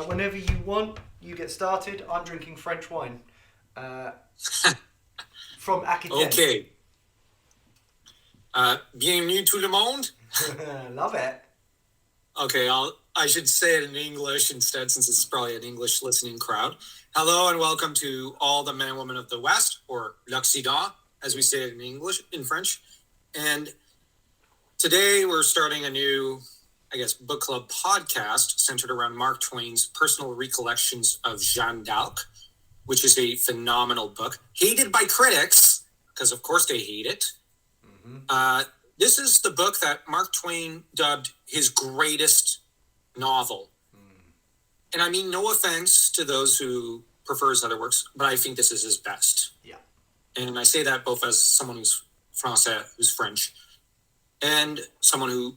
Whenever you want, you get started. I'm drinking French wine from Aquitaine. Okay. Bienvenue tout le monde. Love it. Okay, I should say it in English instead, since it's probably an English listening crowd. Hello and welcome to all the men and women of the West, or l'Occident, as we say it in French. And today we're starting a new, book club podcast centered around Mark Twain's personal recollections of Jeanne d'Arc, which is a phenomenal book, hated by critics, because of course they hate it. Mm-hmm. This is the book that Mark Twain dubbed his greatest novel. And I mean, no offense to those who prefer his other works, but I think this is his best. Yeah. And I say that both as someone who's Français, who's French, and someone who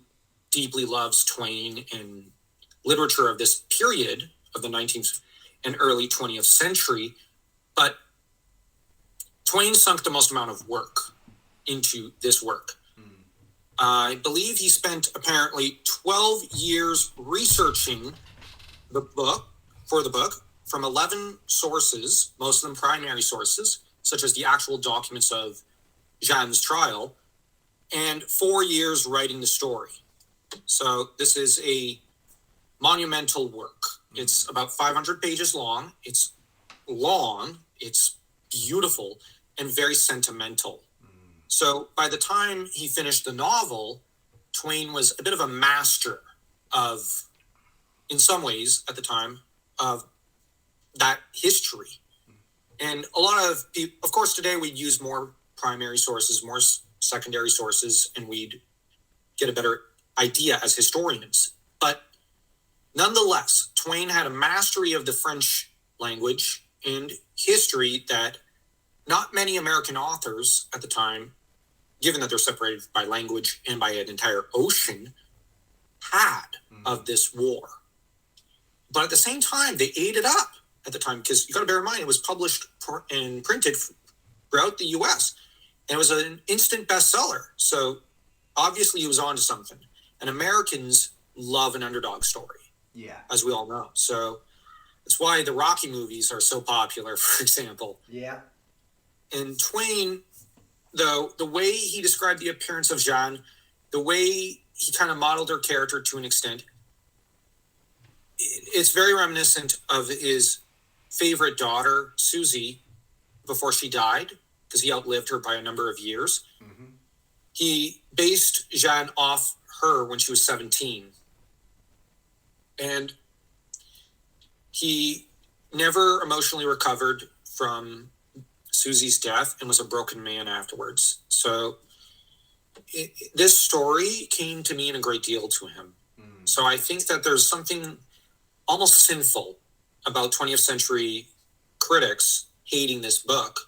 deeply loves Twain and literature of this period of the 19th and early 20th century. But Twain sunk the most amount of work into this work. I believe he spent apparently 12 years researching the book from 11 sources, most of them primary sources, such as the actual documents of Jeanne's trial, and 4 years writing the story. So this is a monumental work. It's about 500 pages long. It's long, it's beautiful, and very sentimental. So by the time he finished the novel, Twain was a bit of a master of, in some ways at the time, of that history. And a lot of people, of course, today we'd use more primary sources, more secondary sources, and we'd get a better idea as historians. But nonetheless, Twain had a mastery of the French language and history that not many American authors at the time, given that they're separated by language and by an entire ocean, had of this war. But at the same time, they ate it up at the time, because you got to bear in mind, it was published and printed throughout the U.S. And it was an instant bestseller. So obviously he was onto something. And Americans love an underdog story, as we all know. So that's why the Rocky movies are so popular, for example. Yeah. And Twain, though, the way he described the appearance of Jeanne, the way he kind of modeled her character to an extent, it's very reminiscent of his favorite daughter, Susie, before she died, because he outlived her by a number of years. Mm-hmm. He based Jeanne off her when she was 17. And he never emotionally recovered from Susie's death and was a broken man afterwards. So this story came to mean a great deal to him. So I think that there's something almost sinful about 20th century critics hating this book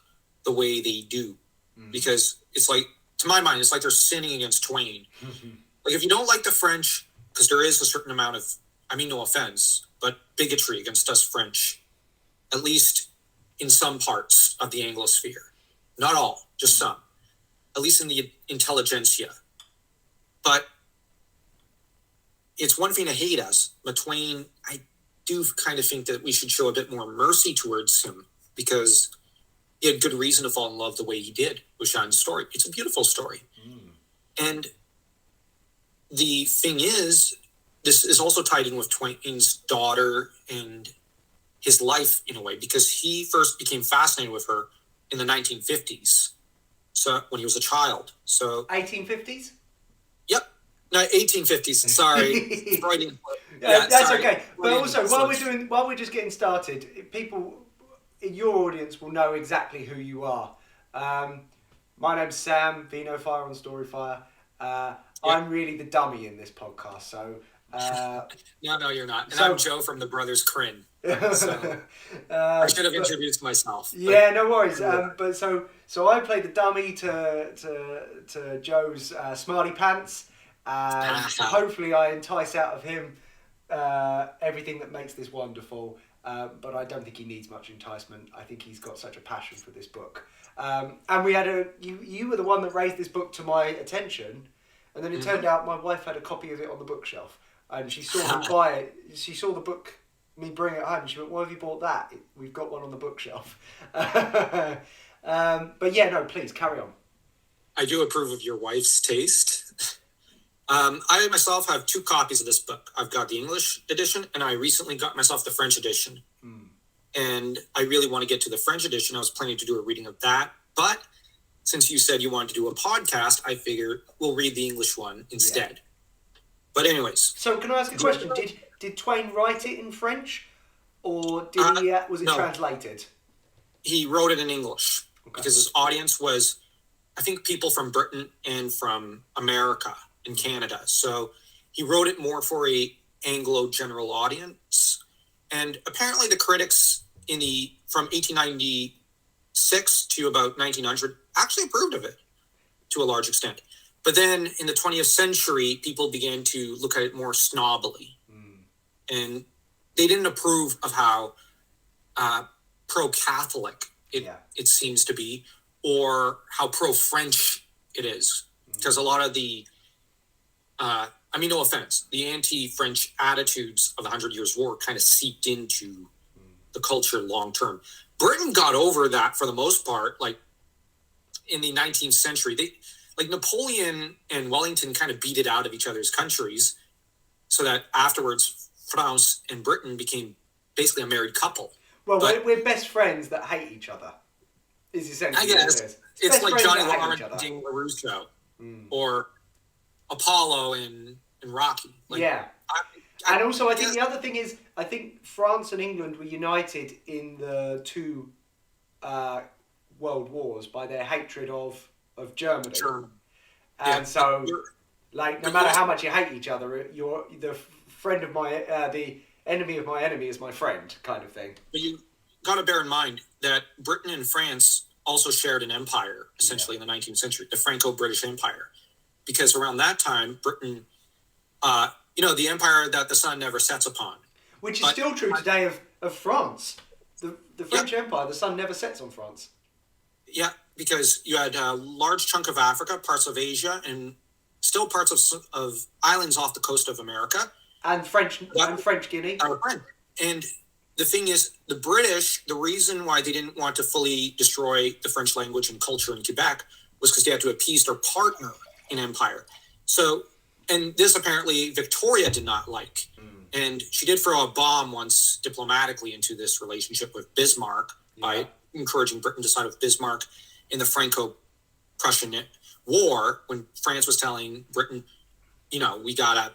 the way they do. Because it's like, to my mind, it's like they're sinning against Twain. Like, if you don't like the French, because there is a certain amount of, I mean, no offense, but bigotry against us French, at least in some parts of the Anglosphere. Not all, just some. At least in the intelligentsia. But it's one thing to hate us, but Twain, I do kind of think that we should show a bit more mercy towards him, because he had good reason to fall in love the way he did with Jeanne's story. It's a beautiful story. And the thing is, this is also tied in with Twain's daughter and his life in a way, because he first became fascinated with her in the 1950s. So when he was a child. So 1850s? Yep. No, 1850s. Sorry. That's sorry. Okay. But also, while we're just getting started, people in your audience will know exactly who you are. My name's Sam, Vino Fire on Storyfire. I'm really the dummy in this podcast, so... No, you're not. And I'm Joe from the Brothers Crin. So I should have introduced myself. Yeah, no worries. But so I played the dummy to Joe's smarty pants, and hopefully I entice out of him everything that makes this wonderful. But I don't think he needs much enticement. I think he's got such a passion for this book. And we had you were the one that raised this book to my attention, and then it turned out my wife had a copy of it on the bookshelf, and she saw him buy it. She saw the book me bring it home. She went, "Why have you bought that? We've got one on the bookshelf." But yeah, no, please carry on. I do approve of your wife's taste. I myself have 2 copies of this book. I've got the English edition, and I recently got myself the French edition. And I really want to get to the French edition. I was planning to do a reading of that. But since you said you wanted to do a podcast, I figured we'll read the English one instead. Yeah. But anyways. So can I ask a question? Did Twain write it in French? Or was it translated? He wrote it in English. Okay. Because his audience was, I think, people from Britain and from America and Canada. So he wrote it more for a Anglo general audience. And apparently the critics from 1896 to about 1900 actually approved of it to a large extent. But then in the 20th century, people began to look at it more snobbily. And they didn't approve of how pro-Catholic it seems to be, or how pro-French it is. Because a lot of the, no offense, the anti-French attitudes of the 100 Years' War kind of seeped into the culture long-term. Britain got over that for the most part, like in the 19th century. Napoleon and Wellington kind of beat it out of each other's countries, so that afterwards France and Britain became basically a married couple. Well, we're best friends that hate each other. Is essentially I guess it's like Johnny Lawrence and Dean LaRusso, or Apollo and Rocky. And also I think the other thing is, I think France and England were united in the 2 world wars by their hatred of Germany. Sure. And so, no matter how much you hate each other, you're the friend of the enemy of my enemy is my friend, kind of thing. But you got to bear in mind that Britain and France also shared an empire, essentially, in the 19th century, the Franco-British Empire. Because around that time, Britain, the empire that the sun never sets upon. Which is still true today of France. The French Empire, the sun never sets on France. Yeah, because you had a large chunk of Africa, parts of Asia, and still parts of islands off the coast of America. And French Guinea. And the thing is, the British, the reason why they didn't want to fully destroy the French language and culture in Quebec was because they had to appease their partner in empire. So, and this apparently Victoria did not like. And she did throw a bomb once diplomatically into this relationship with Bismarck by encouraging Britain to side with Bismarck in the Franco-Prussian War, when France was telling Britain, we gotta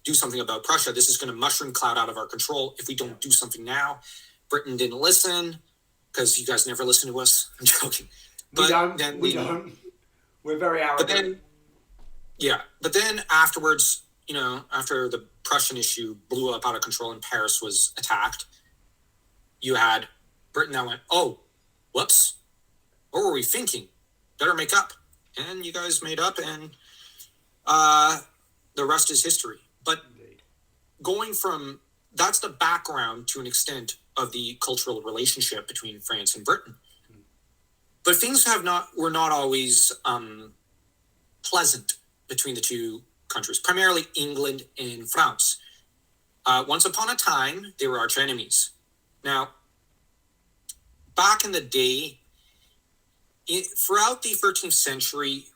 do something about Prussia. This is going to mushroom cloud out of our control if we don't do something now. Britain didn't listen because you guys never listen to us. I'm joking. We don't. We're very arrogant. But then afterwards, after the Prussian issue blew up out of control and Paris was attacked, you had Britain that went, oh, whoops, what were we thinking? Better make up. And you guys made up, and the rest is history. But that's the background to an extent of the cultural relationship between France and Britain. But things were not always pleasant between the 2 countries, primarily England and France. Once upon a time, they were arch enemies. Now, back in the day, throughout the 13th century,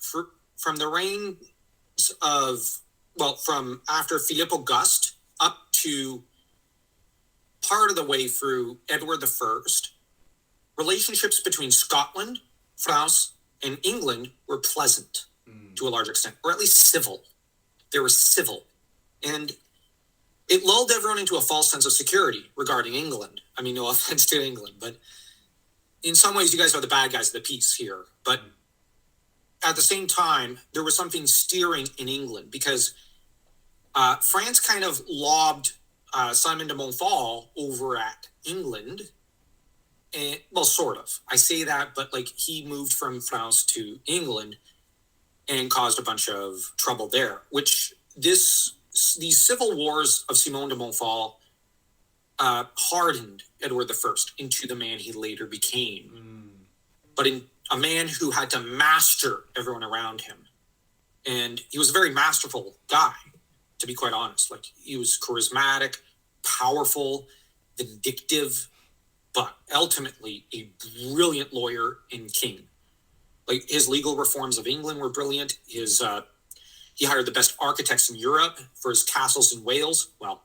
from the reigns of, from after Philippe Auguste up to part of the way through Edward I, relationships between Scotland, France, and England were pleasant to a large extent, or at least civil. They were civil. And it lulled everyone into a false sense of security regarding England. I mean, no offense to England, but in some ways you guys are the bad guys of the peace here. But at the same time, there was something steering in England because France kind of lobbed Simon de Montfort over at England. And, sort of. I say that, but he moved from France to England and caused a bunch of trouble there, which these civil wars of Simon de Montfort hardened Edward I into the man he later became. But in a man who had to master everyone around him. And he was a very masterful guy, to be quite honest. He was charismatic, powerful, vindictive, but ultimately a brilliant lawyer and king. Like, his legal reforms of England were brilliant. He hired the best architects in Europe for his castles in Wales. Well,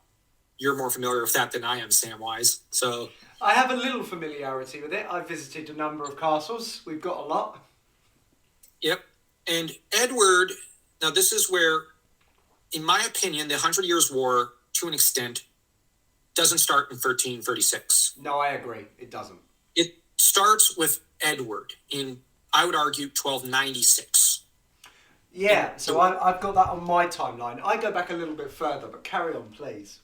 you're more familiar with that than I am, Samwise. So I have a little familiarity with it. I've visited a number of castles. We've got a lot. Yep. And Edward, now this is where, in my opinion, the 100 Years' War, to an extent, doesn't start in 1336. No, I agree. It doesn't. It starts with Edward in, I would argue, 1296. Yeah, so I've got that on my timeline. I go back a little bit further, but carry on, please.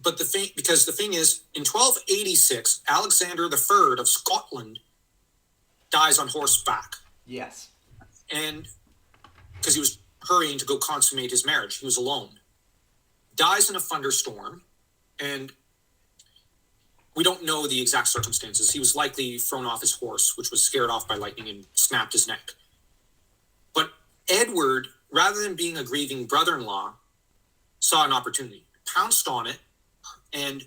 But the thing is, in 1286, Alexander III of Scotland dies on horseback. Yes. And because he was hurrying to go consummate his marriage, he was alone. Dies in a thunderstorm, and we don't know the exact circumstances. He was likely thrown off his horse, which was scared off by lightning and snapped his neck. But Edward, rather than being a grieving brother-in-law, saw an opportunity, pounced on it, and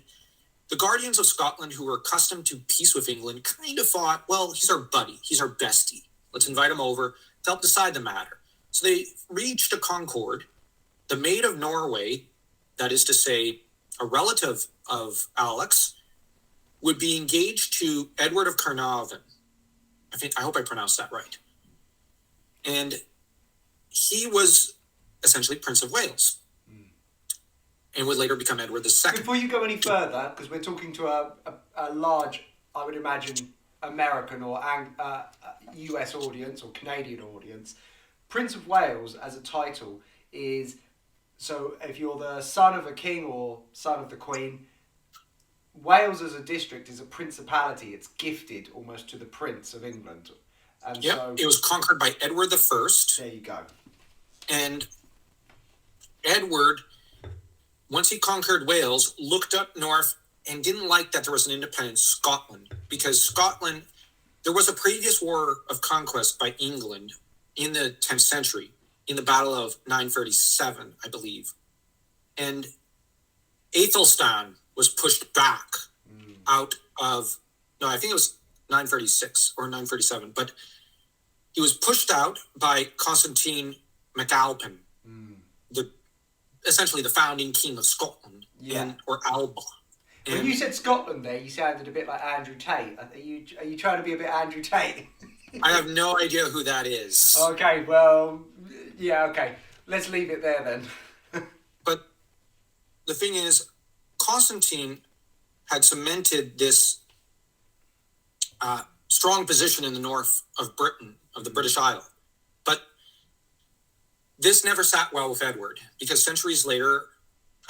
the guardians of Scotland, who were accustomed to peace with England, kind of thought, well, he's our buddy, he's our bestie. Let's invite him over to help decide the matter. So they reached a concord. The Maid of Norway, that is to say, a relative of Alex, would be engaged to Edward of Carnarvon. I hope I pronounced that right. And he was essentially Prince of Wales, and would later become Edward II. Before you go any further, because we're talking to a large, I would imagine, American or US audience or Canadian audience, Prince of Wales as a title is, so if you're the son of a king or son of the Queen, Wales as a district is a principality. It's gifted almost to the Prince of England. And yep, so it was conquered by Edward I. There you go. And Edward, once he conquered Wales, looked up north and didn't like that there was an independent Scotland, because Scotland, there was a previous war of conquest by England in the 10th century, in the Battle of 937, I believe. And Athelstan was pushed back out of, no, I think it was 936 or 937, but he was pushed out by Constantine MacAlpin, essentially the founding king of Scotland, or Alba. And when you said Scotland there, you sounded a bit like Andrew Tate. Are you trying to be a bit Andrew Tate? I have no idea who that is. Okay, well, yeah, okay. Let's leave it there then. But the thing is, Constantine had cemented this strong position in the north of Britain, of the British Isle. But this never sat well with Edward, because centuries later,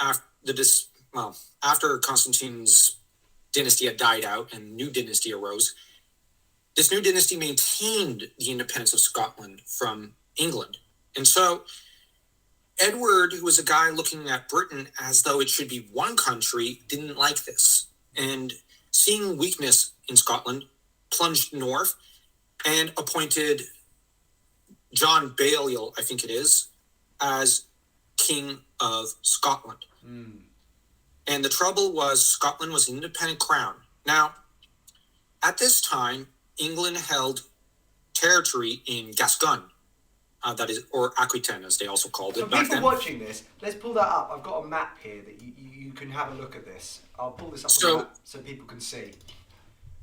after Constantine's dynasty had died out and a new dynasty arose, this new dynasty maintained the independence of Scotland from England. And so Edward, who was a guy looking at Britain as though it should be one country, didn't like this. And seeing weakness in Scotland, plunged north and appointed John Balliol, I think it is, as King of Scotland. And the trouble was, Scotland was an independent crown. Now, at this time, England held territory in Gascon, that is, or Aquitaine, as they also called it. For people watching this, let's pull that up. I've got a map here that you can have a look at this. I'll pull this up on the map so people can see.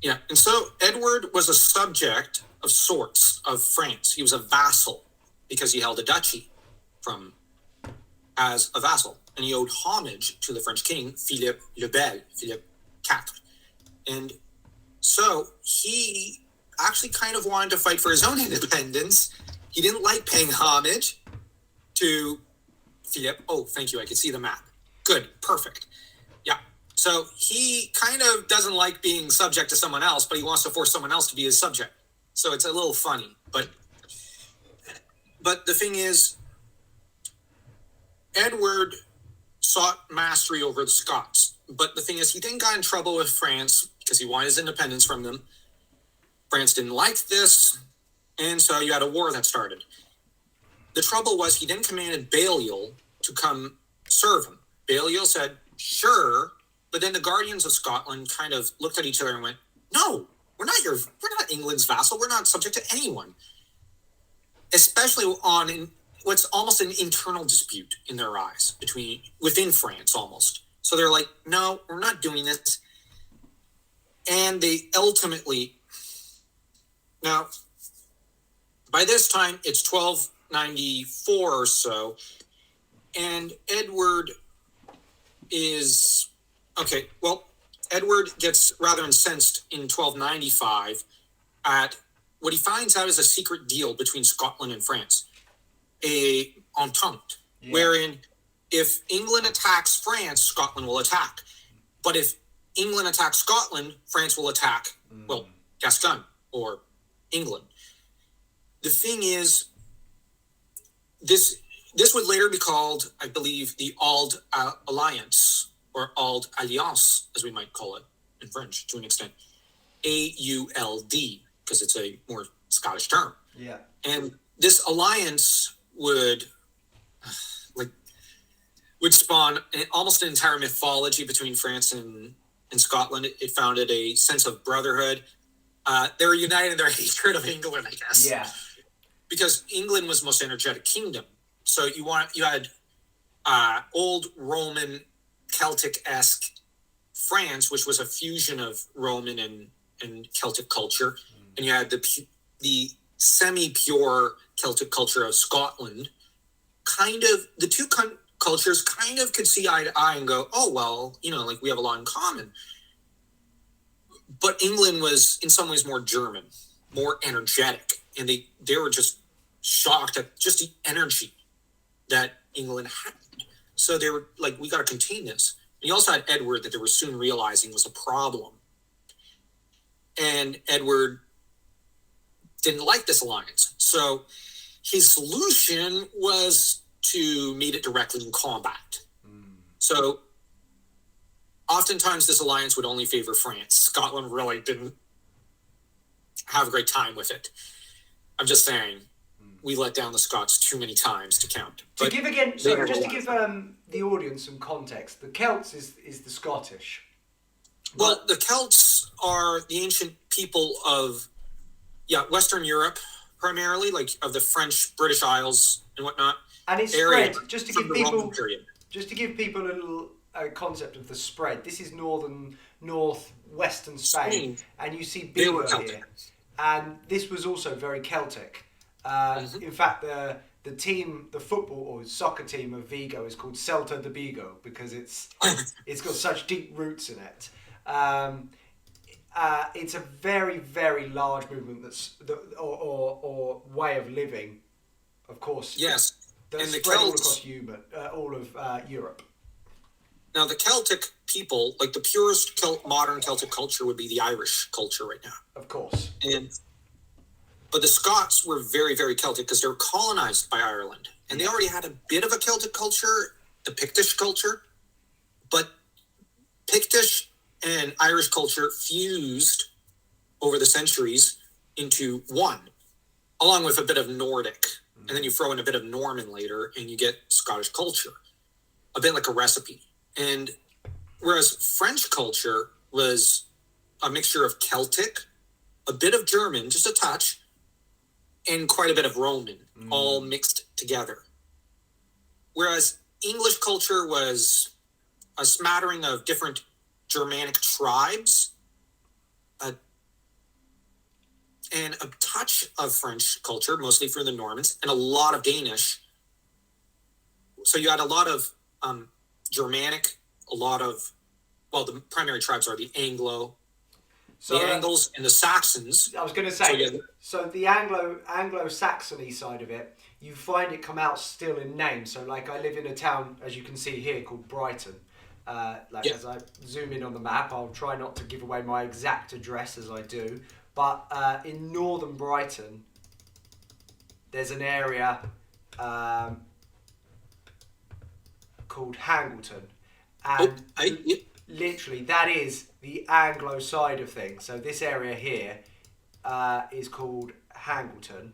Yeah, and so Edward was a subject of sorts of France. He was a vassal because he held a duchy as a vassal. And he owed homage to the French king, Philippe le Bel, Philippe IV. And so he actually kind of wanted to fight for his own independence. He didn't like paying homage to Philippe. Oh, thank you. I can see the map. Good. Perfect. Yeah. So he kind of doesn't like being subject to someone else, but he wants to force someone else to be his subject. So it's a little funny. But the thing is, Edward sought mastery over the Scots. But the thing is, he then got in trouble with France because he wanted his independence from them. France didn't like this, and so you had a war that started. The trouble was, he then commanded Balliol to come serve him. Balliol said, sure, But then the Guardians of Scotland kind of looked at each other and went, "No, we're not England's vassal. We're not subject to anyone." Especially what's almost an internal dispute in their eyes within France almost. So they're like, "No, we're not doing this." And they ultimately, now, by this time, it's 1294 or so, and Edward gets rather incensed in 1295 at what he finds out is a secret deal between Scotland and France, a entente, wherein if England attacks France, Scotland will attack. But if England attacks Scotland, France will attack, Gascon or England. The thing is, this would later be called, I believe, the Auld Alliance, or Auld Alliance, as we might call it in French to an extent. AULD, because it's a more Scottish term. Yeah. And this alliance would spawn almost an entire mythology between France and Scotland. It founded a sense of brotherhood. They were united in their hatred of England, I guess. Yeah. Because England was the most energetic kingdom. So you had old Roman Celtic-esque France, which was a fusion of Roman and Celtic culture, and you had the semi-pure Celtic culture of Scotland. Kind of the two cultures kind of could see eye to eye and go, "Oh well, we have a lot in common." But England was in some ways more German, more energetic, and they were just shocked at just the energy that England had. So they were like, "We got to contain this." And you also had Edward that they were soon realizing was a problem. And Edward didn't like this alliance. So his solution was to meet it directly in combat. So oftentimes this alliance would only favor France. Scotland really didn't have a great time with it. I'm just saying, we let down the Scots too many times to count. Just to give the audience some context, the Celts is the Scottish. Well, the Celts are the ancient people of Western Europe, primarily, like of the French, British Isles and whatnot. And it's spread, just to give people a little concept of the spread. This is northwestern Spain, and you see Bilbao here. And this was also very Celtic. In fact, the team, the football or soccer team of Vigo is called Celta de Vigo because it's got such deep roots in it. It's a very, very large movement or way of living, of course. Yes, that's spread all across all of Europe. Now, the Celtic people, like the purest modern Celtic culture, would be the Irish culture right now. Of course. But the Scots were very, very Celtic because they were colonized by Ireland. And they already had a bit of a Celtic culture, the Pictish culture. But Pictish and Irish culture fused over the centuries into one, along with a bit of Nordic. And then you throw in a bit of Norman later, and you get Scottish culture, a bit like a recipe. And whereas French culture was a mixture of Celtic, a bit of German, just a touch, and quite a bit of Roman, all mixed together. Whereas English culture was a smattering of different Germanic tribes, and a touch of French culture, mostly for the Normans, and a lot of Danish. So you had a lot of Germanic, the primary tribes are the Anglo, the Angles and the Saxons. I was going to say, so the Anglo-Saxony side of it, you find it come out still in name. So like I live in a town, as you can see here, called Brighton. As I zoom in on the map, I'll try not to give away my exact address as I do. But in northern Brighton, there's an area called Hangleton. And literally, that is the Anglo side of things. So this area here is called Hangleton.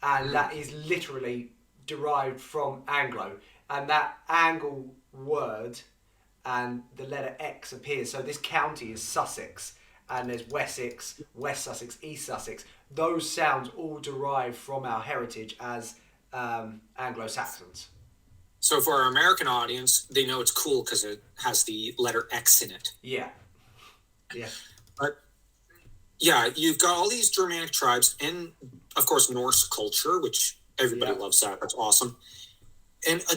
And that is literally derived from Anglo. And that Angle word and the letter X appears. So this county is Sussex, and there's Wessex, West Sussex, East Sussex. Those sounds all derive from our heritage as Anglo-Saxons. So for our American audience, they know it's cool because it has the letter X in it. Yeah. Yeah. But yeah, you've got all these Germanic tribes and, of course, Norse culture, which everybody loves that. That's awesome. And a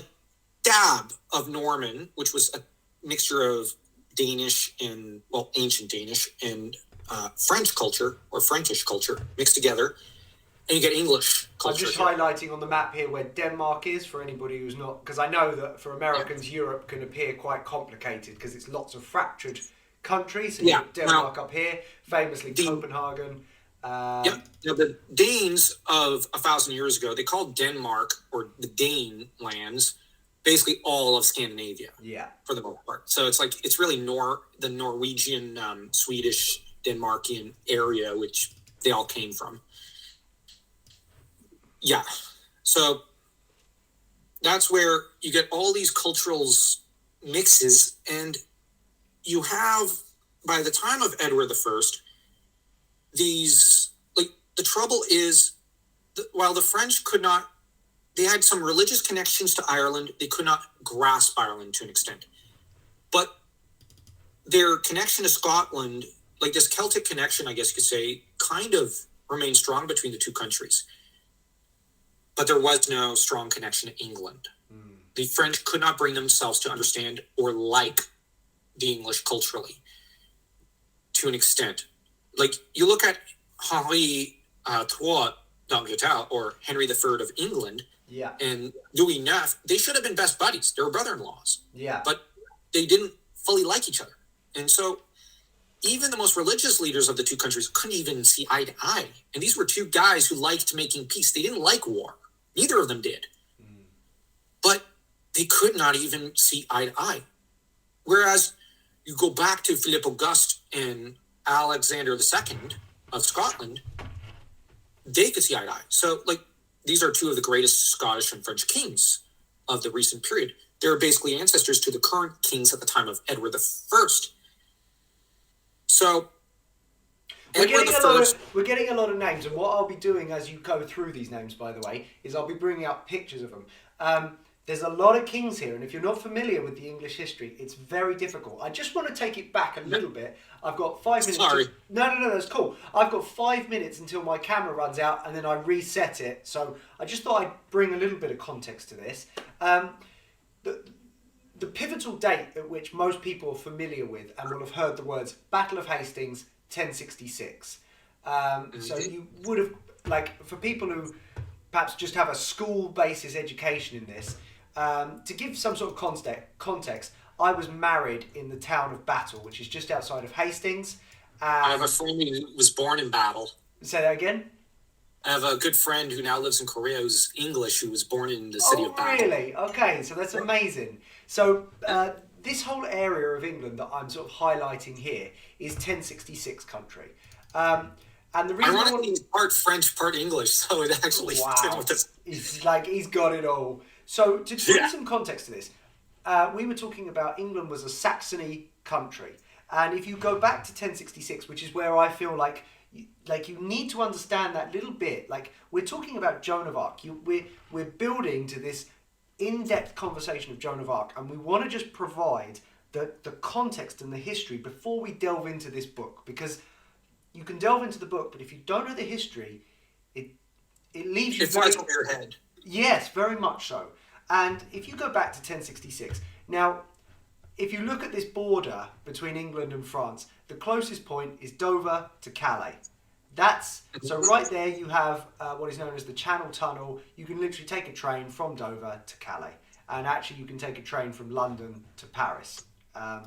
dab of Norman, which was a mixture of Danish and, well, ancient Danish and French culture or Frankish culture mixed together. And you get English culture. I'm just highlighting on the map here where Denmark is for anybody who's not... Because I know that for Americans, Europe can appear quite complicated because it's lots of fractured countries. So you've got Denmark up here, famously Copenhagen. Now, the Danes of 1,000 years ago, they called Denmark, or the Dane lands, basically all of Scandinavia. Yeah. For the most part. So it's like, it's really the Norwegian, Swedish, Denmarkian area, which they all came from. Yeah. So that's where you get all these cultural mixes, and you have, by the time of Edward I, these, like, the trouble is, while the French could not, they had some religious connections to Ireland, they could not grasp Ireland to an extent. But their connection to Scotland, like this Celtic connection, I guess you could say, kind of remained strong between the two countries. But there was no strong connection to England. The French could not bring themselves to understand or like the English culturally to an extent. Like, you look at Henri III d'Angleterre, or Henry III of England, and Louis IX, they should have been best buddies. They were brother-in-laws. Yeah. But they didn't fully like each other. And so even the most religious leaders of the two countries couldn't even see eye to eye. And these were two guys who liked making peace. They didn't like war. Neither of them did. But they could not even see eye to eye. Whereas you go back to Philip Auguste and Alexander II of Scotland, they could see eye to eye. So, like, these are two of the greatest Scottish and French kings of the recent period. They're basically ancestors to the current kings at the time of Edward I. So, we're getting a lot of names, and what I'll be doing as you go through these names, by the way, is I'll be bringing up pictures of them. There's a lot of kings here, and if you're not familiar with the English history, it's very difficult. I just want to take it back a little bit. I've got 5 minutes. Sorry. No, that's cool. I've got 5 minutes until my camera runs out, and then I reset it. So I just thought I'd bring a little bit of context to this. The pivotal date at which most people are familiar with and will have heard the words Battle of Hastings, 1066. So you would have, like, for people who perhaps just have a school basis education in this, to give some sort of context, I was married in the town of Battle, which is just outside of Hastings. I have a friend who was born in Battle. Say that again? I have a good friend who now lives in Korea who's English, who was born in the city of Battle. Oh, really? Okay, so that's amazing. So this whole area of England that I'm sort of highlighting here is 1066 country. And the reason ironically, he's part French, part English, so it actually fits in with this. He's got it all. So to put some context to this, we were talking about England was a Saxony country. And if you go back to 1066, which is where I feel like you need to understand that little bit. Like, we're talking about Joan of Arc. We're building to this in-depth conversation of Joan of Arc, and we want to just provide the context and the history before we delve into this book, because you can delve into the book, but if you don't know the history, it leaves you... It flies over your head. Yes, very much so. And if you go back to 1066, now, if you look at this border between England and France, the closest point is Dover to Calais. So right there you have what is known as the Channel Tunnel. You can literally take a train from Dover to Calais. And actually you can take a train from London to Paris. I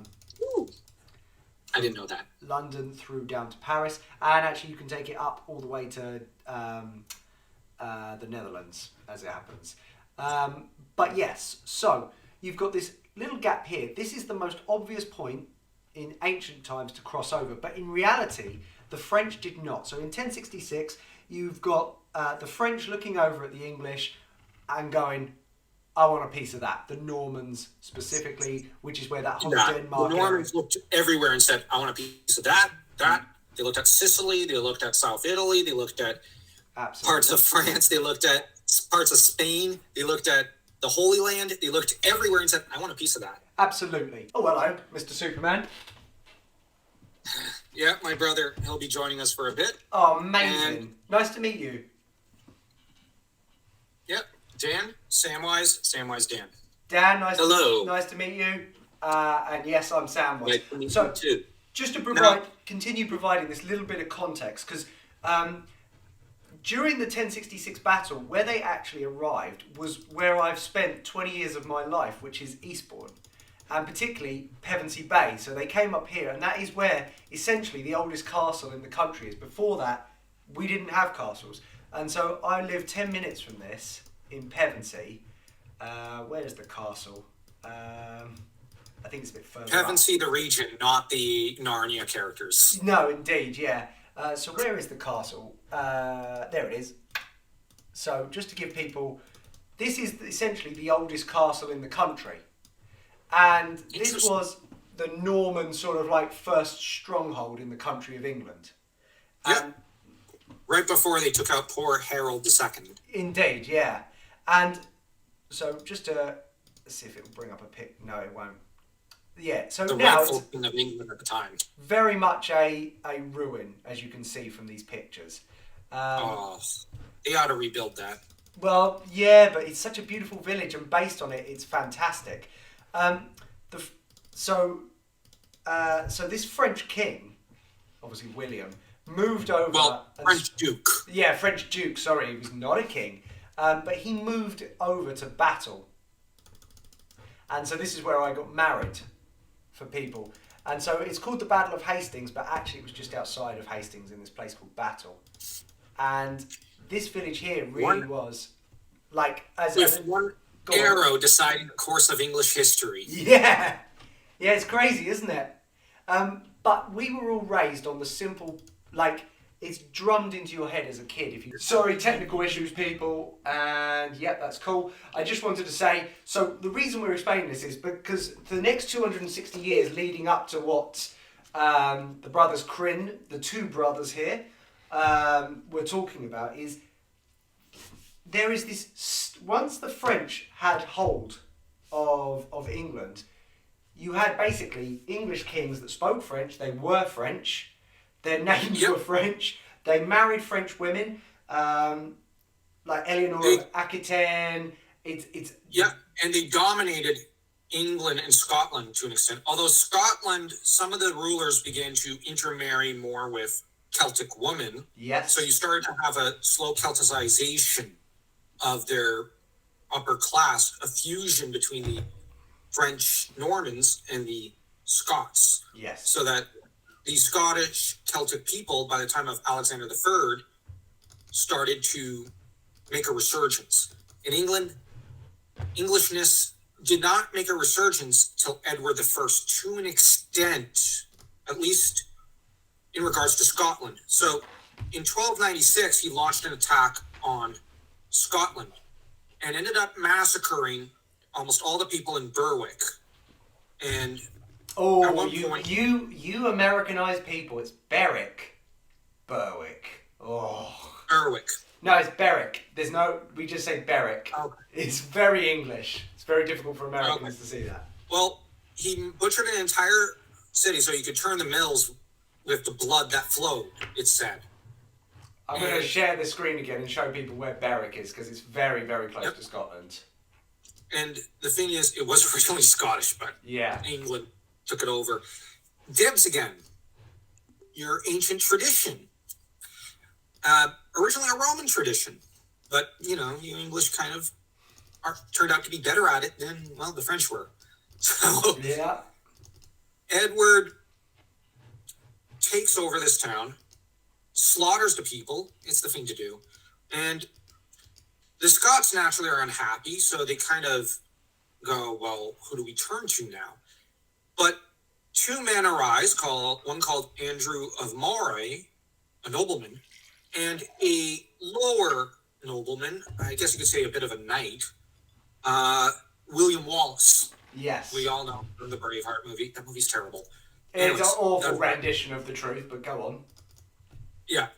didn't know that. London through down to Paris. And actually you can take it up all the way to the Netherlands, as it happens. But yes, so you've got this little gap here. This is the most obvious point in ancient times to cross over, but in reality, the French did not. So in 1066, you've got the French looking over at the English and going, I want a piece of that. The Normans specifically, which is where that whole Yeah, Denmark the Normans looked everywhere and said, I want a piece of that. They looked at Sicily, they looked at South Italy, they looked at parts of France, they looked at parts of Spain, they looked at the Holy Land, they looked everywhere and said, I want a piece of that. Absolutely. Oh, hello, Mr. Superman. Yeah, my brother, he'll be joining us for a bit. Oh, amazing. Nice to meet you. Yep, Dan, Samwise Dan. Dan, Hello. Nice to meet you. And yes, I'm Samwise. Nice to meet you too. Just to continue providing this little bit of context, because during the 1066 battle, where they actually arrived was where I've spent 20 years of my life, which is Eastbourne, and particularly Pevensey Bay. So they came up here, and that is where essentially the oldest castle in the country is. Before that, we didn't have castles. And so I live 10 minutes from this in Pevensey. Where's the castle? I think it's a bit further Pevensey, up. the region, not the Narnia characters. No, indeed, yeah. So where is the castle? There it is. So just to give people, this is essentially the oldest castle in the country. And this was the Norman sort of like first stronghold in the country of England. Yep. Right before they took out poor Harold II. Indeed, yeah. And so just to see if it will bring up a pic. No, it won't. Yeah, so the now rightful king of England at the time. Very much a ruin, as you can see from these pictures. They ought to rebuild that. Well, yeah, but it's such a beautiful village, and based on it, it's fantastic. So this French king, obviously William, moved over. Well, French Duke. Yeah, French Duke. Sorry, he was not a king, but he moved over to Battle, and so this is where I got married. For people, and so it's called the Battle of Hastings, but actually it was just outside of Hastings in this place called Battle. And this village here really was like one arrow deciding the course of English history. Yeah, it's crazy, isn't it? But we were all raised on the simple, like, it's drummed into your head as a kid. Sorry, technical issues, people, and yep, that's cool. I just wanted to say, so the reason we're explaining this is because for the next 260 years leading up to what the brothers Crin, the two brothers here, were talking about is there is this, once the French had hold of England, you had basically English kings that spoke French, they were French, their names were French. They married French women, like Eleanor of Aquitaine. And they dominated England and Scotland to an extent. Although Scotland, some of the rulers began to intermarry more with Celtic women. Yes. So you started to have a slow Celticization of their upper class, a fusion between the French Normans and the Scots. Yes. So that the Scottish Celtic people, by the time of Alexander III, started to make a resurgence. In England, Englishness did not make a resurgence till Edward I, to an extent, at least in regards to Scotland. So in 1296, he launched an attack on Scotland and ended up massacring almost all the people in Berwick. And you Americanized people. It's Berwick. Oh. Berwick. No, it's Berwick. We just say Berwick. Okay. It's very English. It's very difficult for Americans to see that. Well, he butchered an entire city so you could turn the mills with the blood that flowed, it's said. I'm going to share the screen again and show people where Berwick is, because it's very, very close to Scotland. And the thing is, it was originally Scottish, but England took it over. Dibs again. Your ancient tradition. Originally a Roman tradition, but, you English kind of turned out to be better at it than, the French were. So, Edward takes over this town, slaughters the people. It's the thing to do. And the Scots naturally are unhappy, so they kind of go, well, who do we turn to now? But two men arise, one called Andrew of Moray, a nobleman, and a lower nobleman, I guess you could say a bit of a knight, William Wallace. Yes. We all know from the Braveheart movie. That movie's terrible. It's an awful rendition of the truth, but go on. Yeah.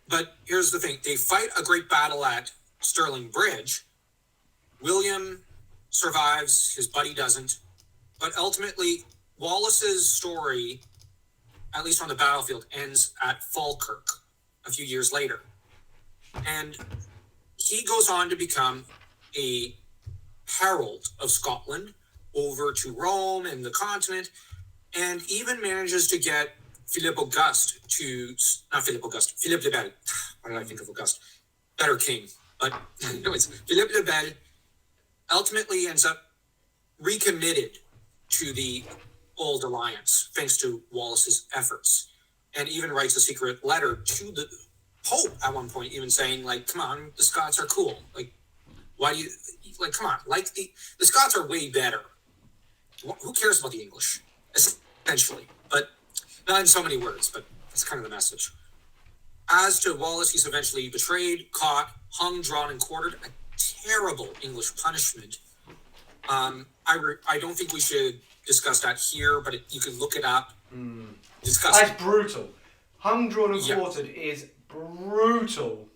But here's the thing. They fight a great battle at Stirling Bridge. William survives. His buddy doesn't. But ultimately, Wallace's story, at least on the battlefield, ends at Falkirk a few years later. And he goes on to become a herald of Scotland over to Rome and the continent, and even manages to get Philippe de Belle. Why did I think of Auguste? Better king. But anyways, Philippe de Belle ultimately ends up recommitted to the Old Alliance, thanks to Wallace's efforts, and even writes a secret letter to the Pope at one point, even saying, like, come on, the Scots are cool. Like, why do you, like, come on, like, the Scots are way better. Who cares about the English? Essentially. But not in so many words, but that's kind of the message. As to Wallace, he's eventually betrayed, caught, hung, drawn, and quartered. A terrible English punishment. I don't think we should discuss that here, but you can look it up. That's brutal. Hung, drawn, and quartered is brutal.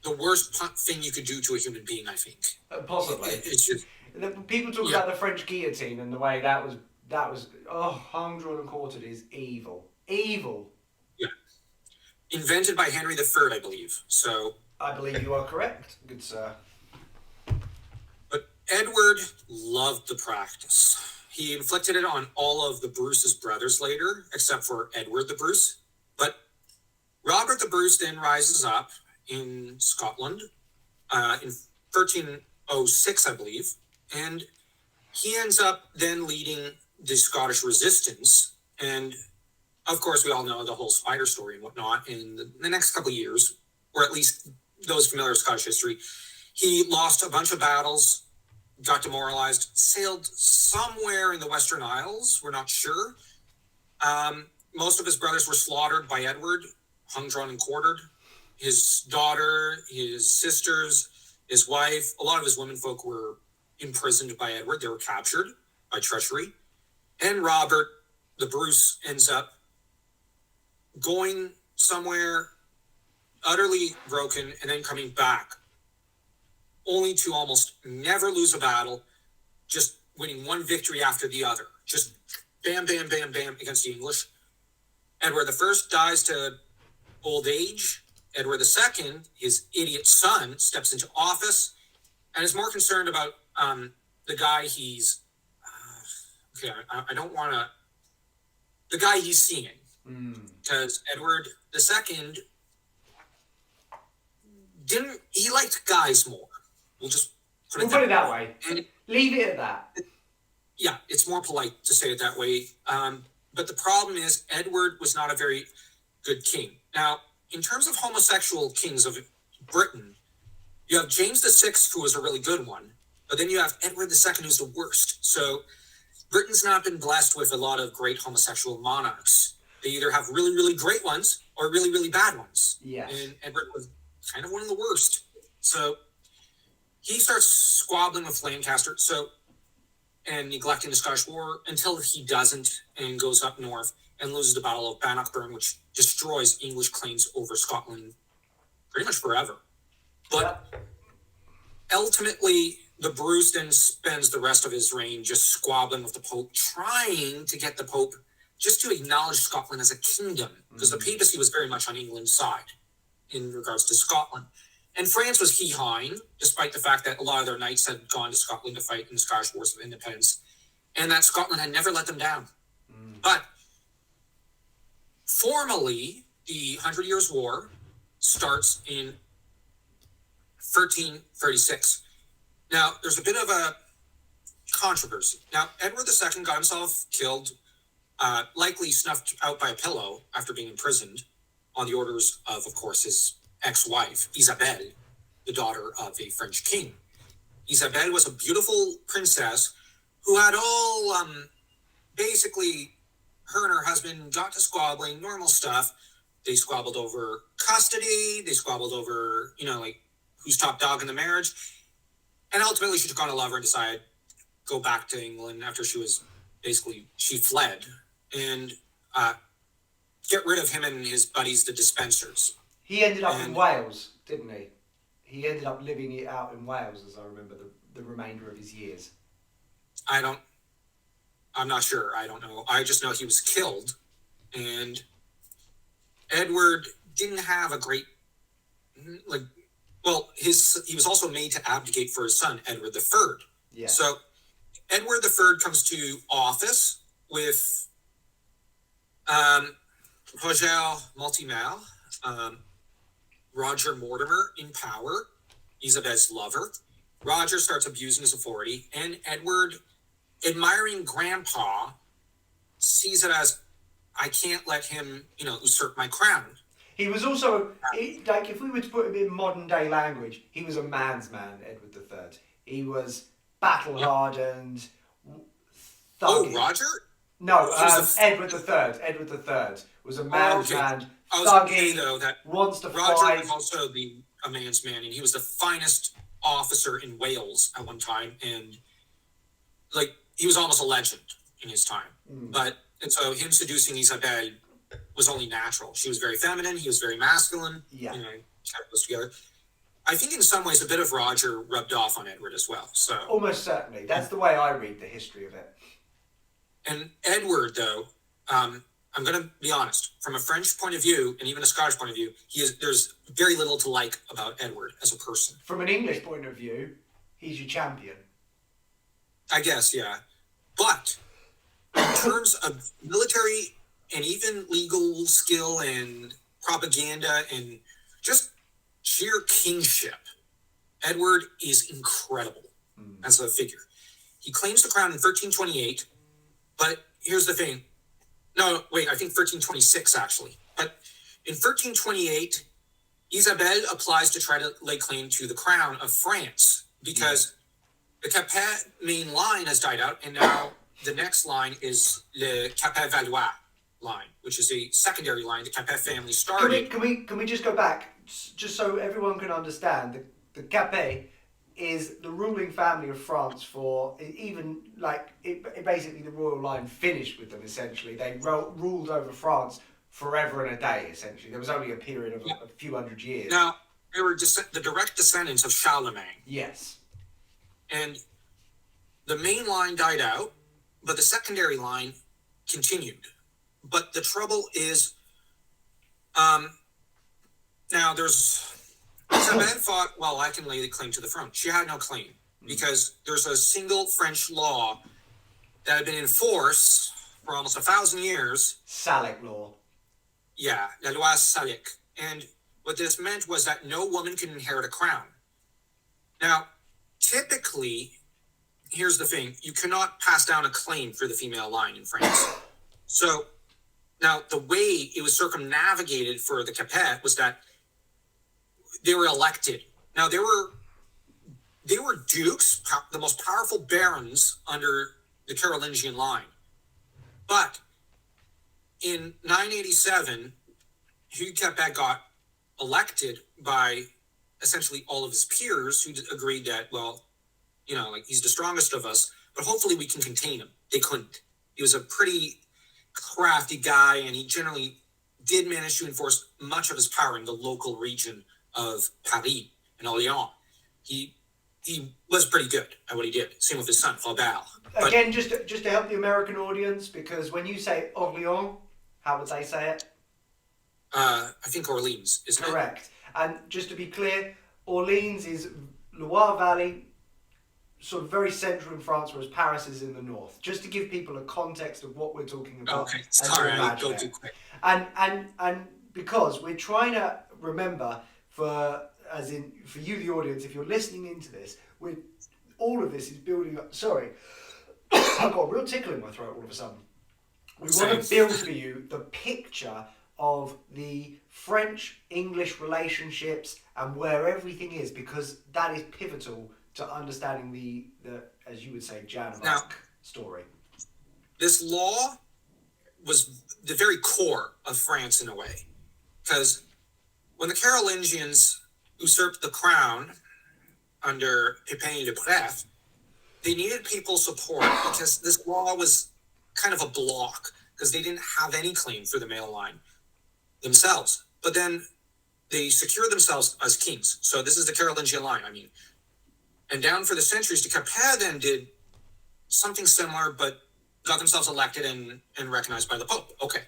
The worst thing you could do to a human being, I think. Possibly. It's just... People talk about the French guillotine and the way that was hung, drawn, and quartered is evil. Evil. Yeah. Invented by Henry III, I believe. So... I believe you are correct, good sir. But Edward loved the practice. He inflicted it on all of the Bruce's brothers later, except for Edward the Bruce. But Robert the Bruce then rises up in Scotland in 1306, I believe, and he ends up then leading the Scottish resistance. And of course, we all know the whole spider story and whatnot. In the next couple of years, or at least those familiar with Scottish history, he lost a bunch of battles, got demoralized, sailed somewhere in the Western Isles, we're not sure. Most of his brothers were slaughtered by Edward, hung, drawn, and quartered. His daughter, his sisters, his wife, a lot of his womenfolk were imprisoned by Edward. They were captured by treachery. And Robert, the Bruce, ends up going somewhere utterly broken and then coming back, only to almost never lose a battle, just winning one victory after the other. Just bam, bam, bam, bam against the English. Edward I dies to old age. Edward II, his idiot son, steps into office and is more concerned about the guy he's... I don't want to... The guy he's seeing. Because Edward II he liked guys more. We'll put it that way. And leave it at that. Yeah, it's more polite to say it that way. But the problem is Edward was not a very good king. Now, in terms of homosexual kings of Britain, you have James VI, who was a really good one, but then you have Edward II, who's the worst. So Britain's not been blessed with a lot of great homosexual monarchs. They either have really, really great ones or really, really bad ones. Yes. And Edward was kind of one of the worst. So he starts squabbling with Lancaster and neglecting the Scottish War until he doesn't and goes up north and loses the Battle of Bannockburn, which destroys English claims over Scotland pretty much forever. But ultimately, the Bruce then spends the rest of his reign just squabbling with the Pope, trying to get the Pope just to acknowledge Scotland as a kingdom, because the papacy was very much on England's side in regards to Scotland. And France was hee-hawing, despite the fact that a lot of their knights had gone to Scotland to fight in the Scottish Wars of Independence, and that Scotland had never let them down. But formally, the 100 Years' War starts in 1336. Now, there's a bit of a controversy. Now, Edward II got himself killed, likely snuffed out by a pillow after being imprisoned on the orders of course, his ex-wife, Isabelle, the daughter of a French king. Isabelle was a beautiful princess who had all, basically, her and her husband got to squabbling, normal stuff. They squabbled over custody. They squabbled over, who's top dog in the marriage. And ultimately, she took on a lover and decided to go back to England after she fled, and get rid of him and his buddies, the Dispensers. He ended up in Wales, didn't he? He ended up living it out in Wales, as I remember, the remainder of his years. I'm not sure. I don't know. I just know he was killed, and Edward didn't have a great, he was also made to abdicate for his son, Edward III. Yeah. So Edward III comes to office with Roger Multimal, Roger Mortimer in power, Isabel's lover. Roger starts abusing his authority, and Edward, admiring Grandpa, sees it as, I can't let him, usurp my crown. He was also, if we were to put him in modern day language, he was a man's man, Edward III. He was battle hardened, Oh, Roger? No, Edward III. Edward III was a man's man. Thuggy, though, that wants to Roger fight. was also a man's man, and he was the finest officer in Wales at one time, and he was almost a legend in his time. And so him seducing Isabel was only natural. She was very feminine, he was very masculine. Yeah. Kept those together. I think in some ways a bit of Roger rubbed off on Edward as well. So almost certainly. That's the way I read the history of it. And Edward, though, I'm going to be honest, from a French point of view and even a Scottish point of view, there's very little to like about Edward as a person. From an English point of view, he's your champion. I guess, yeah. But in terms of military and even legal skill and propaganda and just sheer kingship, Edward is incredible as a figure. He claims the crown in 1328, but here's the thing. No, wait, I think 1326, actually. But in 1328, Isabel applies to try to lay claim to the crown of France because the Capet main line has died out, and now the next line is the Capet-Valois line, which is a secondary line the Capet family started. Can we just go back, just so everyone can understand? The Capet is the ruling family of France for even basically the royal line finished with them. Essentially, they ruled over France forever and a day. Essentially, there was only a period of a few hundred years. Now they were the direct descendants of Charlemagne. Yes, and the main line died out, but the secondary line continued. But the trouble is, now there's. Isabel thought, well, I can lay the claim to the throne. She had no claim because there's a single French law that had been in force for almost 1,000 years. Salic law. Yeah, la loi Salic. And what this meant was that no woman can inherit a crown. Now, typically, here's the thing. You cannot pass down a claim for the female line in France. So, now, the way it was circumnavigated for the Capet was that they were elected. Now, they were dukes, the most powerful barons under the Carolingian line. But in 987, Hugh Capet got elected by essentially all of his peers who agreed that, well, he's the strongest of us, but hopefully we can contain him. They couldn't. He was a pretty crafty guy, and he generally did manage to enforce much of his power in the local region of Paris and Orléans. He was pretty good at what he did. Same with his son, Flaubert. Again, just to help the American audience, because when you say Orléans, how would they say it? I think Orleans, isn't it? Correct. And just to be clear, Orleans is Loire Valley, sort of very central in France, whereas Paris is in the north. Just to give people a context of what we're talking about. Okay, sorry, I go too quick. And because we're trying to remember, for you, the audience, if you're listening into this, all of this is building up. Sorry, I've got a real tickle in my throat all of a sudden. We want to build for you the picture of the French-English relationships and where everything is, because that is pivotal to understanding the as you would say, Jeanne of Arc story. This law was the very core of France in a way, because when the Carolingians usurped the crown, under Pépin le Bref, they needed people's support because this law was kind of a block because they didn't have any claim through the male line themselves. But then they secured themselves as kings. So this is the Carolingian line, I mean. And down for the centuries, the Capet then did something similar, but got themselves elected and recognized by the Pope. Okay.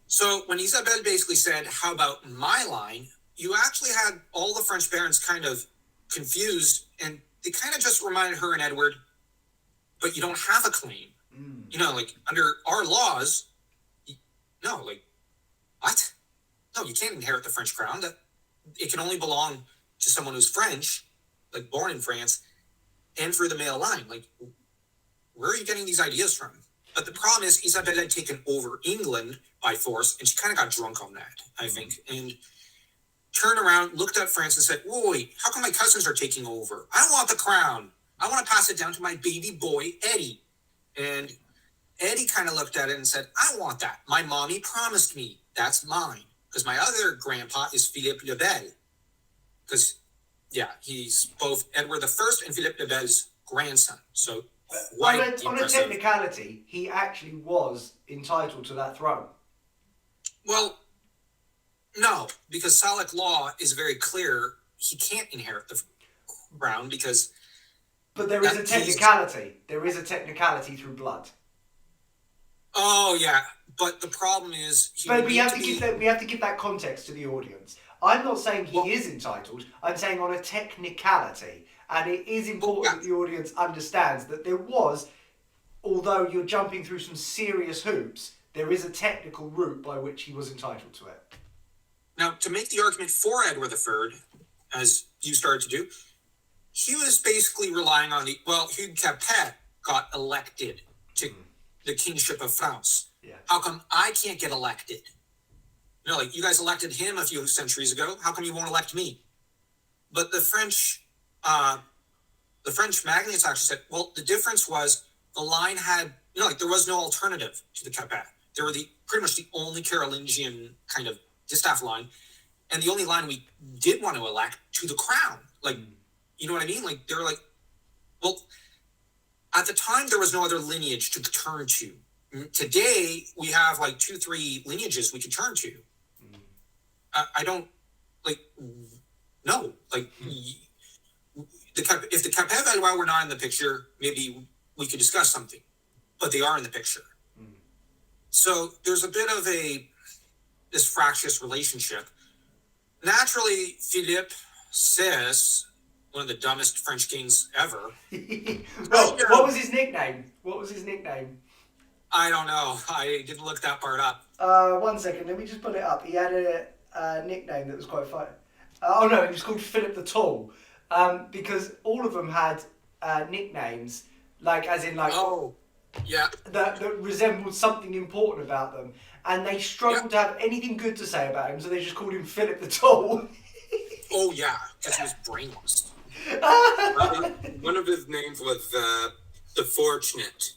So when Isabelle basically said, how about my line, you actually had all the French barons kind of confused, and they kind of just reminded her and Edward, but you don't have a claim. You know, like, under our laws, no, like, what? No, you can't inherit the French crown. That it can only belong to someone who's French, like born in France, and through the male line. Like, where are you getting these ideas from? But the problem is Isabelle had taken over England by force, and she kind of got drunk on that, I think, and turned around, looked at France and said, wait, how come my cousins are taking over? I don't want the crown. I want to pass it down to my baby boy, Eddie. And Eddie kind of looked at it and said, I want that. My mommy promised me. That's mine. Because my other grandpa is Philippe le Bel. Because, yeah, he's both Edward I and Philippe le Bel's grandson. So, on a technicality, he actually was entitled to that throne. Well, no, because Salic law is very clear. He can't inherit the crown because... But there is a technicality. There is a technicality through blood. Oh, yeah. But the problem is... But we have to give that context to the audience. I'm not saying he is entitled. I'm saying on a technicality. And it is important that the audience understands that there was, although you're jumping through some serious hoops, there is a technical route by which he was entitled to it. Now, to make the argument for Edward III, as you started to do, he was basically relying on Hugh Capet got elected to the kingship of France. Yeah. How come I can't get elected? You know, like, you guys elected him a few centuries ago. How come you won't elect me? But the French magnates actually said, well, the difference was the line had, there was no alternative to the Capet. They were pretty much the only Carolingian kind of distaff line, and the only line we did want to elect to the crown. Like, you know what I mean? Like, they were like, well, at the time, there was no other lineage to turn to. Today, we have like 2-3 lineages we can turn to. I don't, like, no. Like, if the Capet Valois were not in the picture, maybe we could discuss something. But they are in the picture. So there's a bit of this fractious relationship. Naturally, Philippe says, one of the dumbest French kings ever. What was his nickname? I don't know. I didn't look that part up. 1 second, let me just put it up. He had a nickname that was quite funny. He was called Philip the Tall. Because all of them had nicknames, that resembled something important about them. And they struggled to have anything good to say about him, so they just called him Philip the Tall. Oh, yeah, because he was brainless. One of his names was the Fortunate.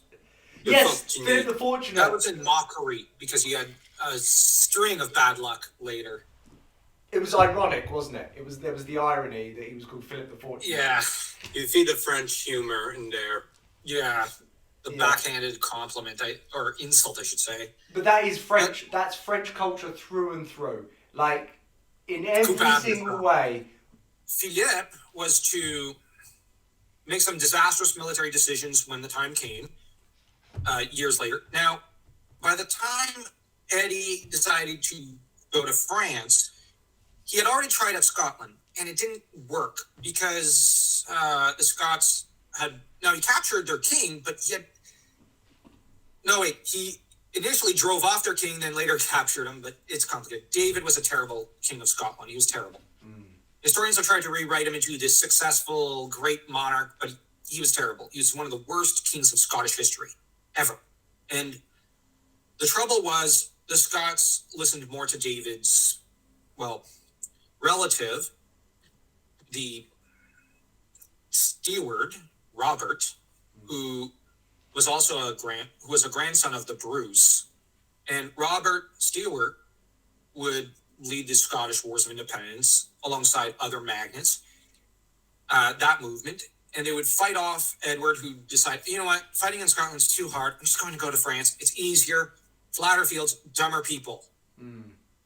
Philip the Fortunate. That was in mockery, because he had a string of bad luck later. It was ironic, wasn't it? There was the irony that he was called Philip the Fortunate. Yeah. You see the French humor in there. Yeah. The backhanded compliment, or insult, I should say. But that is French. That's French culture through and through. Like, in every single way. Philippe was to make some disastrous military decisions when the time came, years later. Now, by the time Eddie decided to go to France, he had already tried at Scotland, and it didn't work because the Scots had... Now, he captured their king, but he initially drove off their king, then later captured him, but it's complicated. David was a terrible king of Scotland. He was terrible. Historians have tried to rewrite him into this successful, great monarch, but he was terrible. He was one of the worst kings of Scottish history, ever. And the trouble was, the Scots listened more to David's, relative, the steward, Robert, who was also a grandson of the Bruce, and Robert Stewart would lead the Scottish Wars of Independence alongside other magnates. that movement, and they would fight off Edward, who decided, you know what, fighting in Scotland's too hard. I'm just going to go to France. It's easier, flatter fields, dumber people.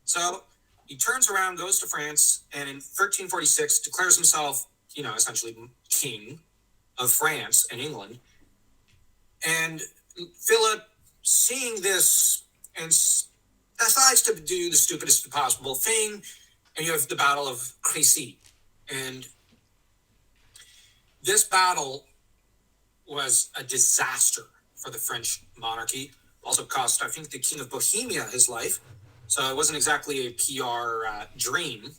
So he turns around, goes to France, and in 1346 declares himself, essentially king of France and England. And Philip, seeing this, and decides to do the stupidest possible thing, and you have the Battle of Crécy. And this battle was a disaster for the French monarchy. Also cost, I think, the King of Bohemia his life. So it wasn't exactly a PR dream.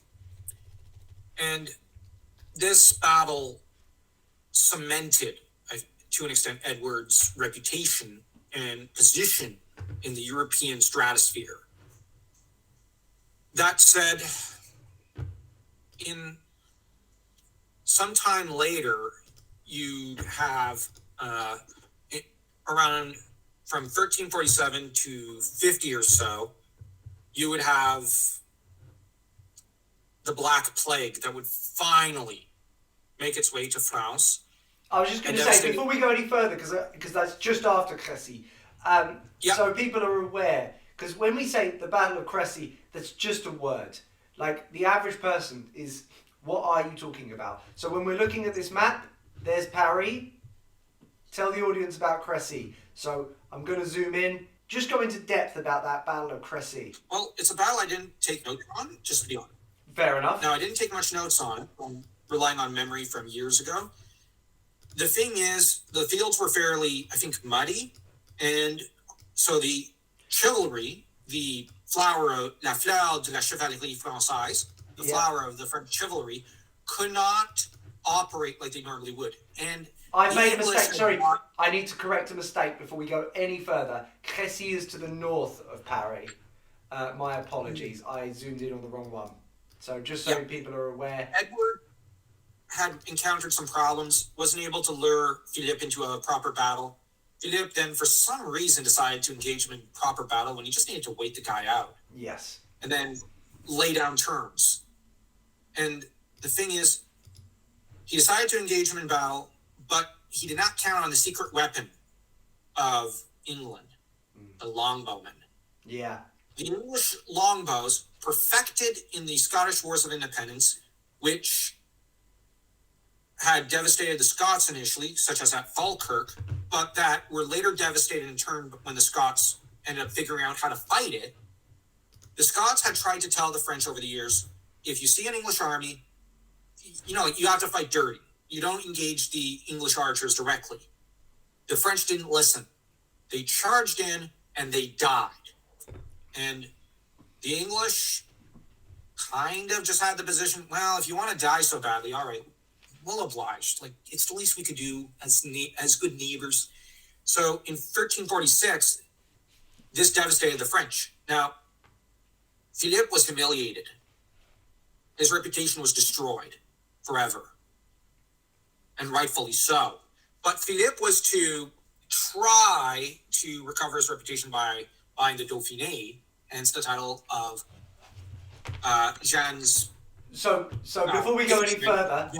And this battle cemented, to an extent, Edward's reputation and position in the European stratosphere. That said, in sometime later, you'd have around from 1347 to 50 or so, you would have the Black Plague that would finally make its way to France. I was just going to say, before we go any further, because that's just after Crécy, so people are aware, because when we say the Battle of Crécy, that's just a word. Like, the average person is, what are you talking about? So when we're looking at this map, there's Paris. Tell the audience about Crécy. So I'm going to zoom in. Just go into depth about that Battle of Crécy. Well, it's a battle I didn't take notes on, just to be honest. Fair enough. Now, I didn't take much notes on it. I'm relying on memory from years ago. The thing is, the fields were fairly, I think, muddy. And so the chivalry, the flower of la fleur de la chevalerie française, the flower of the French chivalry, could not operate like they normally would. And I made a mistake. Sorry, I need to correct a mistake before we go any further. Crécy is to the north of Paris. My apologies. I zoomed in on the wrong one. So just so people are aware. Edward had encountered some problems, wasn't able to lure Philippe into a proper battle. Philippe then, for some reason, decided to engage him in proper battle when he just needed to wait the guy out. Yes. And then lay down terms. And the thing is, he decided to engage him in battle, but he did not count on the secret weapon of England, the longbowmen. Yeah. The English longbows, perfected in the Scottish Wars of Independence, which had devastated the Scots initially, such as at Falkirk, but that were later devastated in turn when the Scots ended up figuring out how to fight it. The Scots had tried to tell the French over the years, if you see an English army, you have to fight dirty. You don't engage the English archers directly. The French didn't listen. They charged in and they died. And the English kind of just had the position, well, if you want to die so badly, all right, we'll oblige. Like, it's the least we could do as good neighbors. So in 1346, this devastated the French. Now, Philippe was humiliated. His reputation was destroyed forever. And rightfully so. But Philippe was to try to recover his reputation by buying the Dauphiné, hence the title of Jeanne's. So before we go any further,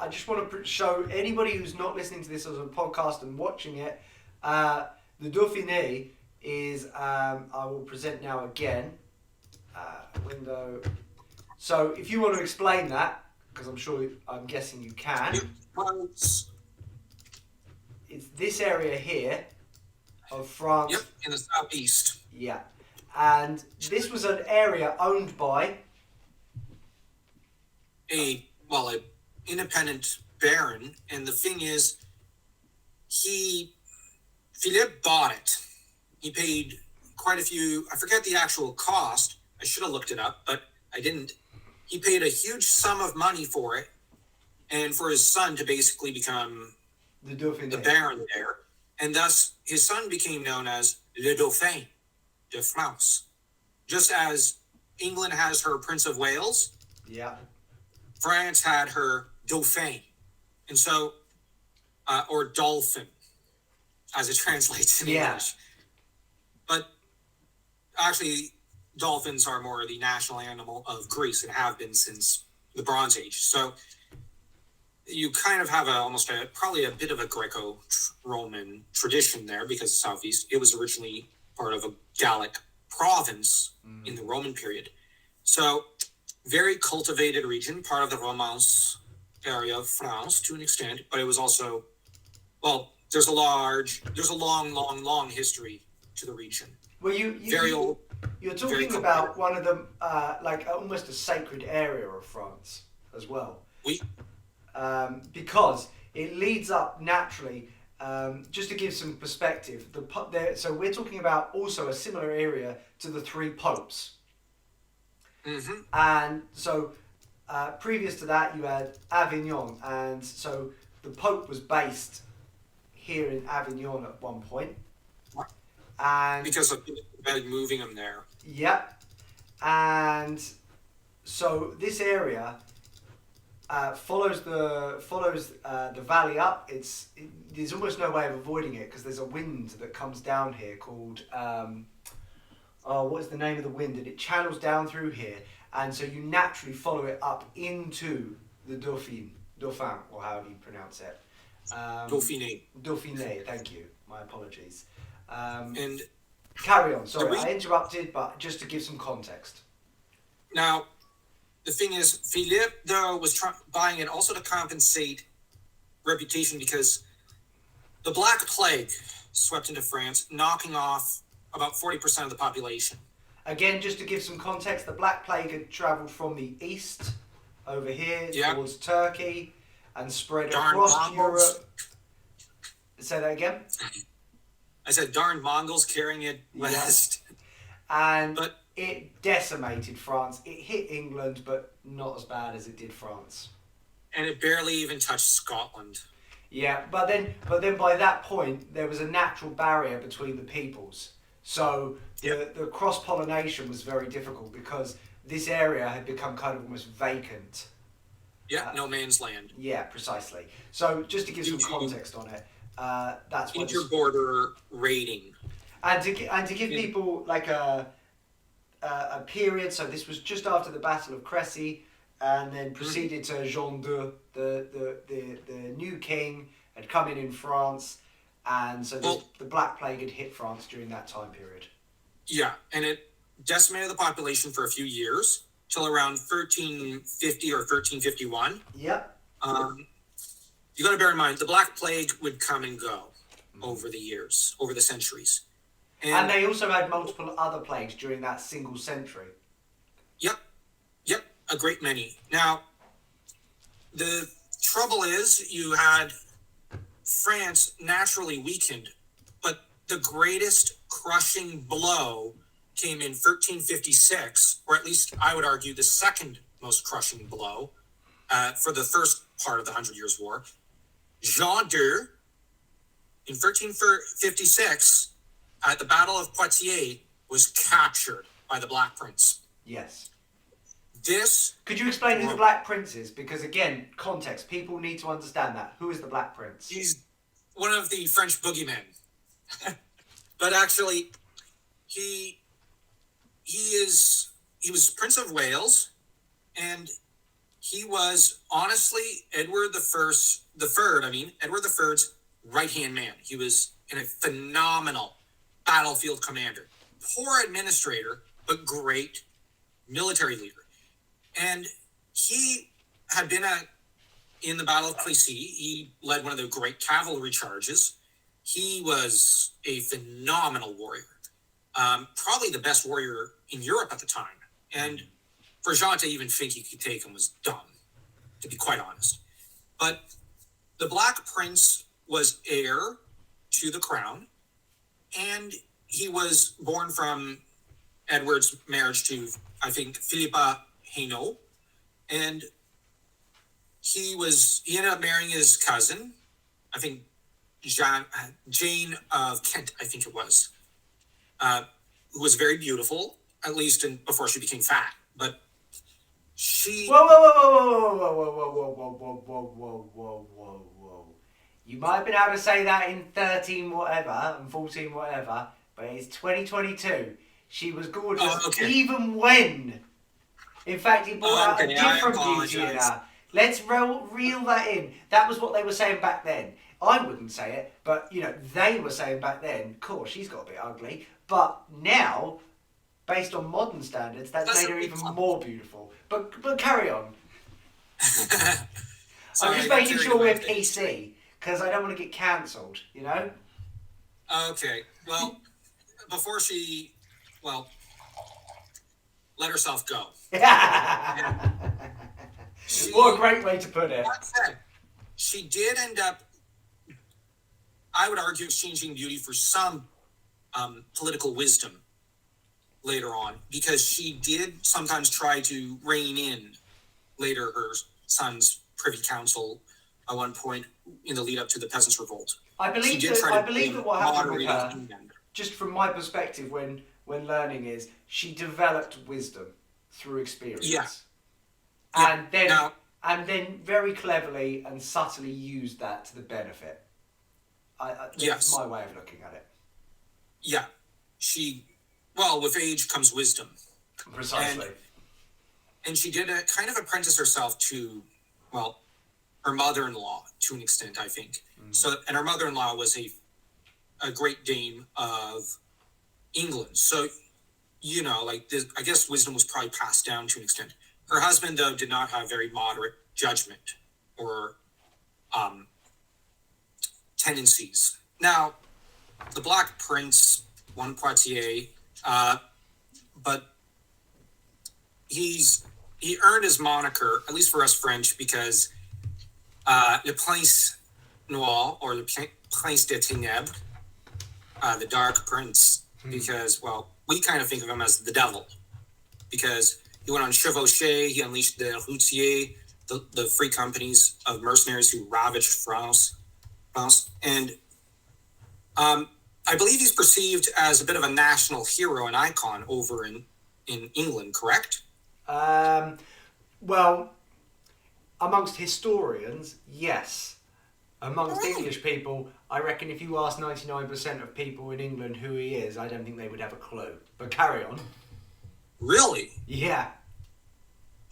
I just want to show anybody who's not listening to this as a podcast and watching it, the Dauphiné is, I will present now again, window. So if you want to explain that, because I'm guessing you can. It's this area here of France. Yep, in the southeast. Yeah. And this was an area owned by a independent baron, and the thing is, Philippe bought it. He paid quite a few, I forget the actual cost. I should have looked it up, but I didn't. He paid a huge sum of money for it, and for his son to basically become the baron there. And thus, his son became known as Le Dauphin de France. Just as England has her Prince of Wales, France had her Dauphin. And so, or Dolphin, as it translates in English. But actually, dolphins are more the national animal of Greece and have been since the Bronze Age. So you kind of have probably a bit of a Greco-Roman tradition there because Southeast, it was originally part of a Gallic province in the Roman period. So very cultivated region, part of the Romance area of France to an extent, but it was also, well, there's a long history to the region. Well, very old. You're talking about one of them, like almost a sacred area of France as well. Because it leads up naturally. Just to give some perspective, so we're talking about also a similar area to the three popes. Mm-hmm. And so previous to that, you had Avignon, and so the Pope was based here in Avignon at one point. And because of moving them there. Yep. And so this area follows the valley up. There's almost no way of avoiding it because there's a wind that comes down here called what's the name of the wind? And it channels down through here, and so you naturally follow it up into the Dauphin, or however you pronounce it. Dauphiné. Thank you. My apologies. And carry on. Sorry, I interrupted, but just to give some context. Now, the thing is, Philippe, though, was buying it also to compensate reputation because the Black Plague swept into France, knocking off about 40% of the population. Again, just to give some context, the Black Plague had travelled from the east over here towards Turkey and spread across Europe. Say that again? I said darn Mongols carrying it west. But it decimated France. It hit England, but not as bad as it did France. And it barely even touched Scotland. Yeah, but then by that point, there was a natural barrier between the peoples. So the cross-pollination was very difficult because this area had become kind of almost vacant. Yeah, no man's land. Yeah, precisely. So just to give some context on it, that's what inter-border raiding. And to give people like a period. So this was just after the Battle of Crécy, and then proceeded to Jean II, the new king had come in France, and so the Black Plague had hit France during that time period. Yeah, and it decimated the population for a few years till around 1350 or 1351. Yep. You got to bear in mind the Black Plague would come and go over the years, over the centuries. And they also had multiple other plagues during that single century. Yep, a great many. Now, the trouble is you had France naturally weakened, but the greatest crushing blow came in 1356, or at least I would argue the second most crushing blow for the first part of the 100 Years' War. Jean II, in 1356, at the Battle of Poitiers, was captured by the Black Prince. Yes. Could you explain who the Black Prince is? Because again, context, people need to understand that. Who is the Black Prince? He's one of the French boogeymen. But actually, he was Prince of Wales, and he was honestly Edward III's right-hand man. He was a phenomenal battlefield commander. Poor administrator, but great military leader. And he had been in the Battle of Crécy. He led one of the great cavalry charges. He was a phenomenal warrior. Probably the best warrior in Europe at the time. And for Jean to even think he could take him was dumb, to be quite honest. But the Black Prince was heir to the crown, and he was born from Edward's marriage to, I think, Philippa Hainaut, and he ended up marrying his cousin, I think Jane of Kent, I think it was, who was very beautiful, at least before she became fat. But she... Whoa. You might have been able to say that in 13 whatever and 14 whatever, but it's 2022. She was gorgeous even when... In fact, he brought out a different beauty in her. Let's reel that in. That was what they were saying back then. I wouldn't say it, but they were saying back then, cool, she's got a bit ugly. But now, based on modern standards, that's made her even more beautiful. But carry on. I'm just making sure we're PC, because I don't want to get cancelled, Okay, well, before she, let herself go. What a great way to put it. That said, she did end up, I would argue, exchanging beauty for some political wisdom later on, because she did sometimes try to rein in later her son's privy council at one point in the lead up to the Peasants' Revolt. I believe that what happened with her, just from my perspective when learning, is she developed wisdom through experience. Yeah. And then very cleverly and subtly used that to the benefit. That's my way of looking at it. Yeah. With age comes wisdom. Precisely. And she did kind of apprentice herself to, her mother-in-law to an extent, I think. And her mother-in-law was a great dame of England. So, I guess wisdom was probably passed down to an extent. Her husband, though, did not have very moderate judgment or tendencies. Now, the Black Prince won Poitiers, but he earned his moniker, at least for us French, because Le Prince Noir, or Le Prince des Ténèbres, the Dark Prince, because, we kind of think of him as the devil, because he went on chevauché, he unleashed the routiers, the free companies of mercenaries who ravaged France. And I believe he's perceived as a bit of a national hero and icon over in England, correct? Well, amongst historians, yes. Amongst English people, I reckon if you ask 99% of people in England who he is, I don't think they would have a clue. But carry on. Really? Yeah.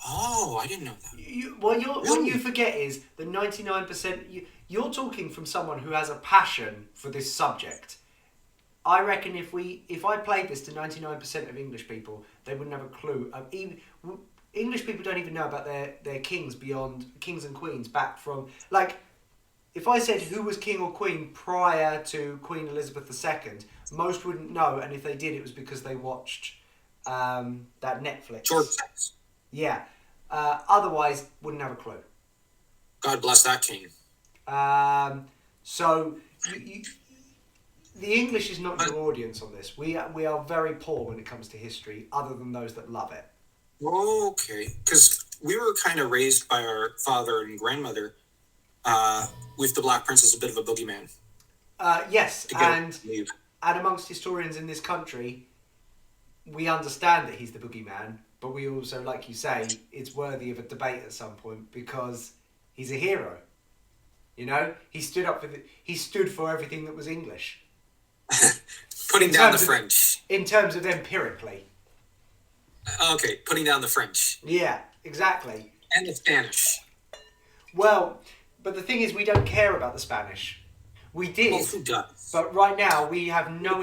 Oh, I didn't know that. What you forget is that 99%... You're talking from someone who has a passion for this subject. I reckon if I played this to 99% of English people, they wouldn't have a clue. English people don't even know about their kings and queens back from... if I said who was king or queen prior to Queen Elizabeth II, most wouldn't know, and if they did, it was because they watched that Netflix. George. Yeah. Otherwise, wouldn't have a clue. God bless that king. So the English is not your audience on this. We are very poor when it comes to history, other than those that love it. Okay, because we were kind of raised by our father and grandmother with the Black Prince as a bit of a boogeyman. Yes, and amongst historians in this country, we understand that he's the boogeyman, but we also, like you say, it's worthy of a debate at some point because he's a hero. He stood for everything that was English. Putting down the French. In terms of empirically. Okay, putting down the French. Yeah, exactly. And the Spanish. Well, but the thing is, we don't care about the Spanish. We did. Well, who does? But right now, we have no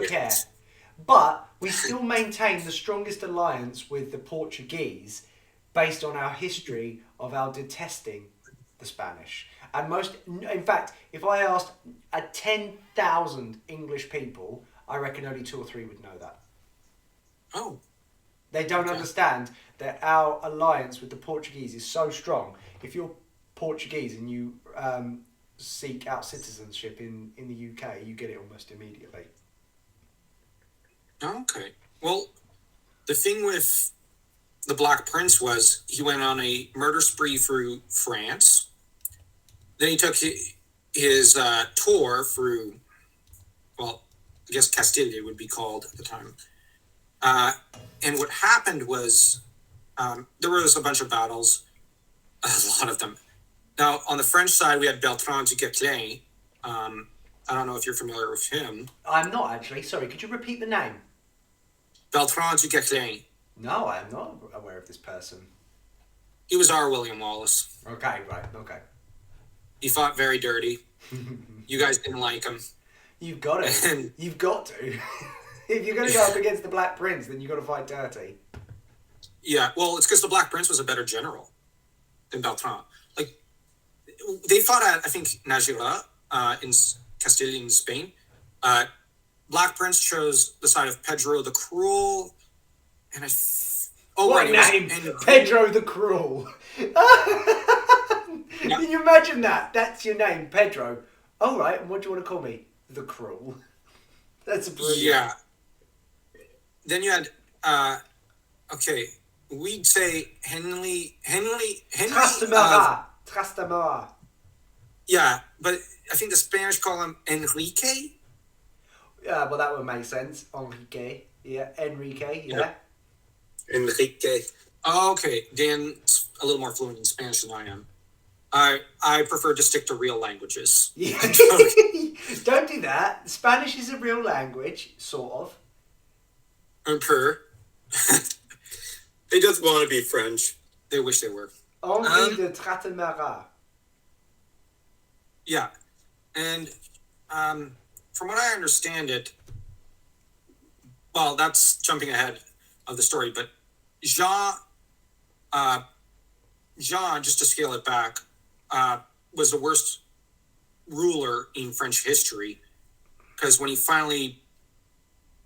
care. But we still maintain the strongest alliance with the Portuguese based on our history of our detesting the Spanish. And in fact, if I asked 10,000 English people, I reckon only 2 or 3 would know that. Oh. They don't understand that our alliance with the Portuguese is so strong. If you're Portuguese and you seek out citizenship in the UK, you get it almost immediately. Okay. Well, the thing with the Black Prince was he went on a murder spree through France. Then he took his tour through, I guess Castile would be called at the time. And what happened was there was a bunch of battles, a lot of them. Now, on the French side, we had Bertrand du Guesclin. I don't know if you're familiar with him. I'm not, actually. Sorry, could you repeat the name? Bertrand du Guesclin. No, I am not aware of this person. He was our William Wallace. Okay, right, okay. He fought very dirty. You guys didn't like him. You've got to. You've got to. If you're going to go up against the Black Prince, then you've got to fight dirty. Yeah, well, it's because the Black Prince was a better general than Beltran. Like, they fought at, I think, Nájera in Castile in Spain. Black Prince chose the side of Pedro the Cruel, and what name? Pedro the Cruel. Can you imagine that? That's your name, Pedro. All right, and what do you want to call me? The Cruel. That's brilliant. Yeah. Then you had, okay, we'd say Henry. Trastamara. Yeah, but I think the Spanish call him Enrique. Yeah, well, that would make sense. Enrique. Yeah, Enrique. Yeah. Enrique. Oh, okay. Dan's a little more fluent in Spanish than I am. I prefer to stick to real languages. Yeah. Don't do that. Spanish is a real language, sort of. Un peu. They just want to be French. They wish they were. Henri de Trastamara. Yeah. And from what I understand it, well, that's jumping ahead of the story, but Jean, just to scale it back, was the worst ruler in French history, because when he finally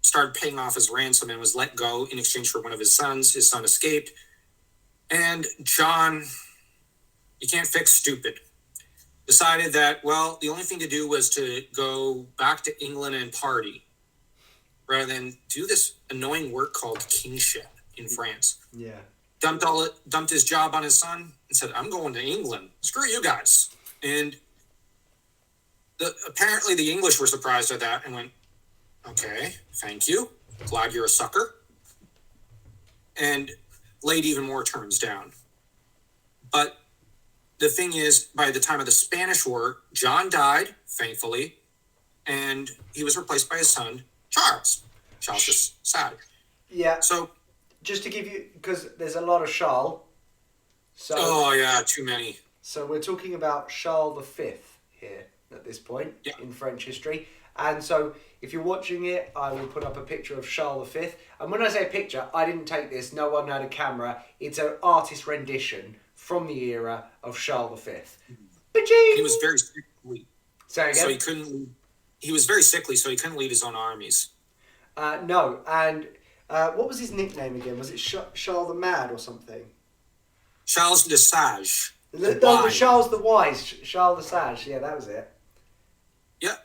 started paying off his ransom and was let go in exchange for one of his son escaped, and John, you can't fix stupid, decided that, well, the only thing to do was to go back to England and party rather than do this annoying work called kingship in France. Yeah. Dumped his job on his son and said, I'm going to England. Screw you guys. And apparently the English were surprised at that and went, okay, thank you. Glad you're a sucker. And laid even more terms down. But the thing is, by the time of the Spanish War, John died, thankfully, and he was replaced by his son, Charles. Charles is sad. Yeah. So, just to give you, because there's a lot of Charles. So, oh, yeah, too many. So we're talking about Charles V here at this point in French history. And so if you're watching it, I will put up a picture of Charles V. And when I say a picture, I didn't take this. No one had a camera. It's an artist rendition from the era of Charles V. He was very sickly. Say again? So he was very sickly, so he couldn't lead his own armies. No, and what was his nickname again? Was it Charles the Mad or something? Charles the Sage. The Charles the Wise. Charles the Sage. Yeah, that was it. Yeah,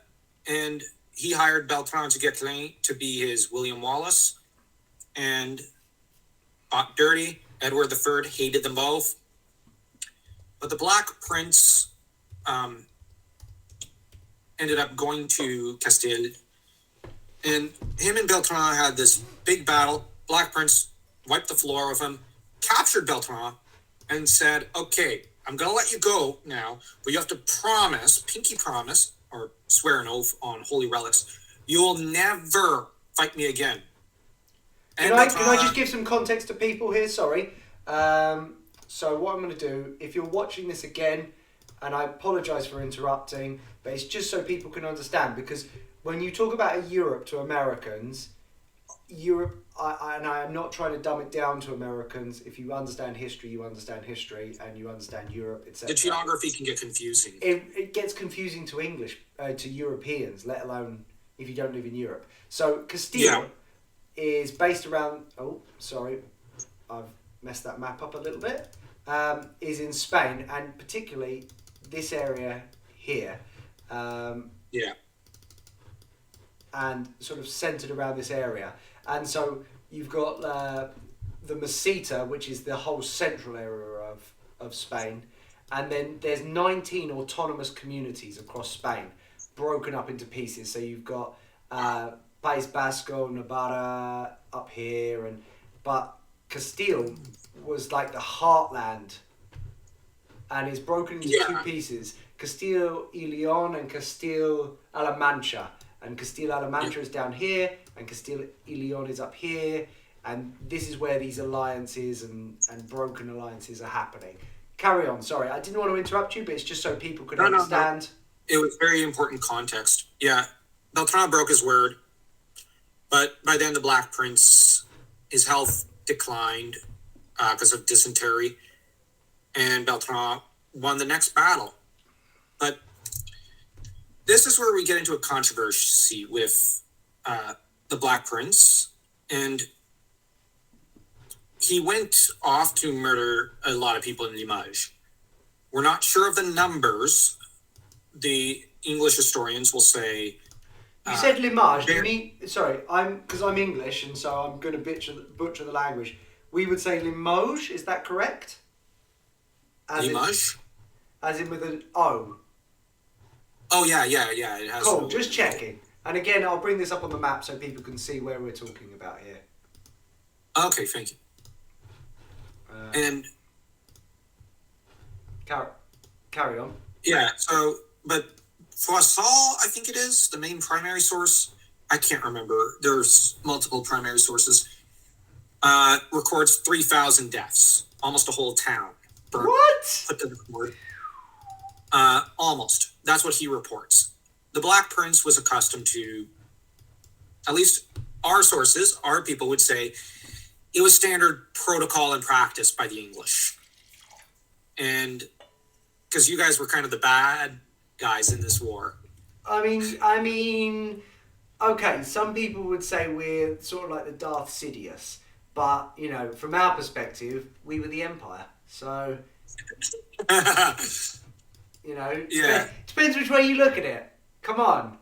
and he hired Beltran to Guesclin to be his William Wallace, and fought dirty. Edward III hated them both. But the Black Prince ended up going to Castile, and him and Beltran had this big battle. Black Prince wiped the floor with him, captured Beltran, and said, okay, I'm going to let you go now, but you have to promise, pinky promise, or swear an oath on holy relics, you will never fight me again. Can I just give some context to people here? Sorry. So what I'm going to do, if you're watching this again, and I apologise for interrupting, but it's just so people can understand, because when you talk about Europe to Americans, Europe, and I am not trying to dumb it down to Americans. If you understand history, you understand history, and you understand Europe, etc. The geography can get confusing. It gets confusing to to Europeans, let alone if you don't live in Europe. So Castile is based around. Oh, sorry, I've messed that map up a little bit. Is in Spain, and particularly this area here. And sort of centered around this area. And so you've got the Meseta, which is the whole central area of Spain. And then there's 19 autonomous communities across Spain, broken up into pieces. So you've got País Vasco, Navarra up here, but Castile was like the heartland, and it's broken into two pieces: Castile y León and Castile-La Mancha. And Castile-La Mancha is down here, and Castile y León is up here. And this is where these alliances and broken alliances are happening. Carry on. Sorry, I didn't want to interrupt you, but it's just so people could understand. No. It was very important context. Yeah, Beltrán broke his word, but by then the Black Prince, his health declined because of dysentery, and Beltrán won the next battle. But this is where we get into a controversy with the Black Prince, and he went off to murder a lot of people in Limoges. We're not sure of the numbers. The English historians will say. You said Limoges. You mean? Sorry, because I'm English, and so I'm going to butcher the language. We would say Limoges. Is that correct? Limoges? As in with an O. Oh yeah. It has. Cool. Just checking. And again, I'll bring this up on the map so people can see where we're talking about here. Okay, thank you. And carry on. Yeah. So, but Froissart, I think it is the main primary source. I can't remember. There's multiple primary sources. Records 3,000 deaths, almost a whole town. What? Put to the board. Almost. That's what he reports. The Black Prince was accustomed to, at least our sources, our people would say, it was standard protocol and practice by the English. And because you guys were kind of the bad guys in this war. I mean, okay, some people would say we're sort of like the Darth Sidious, but, you know, from our perspective, we were the Empire. So, you know, depends which way you look at it. Come on.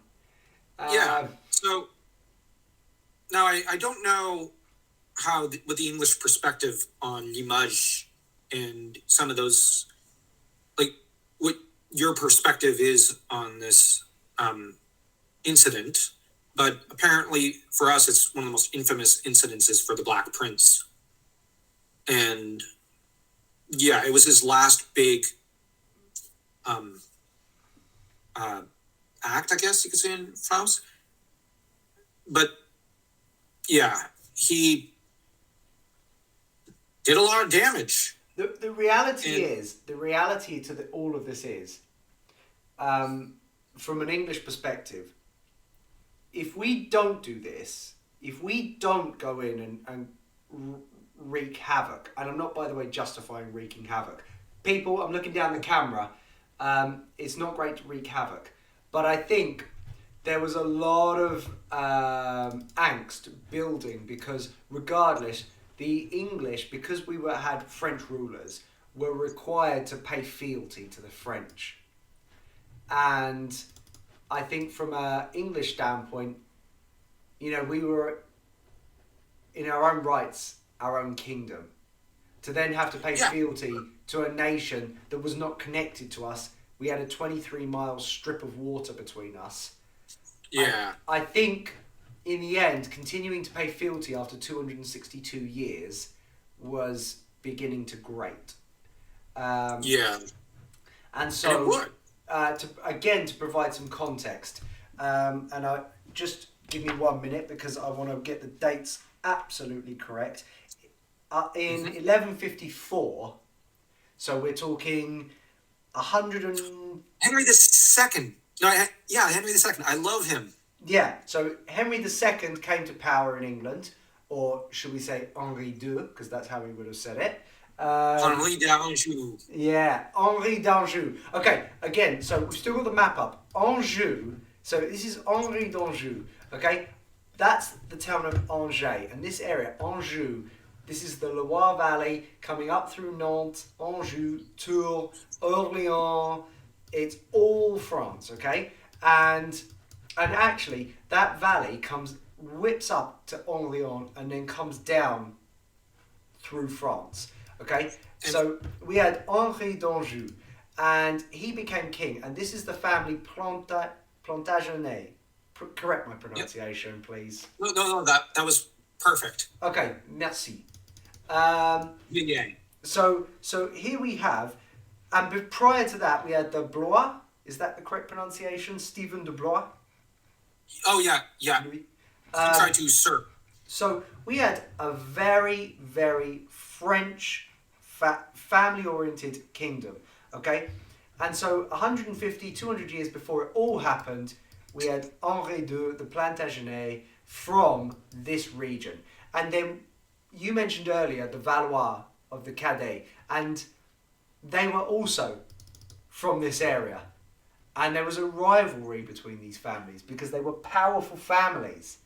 So, now I don't know how, with the English perspective on Limoges and some of those, like, what your perspective is on this incident, but apparently for us it's one of the most infamous incidences for the Black Prince. And yeah, it was his last big act, I guess you could say, in France. But yeah, he did a lot of damage. The reality to all of this is, from an English perspective, if we don't do this, if we don't go in and wreak havoc, and I'm not, by the way, justifying wreaking havoc. People, I'm looking down the camera, it's not great to wreak havoc, but I think there was a lot of angst building because regardless, the English, because we had French rulers, were required to pay fealty to the French. And I think from an English standpoint, you know, we were in our own rights, our own kingdom. To then have to pay fealty to a nation that was not connected to us. We had a 23-mile strip of water between us. Yeah. I think, in the end, continuing to pay fealty after 262 years was beginning to grate. And so, to provide some context, and I just give me 1 minute because I want to get the dates absolutely correct. In 1154, so we're talking 100 and... Henry II. Henry II. I love him. Yeah, so Henry II came to power in England, or should we say Henri II, because that's how we would have said it. Henri d'Anjou. Yeah, Henri d'Anjou. Okay, again, so we've still got the map up. Anjou, so this is Henri d'Anjou, okay? That's the town of Angers, and this area, Anjou, this is the Loire Valley coming up through Nantes, Anjou, Tours, Orléans. It's all France, okay? And actually, that valley whips up to Orléans and then comes down through France, okay? So we had Henri d'Anjou, and he became king, and this is the family Plantagenet. Correct my pronunciation, please. No, that was perfect. Okay, merci. So here we have, and prior to that we had the Blois. Is that the correct pronunciation? Stephen de Blois. Oh yeah. He tried to usurp. So we had a very, very French, family-oriented kingdom, okay? And so 150, 200 years before it all happened, we had Henri II, the Plantagenet, from this region. And then you mentioned earlier the Valois of the Cadets, and they were also from this area. And there was a rivalry between these families because they were powerful families.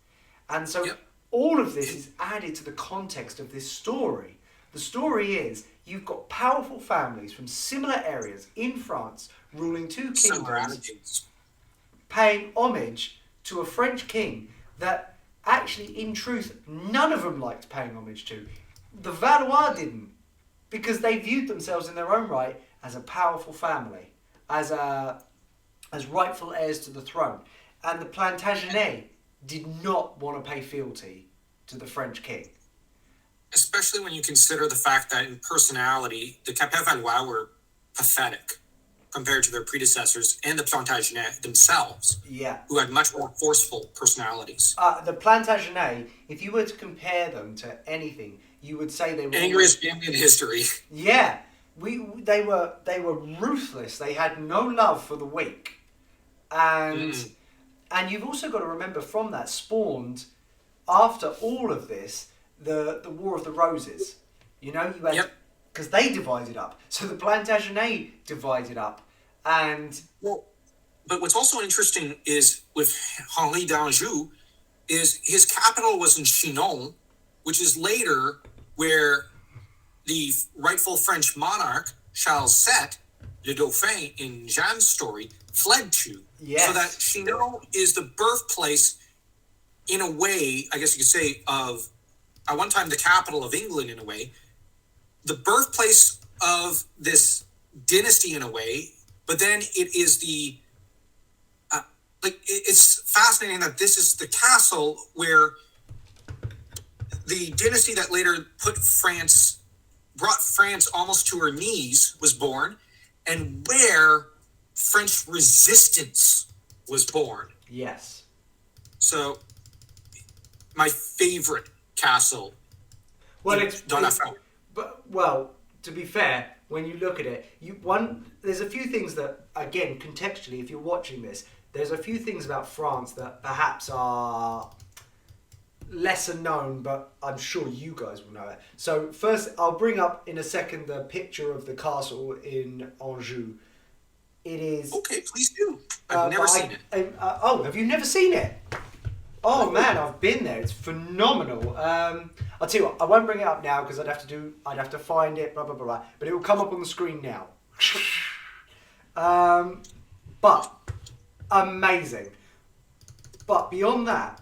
And so all of this is added to the context of this story. The story is you've got powerful families from similar areas in France ruling two kingdoms, paying homage to a French king that actually, in truth, none of them liked paying homage to. The Valois didn't, because they viewed themselves in their own right as a powerful family, as rightful heirs to the throne. And the Plantagenets did not want to pay fealty to the French king. Especially when you consider the fact that in personality, the Capet Valois were pathetic compared to their predecessors and the Plantagenets themselves, who had much more forceful personalities. The Plantagenets, if you were to compare them to anything, you would say they were angriest family in history. Yeah, they were ruthless. They had no love for the weak, and you've also got to remember from that spawned, after all of this, the War of the Roses. You know, you had because they divided up. So the Plantagenets divided up, and but what's also interesting is with Henri d'Anjou, is his capital was in Chinon, which is later where the rightful French monarch Charles VII, le Dauphin in Jeanne's story, fled to. Yes. So that Chinon is the birthplace, in a way, I guess you could say, of at one time the capital of England in a way, the birthplace of this dynasty in a way, but then it is the it's fascinating that this is the castle where the dynasty that later brought France almost to her knees was born, and where French resistance was born. Yes. So, my favorite castle. Well, to be fair, when you look at it, there's a few things that, again, contextually, if you're watching this, there's a few things about France that perhaps are lesser known, but I'm sure you guys will know it. So first, I'll bring up in a second the picture of the castle in Anjou. It is... Okay, please do. I've never seen it. Have you never seen it? Oh man, I've been there. It's phenomenal. I'll tell you what, I won't bring it up now because I'd have to find it, blah, blah, blah, blah. But it will come up on the screen now. But amazing. But beyond that,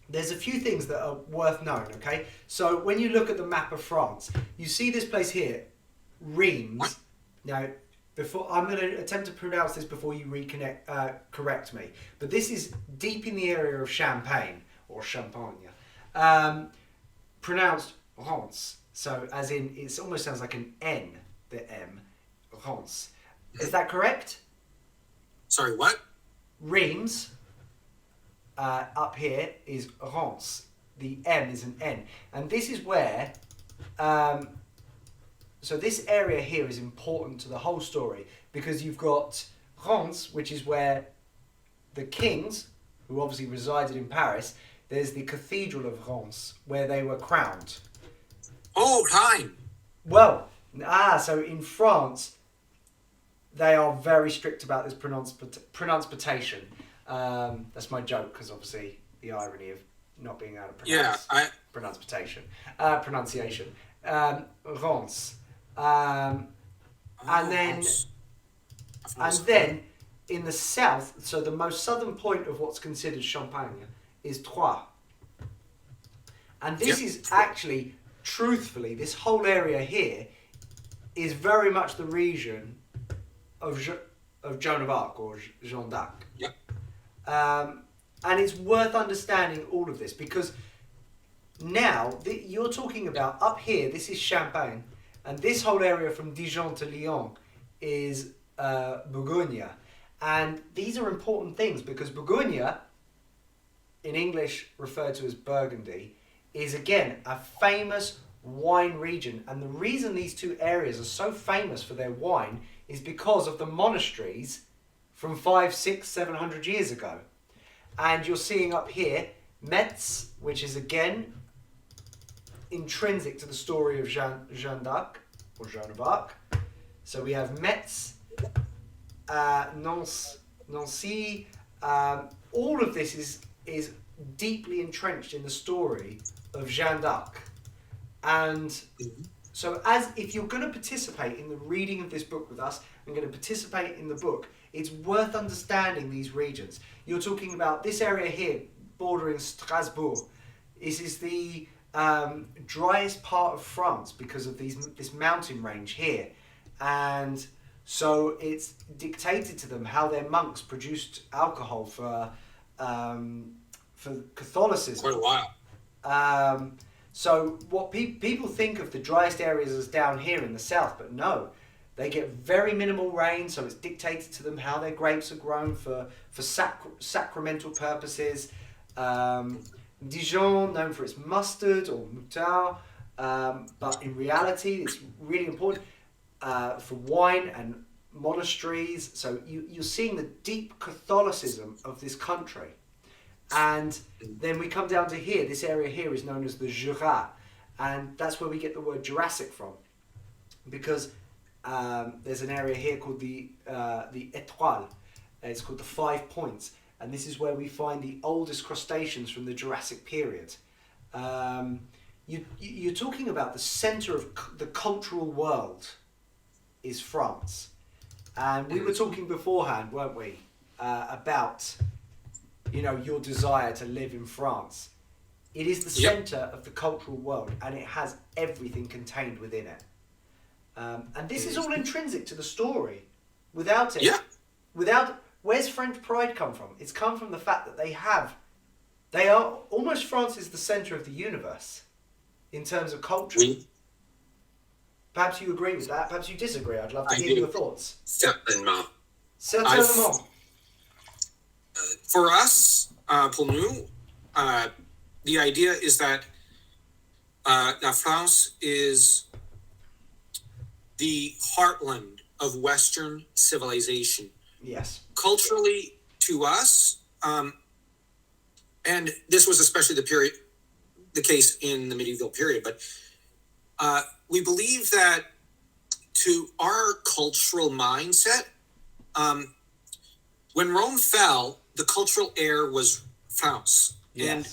there's a few things that are worth knowing, okay? So when you look at the map of France, you see this place here, Reims. Now, I'm going to attempt to pronounce this before you correct me. But this is deep in the area of Champagne, or Champagne. Pronounced Reims. So as in, it almost sounds like an N, the M, Reims. Is that correct? Sorry, what? Reims, up here, is Reims. The M is an N. And this is where... so this area here is important to the whole story because you've got Reims, which is where the kings, who obviously resided in Paris, there's the Cathedral of Reims, where they were crowned. Oh, time! Well, so in France, they are very strict about this pronunciation. That's my joke, because obviously the irony of not being able to pronounce pronunciation. Reims. And then in the south, so the most southern point of what's considered Champagne is Twain. And this is actually, truthfully, this whole area here is very much the region of Joan of Arc or Jeanne d'Arc. Yep. And it's worth understanding all of this because now you're talking about up here, this is Champagne, and this whole area from Dijon to Lyon is Bourgogne. And these are important things because Bourgogne, in English referred to as Burgundy, is again a famous wine region, and the reason these two areas are so famous for their wine is because of the monasteries from 500, 600, 700 years ago. And you're seeing up here Metz, which is again intrinsic to the story of Jeanne d'Arc or Joan of Arc. So we have Metz, Nancy. All of this is deeply entrenched in the story of Jeanne d'Arc. And so if you're going to participate in the reading of this book with us and going to participate in the book, it's worth understanding these regions. You're talking about this area here, bordering Strasbourg. This is the driest part of France because of this mountain range here. And so it's dictated to them how their monks produced alcohol for Catholicism. Quite a while. So what people think of the driest areas as down here in the south, but no, they get very minimal rain, so it's dictated to them how their grapes are grown for sacramental purposes. Dijon, known for its mustard or moutarde, but in reality it's really important for wine and monasteries. So you're seeing the deep Catholicism of this country. And then we come down to here. This area here is known as the Jura, and that's where we get the word Jurassic from, because there's an area here called the Étoile. It's called the 5 Points, and this is where we find the oldest crustaceans from the Jurassic period. You're talking about the centre of the cultural world is France, and we were talking beforehand, weren't we, about your desire to live in France. It is the centre of the cultural world, and it has everything contained within it. And this is all intrinsic to the story. Without it, where's French pride come from? It's come from the fact that they are almost, France is the centre of the universe in terms of culture. Perhaps you agree with that. Perhaps you disagree. I'd love to hear your thoughts. Certainement. Certainement. For us, pour nous, the idea is that La France is the heartland of Western civilization. Yes. Culturally, to us, and this was especially the case in the medieval period, but we believe that to our cultural mindset, when Rome fell, the cultural heir was France. Yes. And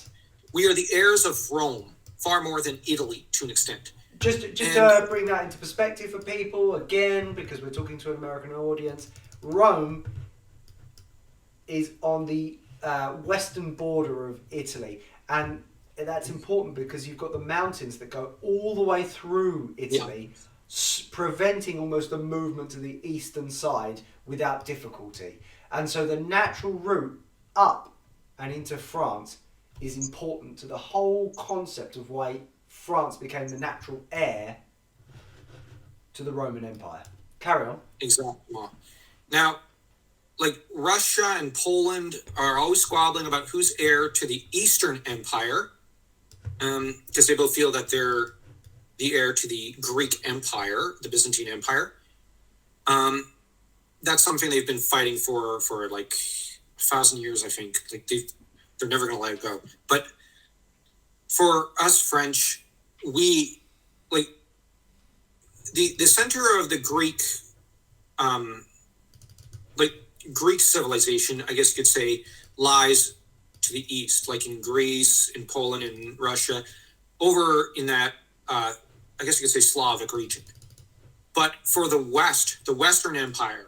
we are the heirs of Rome, far more than Italy to an extent. Just to bring that into perspective for people, again, because we're talking to an American audience, Rome is on the western border of Italy. And that's important because you've got the mountains that go all the way through Italy, preventing almost the movement to the eastern side without difficulty. And so the natural route up and into France is important to the whole concept of why France became the natural heir to the Roman Empire. Carry on. Exactly. Now, like Russia and Poland are always squabbling about who's heir to the Eastern Empire, because they both feel that they're the heir to the Greek Empire, the Byzantine Empire. That's something they've been fighting for like 1,000 years, I think. Like they're never going to let it go. But for us French, we like the center of the Greek, Greek civilization, I guess you could say, lies to the east, like in Greece, in Poland, in Russia, over in that, I guess you could say, Slavic region. But for the West, the Western Empire,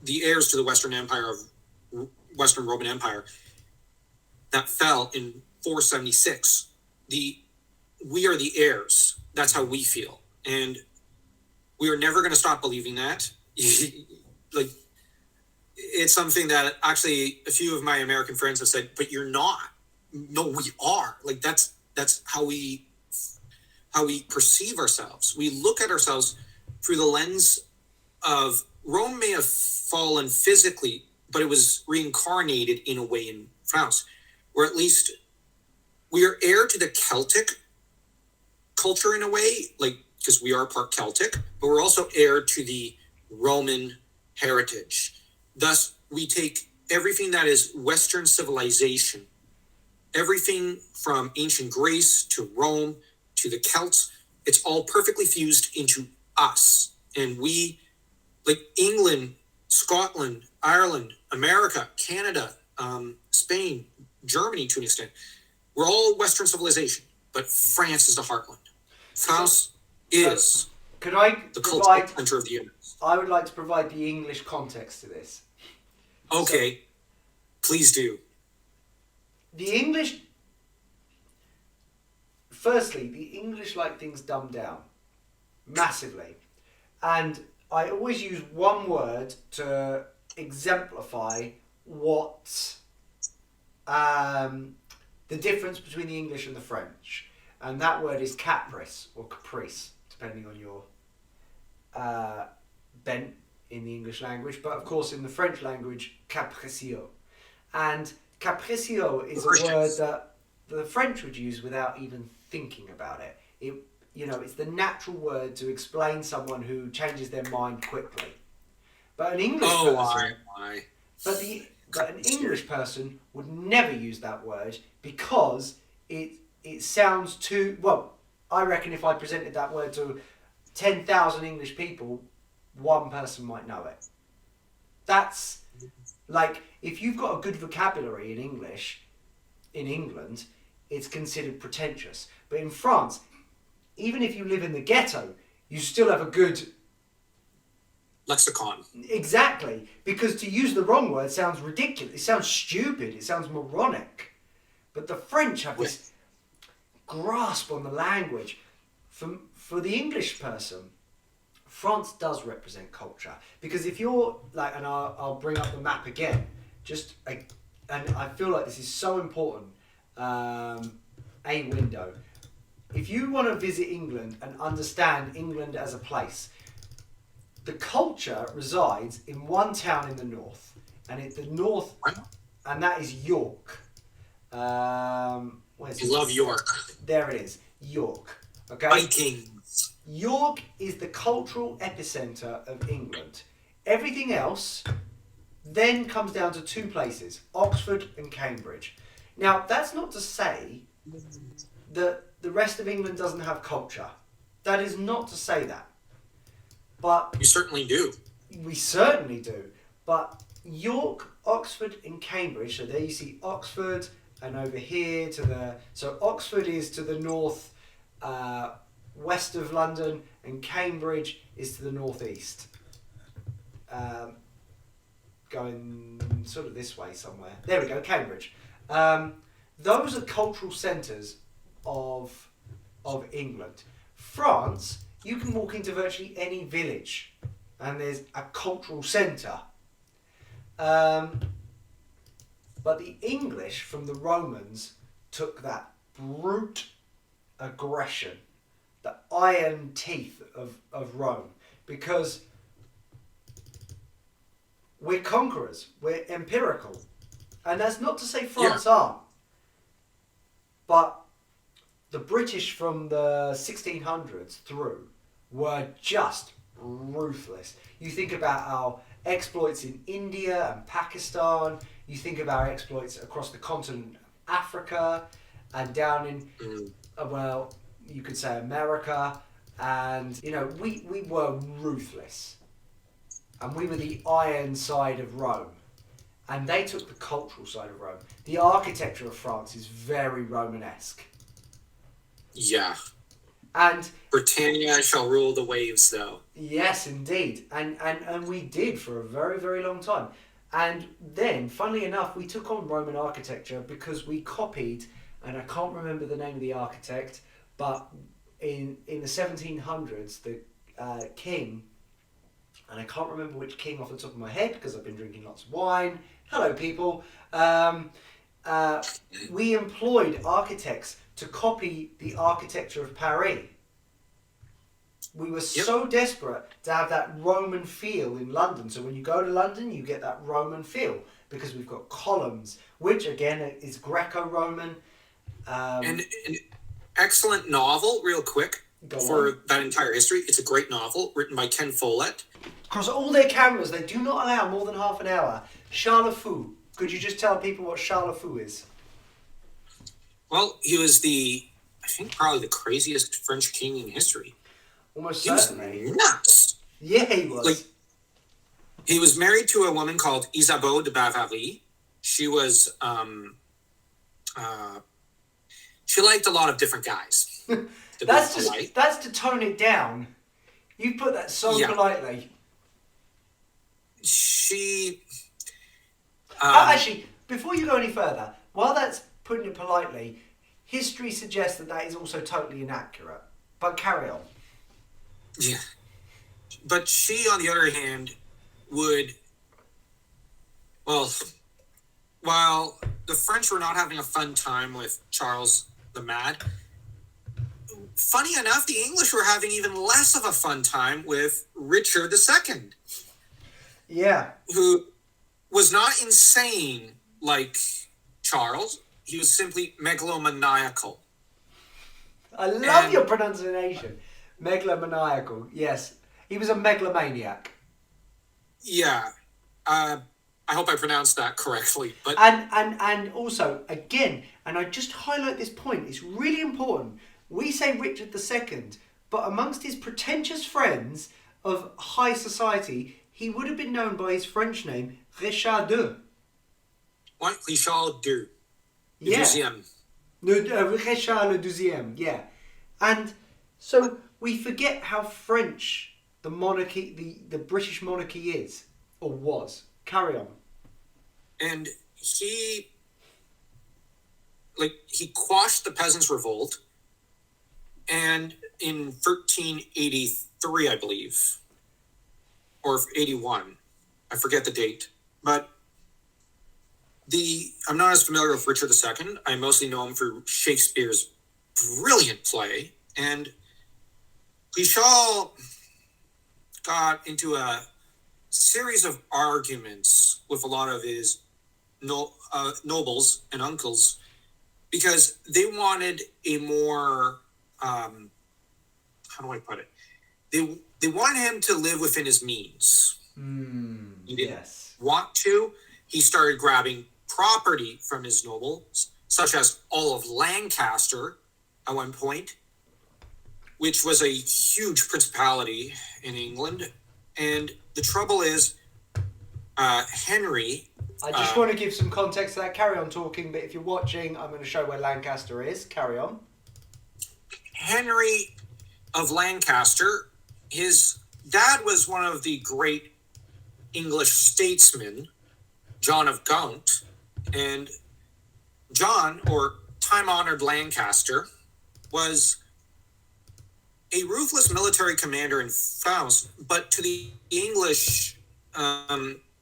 the heirs to the Western Empire of Western Roman Empire that fell in 476, we are the heirs. That's how we feel, and we are never going to stop believing that. Like, it's something that actually a few of my American friends have said, but you're not. No, we are. Like, that's how we perceive ourselves. We look at ourselves through the lens of Rome may have fallen physically, but it was reincarnated in a way in France, or at least we are heir to the Celtic culture in a way, like, because we are part Celtic, but we're also heir to the Roman heritage. Thus, we take everything that is Western civilization, everything from ancient Greece to Rome to the Celts, it's all perfectly fused into us. And we, like England, Scotland, Ireland, America, Canada, Spain, Germany to an extent, we're all Western civilization, but France is the heartland. France is could I the cultural center of the universe. I would like to provide the English context to this. Okay, so, please do. The English, firstly, the English like things dumbed down massively. And I always use one word to exemplify what the difference between the English and the French. And that word is caprice or caprice, depending on your bent in the English language. But of course, in the French language, capriccio. And capriccio is a word that the French would use without even thinking about it. It's the natural word to explain someone who changes their mind quickly. But an English English person would never use that word because it sounds too, well, I reckon if I presented that word to 10,000 English people, one person might know it. That's like, if you've got a good vocabulary in English, in England, it's considered pretentious. But in France, even if you live in the ghetto, you still have a good lexicon. Exactly. Because to use the wrong word sounds ridiculous. It sounds stupid. It sounds moronic. But the French have this grasp on the language. For the English person, France does represent culture. Because if you're like, and I'll bring up the map again, and I feel like this is so important, a window. If you want to visit England and understand England as a place, the culture resides in one town in the north, and it's the north, and that is York. Love York. There it is, York. Okay. Vikings. York is the cultural epicenter of England. Everything else then comes down to two places, Oxford and Cambridge. Now, that's not to say that the rest of England doesn't have culture. That is not to say that. But you certainly do. We certainly do. But York, Oxford and Cambridge, so there you see Oxford, and over here so Oxford is to the north west of London, and Cambridge is to the northeast. Going sort of this way somewhere. There we go, Cambridge. Those are cultural centres of England. France, you can walk into virtually any village and there's a cultural centre. But the English from the Romans took that brute aggression, the iron teeth of Rome, because we're conquerors, we're empirical. And that's not to say France aren't. But the British from the 1600s through were just ruthless. You think about our exploits in India and Pakistan, you think of our exploits across the continent of Africa and down in, well, you could say America, and, we were ruthless. And we were the iron side of Rome. And they took the cultural side of Rome. The architecture of France is very Romanesque. Yeah. And Britannia shall rule the waves, though. Yes, indeed. And we did for a very, very long time. And then, funnily enough, we took on Roman architecture because we copied, and I can't remember the name of the architect, but in the 1700s, the king, and I can't remember which king off the top of my head because I've been drinking lots of wine. Hello, people. We employed architects to copy the architecture of Paris. We were so desperate to have that Roman feel in London. So when you go to London, you get that Roman feel because we've got columns, which again is Greco-Roman. And an excellent novel, real quick, for that entire history. It's a great novel written by Ken Follett. Across all their cameras, they do not allow more than half an hour. Charles Fou. Could you just tell people what Charles Fou is? Well, he was I think probably the craziest French king in history. Almost he certainly. Was nuts. Yeah, he was. He was married to a woman called Isabeau de Bavarie. She was, she liked a lot of different guys. That's to tone it down. You put that so politely. She... actually, before you go any further, while that's putting it politely, history suggests that is also totally inaccurate. But carry on. Yeah. But she, on the other hand, would... Well, while the French were not having a fun time with Charles the Mad, funny enough, the English were having even less of a fun time with Richard II. Yeah. Who was not insane like Charles. He was simply megalomaniacal. I love your pronunciation. Megalomaniacal, yes. He was a megalomaniac. Yeah. I hope I pronounced that correctly. But And also, again, and I just highlight this point, it's really important. We say Richard II, but amongst his pretentious friends of high society, he would have been known by his French name, Richard II. What? Richard II. Yeah. Deuxième. Richard le Deuxième, yeah. And so we forget how French the monarchy, the British monarchy is, or was. Carry on. And he quashed the peasants' revolt, and in 1383, I believe, or 81, I forget the date, but I'm not as familiar with Richard II. I mostly know him for Shakespeare's brilliant play, and Richard got into a series of arguments with a lot of his nobles and uncles because they wanted a more how do I put it? They wanted him to live within his means. He didn't want to. He started grabbing property from his nobles, such as all of Lancaster at one point, which was a huge principality in England. And the trouble is, Henry... I just want to give some context to that. Carry on talking, but if you're watching, I'm going to show where Lancaster is. Carry on. Henry of Lancaster, his dad was one of the great English statesmen, John of Gaunt, and John, or time-honored Lancaster, was a ruthless military commander in France, but to the English,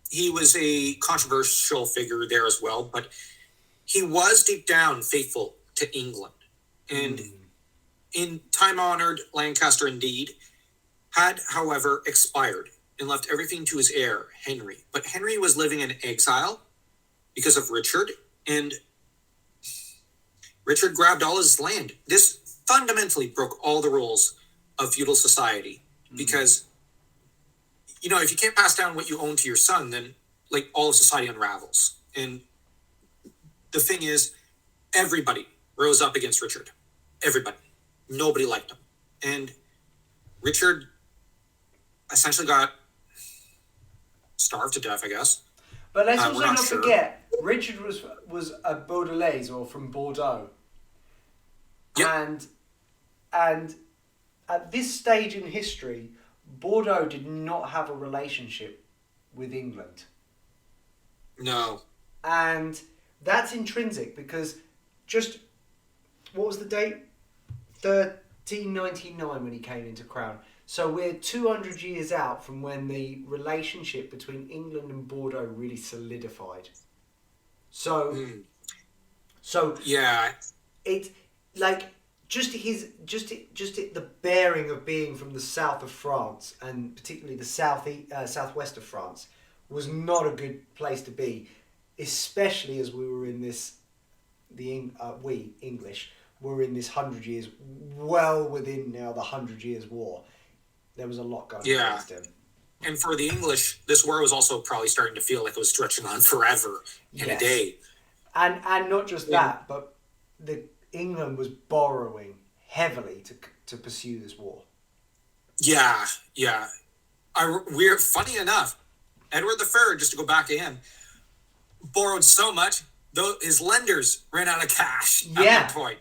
he was a controversial figure there as well, but he was deep down faithful to England. And in time-honored Lancaster indeed, had, however, expired and left everything to his heir, Henry. But Henry was living in exile because of Richard, and Richard grabbed all his land. This fundamentally broke all the rules of feudal society because, you know, if you can't pass down what you own to your son, then, like, all of society unravels. And the thing is, everybody rose up against Richard. Everybody. Nobody liked him. And Richard essentially got starved to death, I guess. But let's also not forget, Richard was a Baudelais, or from Bordeaux. Yep. And at this stage in history, Bordeaux did not have a relationship with England. No. And that's intrinsic because what was the date? 1399 when he came into crown. So we're 200 years out from when the relationship between England and Bordeaux really solidified. So yeah, it like the bearing of being from the south of France, and particularly the southwest of France, was not a good place to be, especially as we were in this we English were in this 100 years, well within now the 100 Years' War. There was a lot going against him. And for the English, this war was also probably starting to feel like it was stretching on forever in a day. And not just that, but England was borrowing heavily to pursue this war. Yeah. Funny enough, Edward III, just to go back to him, borrowed so much, though his lenders ran out of cash at that point.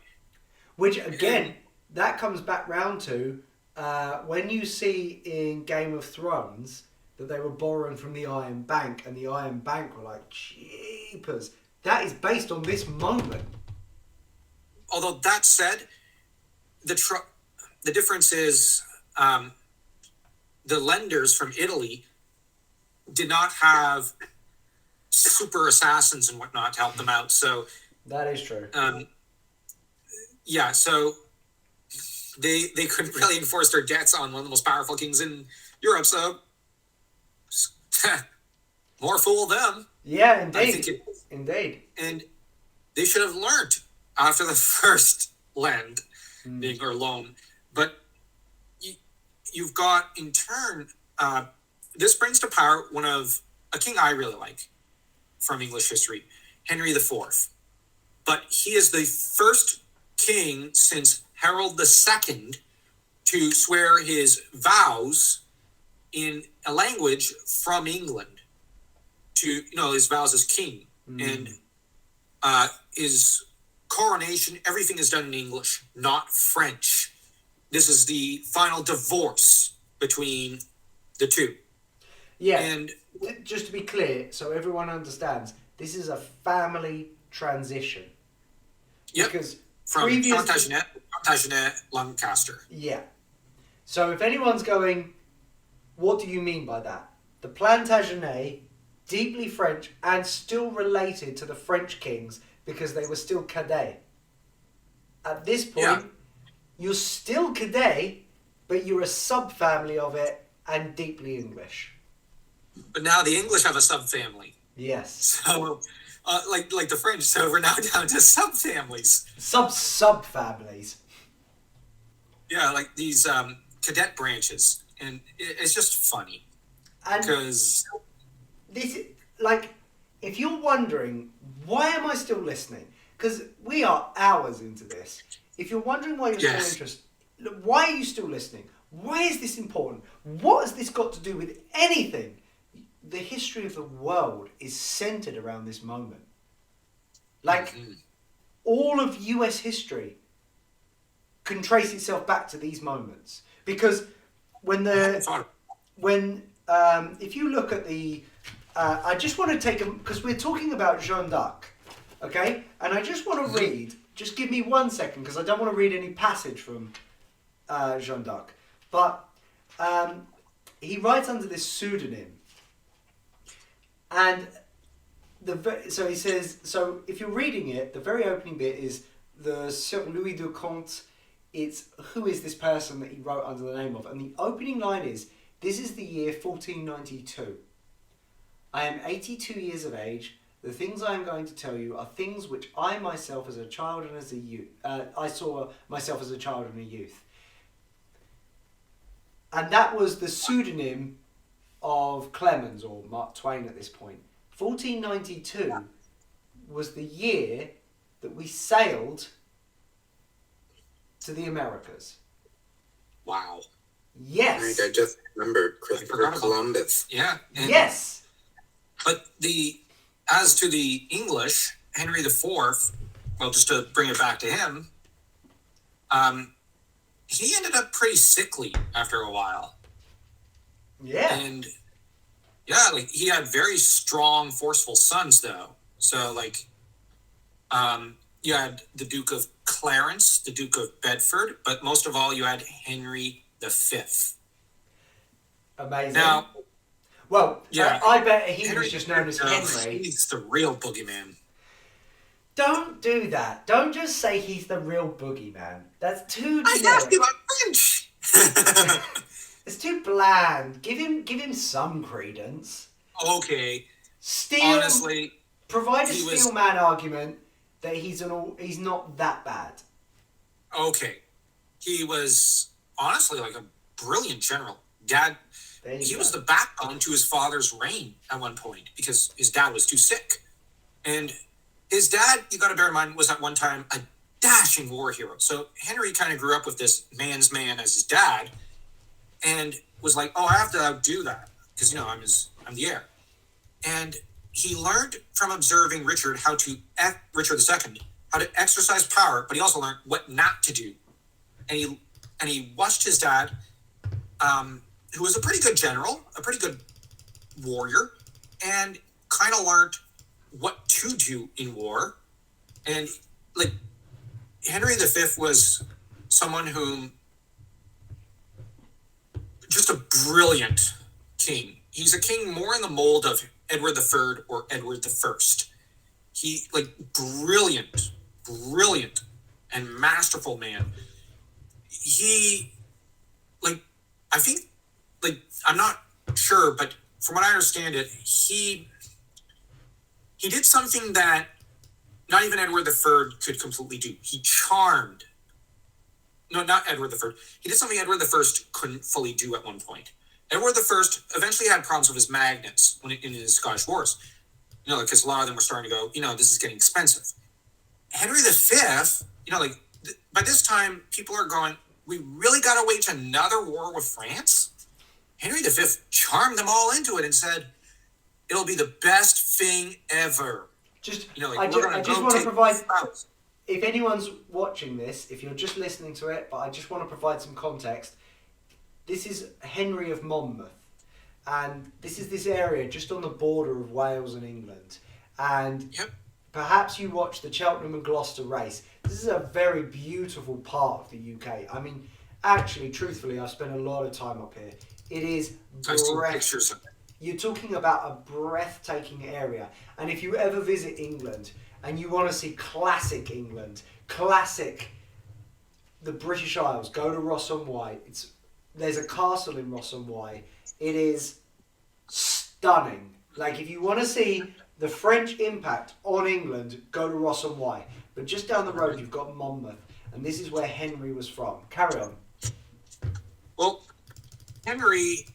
Which, again, that comes back round to when you see in Game of Thrones that they were borrowing from the Iron Bank, and the Iron Bank were like, jeepers. That is based on this moment. Although that said, the difference is the lenders from Italy did not have super assassins and whatnot to help them out. So that is true. So they couldn't really enforce their debts on one of the most powerful kings in Europe. So more fool them. Yeah, indeed. Indeed. And they should have learned after the first loan. But you've got, in turn, this brings to power a king I really like from English history, Henry IV. But he is the first king since Harold II to swear his vows in a language from England, to his vows as king. And his coronation, everything is done in English, not French. This is the final divorce between the two. Yeah, and just to be clear, so everyone understands, this is a family transition. Yep, because from Plantagenet, Lancaster. Yeah. So if anyone's going, what do you mean by that? The Plantagenet, deeply French and still related to the French kings because they were still cadets. At this point, you're still cadet, but you're a subfamily of it and deeply English. But now the English have a subfamily. Yes. So, like the French, so we're now down to subfamilies. Subfamilies. Yeah, like these cadet branches, and it's just funny. Because this, if you're wondering why am I still listening, because we are hours into this. If you're wondering why you're still interested, why are you still listening? Why is this important? What has this got to do with anything? The history of the world is centered around this moment. All of US history can trace itself back to these moments. Because if you look at the... I just want to take them... Because we're talking about Jeanne d'Arc, okay? And I just want to read... Just give me 1 second, because I don't want to read any passage from Jeanne d'Arc. But he writes under this pseudonym. And so he says, so if you're reading it, the very opening bit is the Sir Louis de Comte. It's who is this person that he wrote under the name of. And the opening line is, this is the year 1492. I am 82 years of age. The things I am going to tell you are things which I myself as a child and as a youth, I saw myself as a child and a youth. And that was the pseudonym of Clemens or Mark Twain at this point. 1492 was the year that we sailed to the Americas. Wow. Yes. I just remembered Christopher Columbus. Yeah. Yes. But as to the English, Henry IV, well, just to bring it back to him, he ended up pretty sickly after a while. Yeah. And he had very strong, forceful sons, though. So, you had the Duke of Clarence, the Duke of Bedford, but most of all, you had Henry V. Amazing. Now, I bet he Henry was just known as Henry. He's the real boogeyman. Don't do that. Don't just say he's the real boogeyman. That's too generic. I have to, I'm French. It's too bland. Give him some credence. Okay. Honestly, provide a steelman argument that he's not that bad. Okay. He was honestly like a brilliant general. He was the backbone to his father's reign at one point because his dad was too sick. And his dad, you got to bear in mind, was at one time a dashing war hero. So Henry kind of grew up with this man's man as his dad and was like, oh, I have to outdo that because, I'm the heir. And he learned from observing Richard Richard II, how to exercise power, but he also learned what not to do. And he watched his dad, who was a pretty good general, a pretty good warrior, and kind of learned what to do in war. And like Henry V was someone whom just a brilliant king. He's a king more in the mold of Edward III or Edward I. He brilliant and masterful man. He I think I'm not sure, but from what I understand it, he did something that not even Edward III could completely do. He charmed. No, not Edward III. He did something Edward I couldn't fully do at one point. Edward I eventually had problems with his magnets in his Scottish wars. Because a lot of them were starting to go, this is getting expensive. Henry V, by this time, people are going, we really got to wage another war with France? Henry V charmed them all into it and said, it'll be the best thing ever. I just want to provide, if anyone's watching this, if you're just listening to it, but I just want to provide some context. This is Henry of Monmouth, and this is this area just on the border of Wales and England. And perhaps you watched the Cheltenham and Gloucester race. This is a very beautiful part of the UK. I mean, actually, truthfully, I've spent a lot of time up here. It is pictures. You're talking about a breathtaking area. And if you ever visit England and you want to see classic England, the British Isles, go to Ross-on-Wye. There's a castle in Ross-on-Wye. It is stunning. If you want to see the French impact on England, go to Ross-on-Wye. But just down the road, you've got Monmouth. And this is where Henry was from. Carry on. Well, Henry,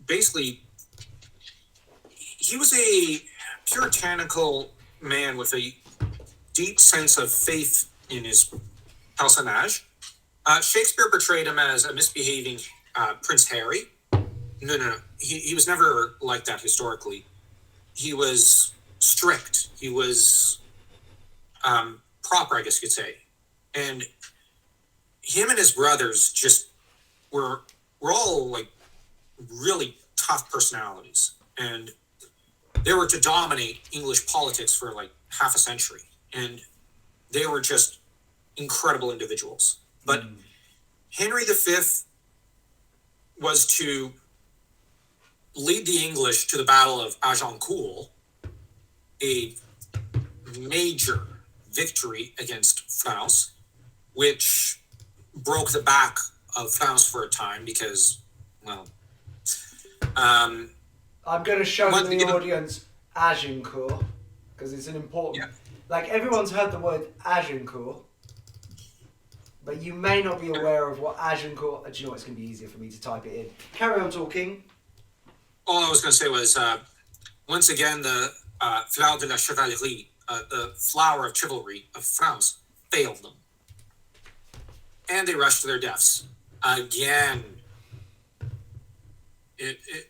basically, he was a puritanical man with a deep sense of faith in his personage. Shakespeare portrayed him as a misbehaving Prince Harry. No. He was never like that historically. He was strict. He was proper, I guess you could say. And him and his brothers just were all really tough personalities. And they were to dominate English politics for half a century. And they were just incredible individuals. But Henry V was to lead the English to the Battle of Agincourt, a major victory against France, which broke the back of France for a time because, I'm going to show the audience Agincourt because it's an important... everyone's heard the word Agincourt, but you may not be aware of what Agincourt... Do you know what? It's going to be easier for me to type it in. Carry on talking. All I was going to say was, once again, the Fleur de la Chevalerie, the flower of chivalry of France, failed them. And they rushed to their deaths. Again.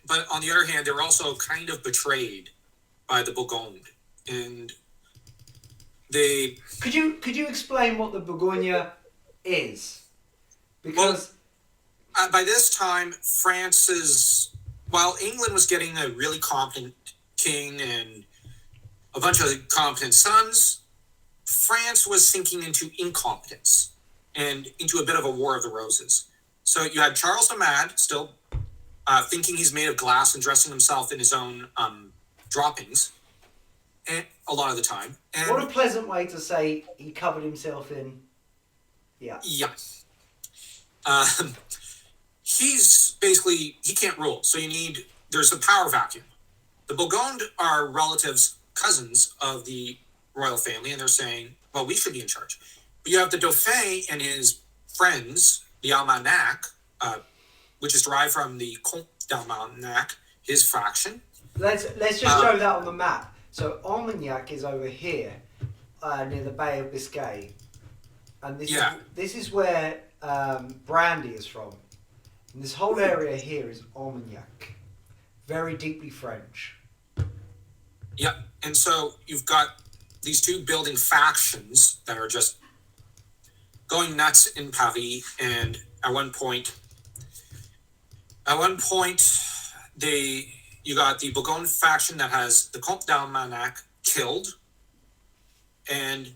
But on the other hand, they were also kind of betrayed by the Burgundy. And they... Could you explain what the Bourgogne is? Because... by this time, while England was getting a really competent king and a bunch of competent sons, France was sinking into incompetence and into a bit of a War of the Roses. So you had Charles the Mad still thinking he's made of glass and dressing himself in his own droppings and a lot of the time. And what a pleasant way to say he covered himself in... Yeah. He's basically, he can't rule. So there's a power vacuum. The Burgundy are relatives cousins of the royal family, and they're saying, well, we should be in charge. But you have the Dauphin and his friends, the Almanac, which is derived from the Comte d'Almanac, his faction. Let's just show that on the map. So Armagnac is over here, near the Bay of Biscay, and this is where brandy is from. And this whole area here is Armagnac, very deeply French. Yep, and so you've got these two building factions that are just going nuts in Paris, and at one point, you got the Bourgogne faction that has the Comte d'Almanac killed, and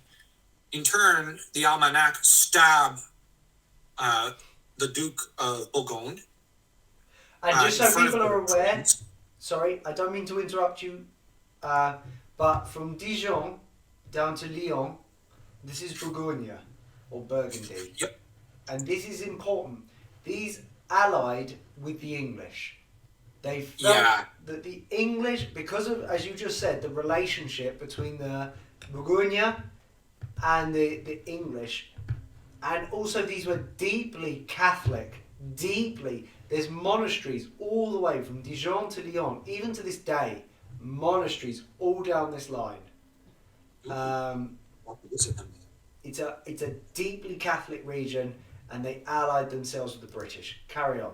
in turn, the Almanac stab the Duke of Bourgogne. And just so people are aware, sorry, I don't mean to interrupt you, but from Dijon down to Lyon, this is Bourgogne, or Burgundy. Yep. And this is important. These allied with the English. They felt that the English, because of, as you just said, the relationship between the Bourgogne and the English, and also these were deeply Catholic, there's monasteries all the way from Dijon to Lyon, even to this day, monasteries all down this line. It's a deeply Catholic region, and they allied themselves with the British. Carry on.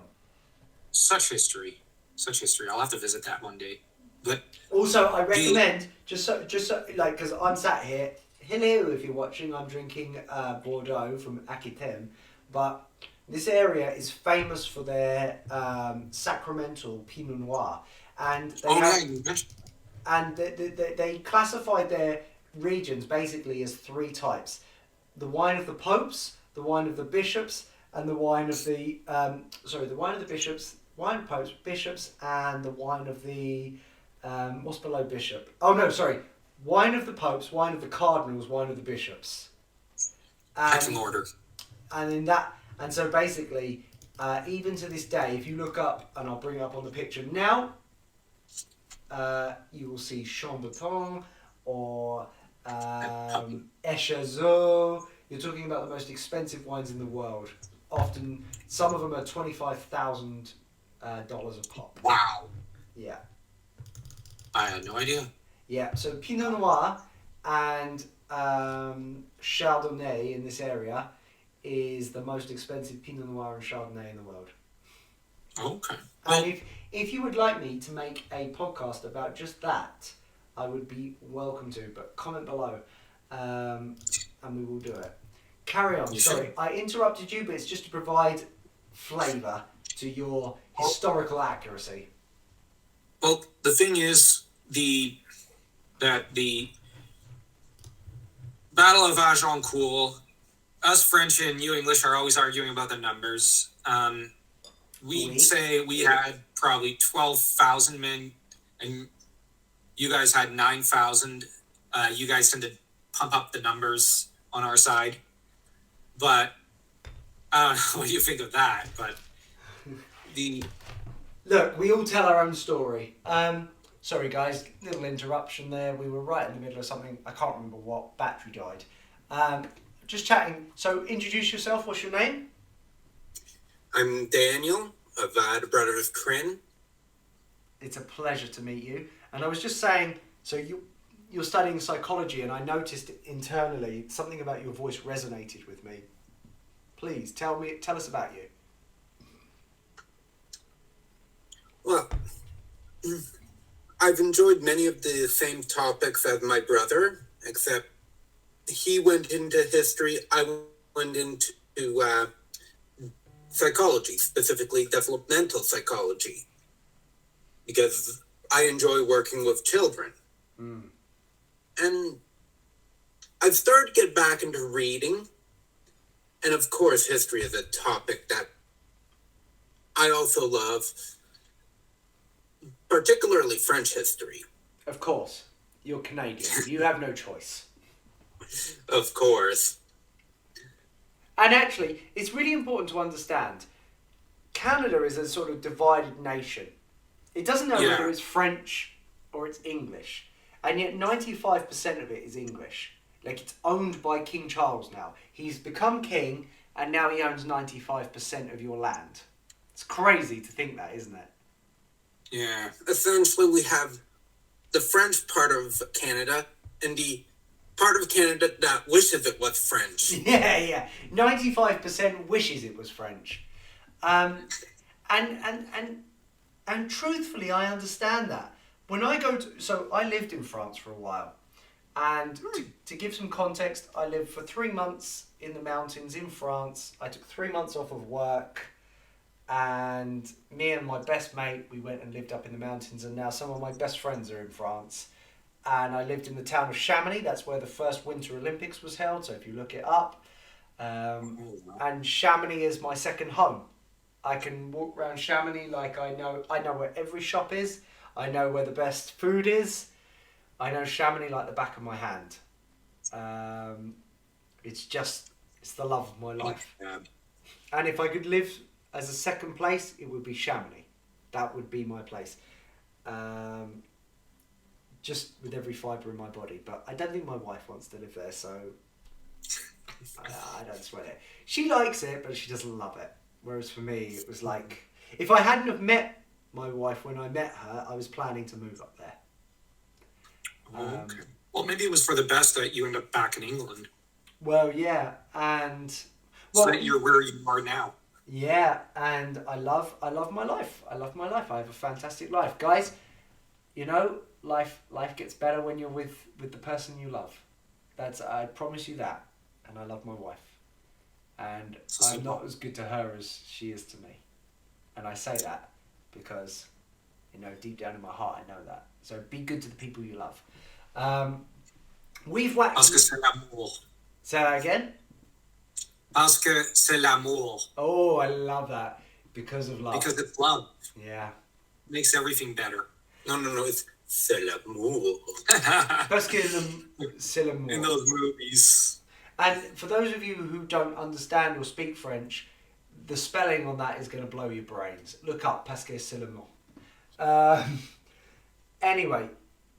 Such history. I'll have to visit that one day. But also, I recommend just so like, because I'm sat here. Hello, if you're watching. I'm drinking Bordeaux from Aquitaine, but this area is famous for their sacramental Pinot Noir, and they classified their regions basically as three types: the wine of the popes, the wine of the bishops, and the wine of the wine of popes, bishops, and the wine of the what's below bishop? Oh no, sorry. Wine of the popes, wine of the cardinals, wine of the bishops. Pecking order. And so basically, even to this day, if you look up, and I'll bring up on the picture now, you will see Chambertin or Echazot. You're talking about the most expensive wines in the world. Often, some of them are $25,000 a pop. Wow. Yeah. I had no idea. Yeah, so Pinot Noir and Chardonnay in this area is the most expensive Pinot Noir and Chardonnay in the world. Okay. And if you would like me to make a podcast about just that, I would be welcome to, but comment below and we will do it. Carry on. Sorry, I interrupted you, but it's just to provide flavour to your historical accuracy. Well, the thing is, that the Battle of Agincourt, us French and you English are always arguing about the numbers. We'd say we had probably 12,000 men, and you guys had 9,000. You guys tend to pump up the numbers on our side. But I don't know what you think of that, but Look, we all tell our own story. Sorry guys, little interruption there. We were right in the middle of something. I can't remember what. Battery died. Just chatting. So introduce yourself. What's your name? I'm Daniel, a brother of Kryn. It's a pleasure to meet you. And I was just saying, so you're studying psychology, and I noticed internally something about your voice resonated with me. Please tell us about you. Well, I've enjoyed many of the same topics as my brother, except he went into history, I went into psychology, specifically developmental psychology, because I enjoy working with children. And I've started to get back into reading, and of course history is a topic that I also love, particularly French history. Of course. You're Canadian. You have no choice. Of course. And actually, it's really important to understand, Canada is a sort of divided nation. It doesn't know whether it's French or it's English. And yet 95% of it is English. Like, it's owned by King Charles now. He's become king, and now he owns 95% of your land. It's crazy to think that, isn't it? Yeah. Essentially, we have the French part of Canada and the part of Canada that wishes it was French. Yeah. 95% wishes it was French. And truthfully, I understand that. When I go to... So, I lived in France for a while. And to give some context, I lived for 3 months in the mountains in France. I took 3 months off of work. And me and my best mate, we went and lived up in the mountains. And now some of my best friends are in France. And I lived in the town of Chamonix. That's where the first Winter Olympics was held. So if you look it up. And Chamonix is my second home. I can walk around Chamonix like I know where every shop is. I know where the best food is. I know Chamonix like the back of my hand. It's the love of my life. And if I could live as a second place, it would be Chamonix. That would be my place. Just with every fibre in my body. But I don't think my wife wants to live there, so I don't sweat it. She likes it, but she doesn't love it. Whereas for me, it was like, if I hadn't have met my wife when I met her, I was planning to move up there. Okay. Well, maybe it was for the best that you end up back in England. Well, yeah, and... So that you're where you are now. Yeah, and I love my life. I love my life. I have a fantastic life. Guys, you know, life gets better when you're with the person you love. I promise you that. And I love my wife. And I'm not as good to her as she is to me. And I say that because, you know, deep down in my heart, I know that. So be good to the people you love. We've waxed... Parce que c'est l'amour. Say that again? Parce que c'est l'amour. Oh, I love that. Because of love. Because it's love. Yeah. Makes everything better. No, it's c'est l'amour. Parce que c'est l'amour. In those movies. And for those of you who don't understand or speak French, the spelling on that is going to blow your brains. Look up parce que c'est l'amour. Anyway,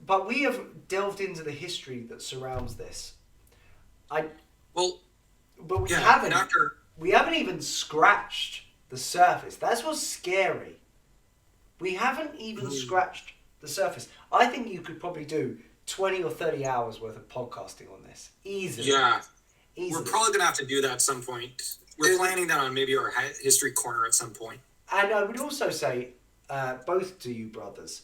but we have delved into the history that surrounds this. But we haven't. We haven't even scratched the surface. That's what's scary. We haven't even scratched the surface. I think you could probably do 20 or 30 hours worth of podcasting on this. Easily. Yeah. Easily. We're probably going to have to do that at some point. We're planning that on maybe our history corner at some point. And I would also say, both to you brothers,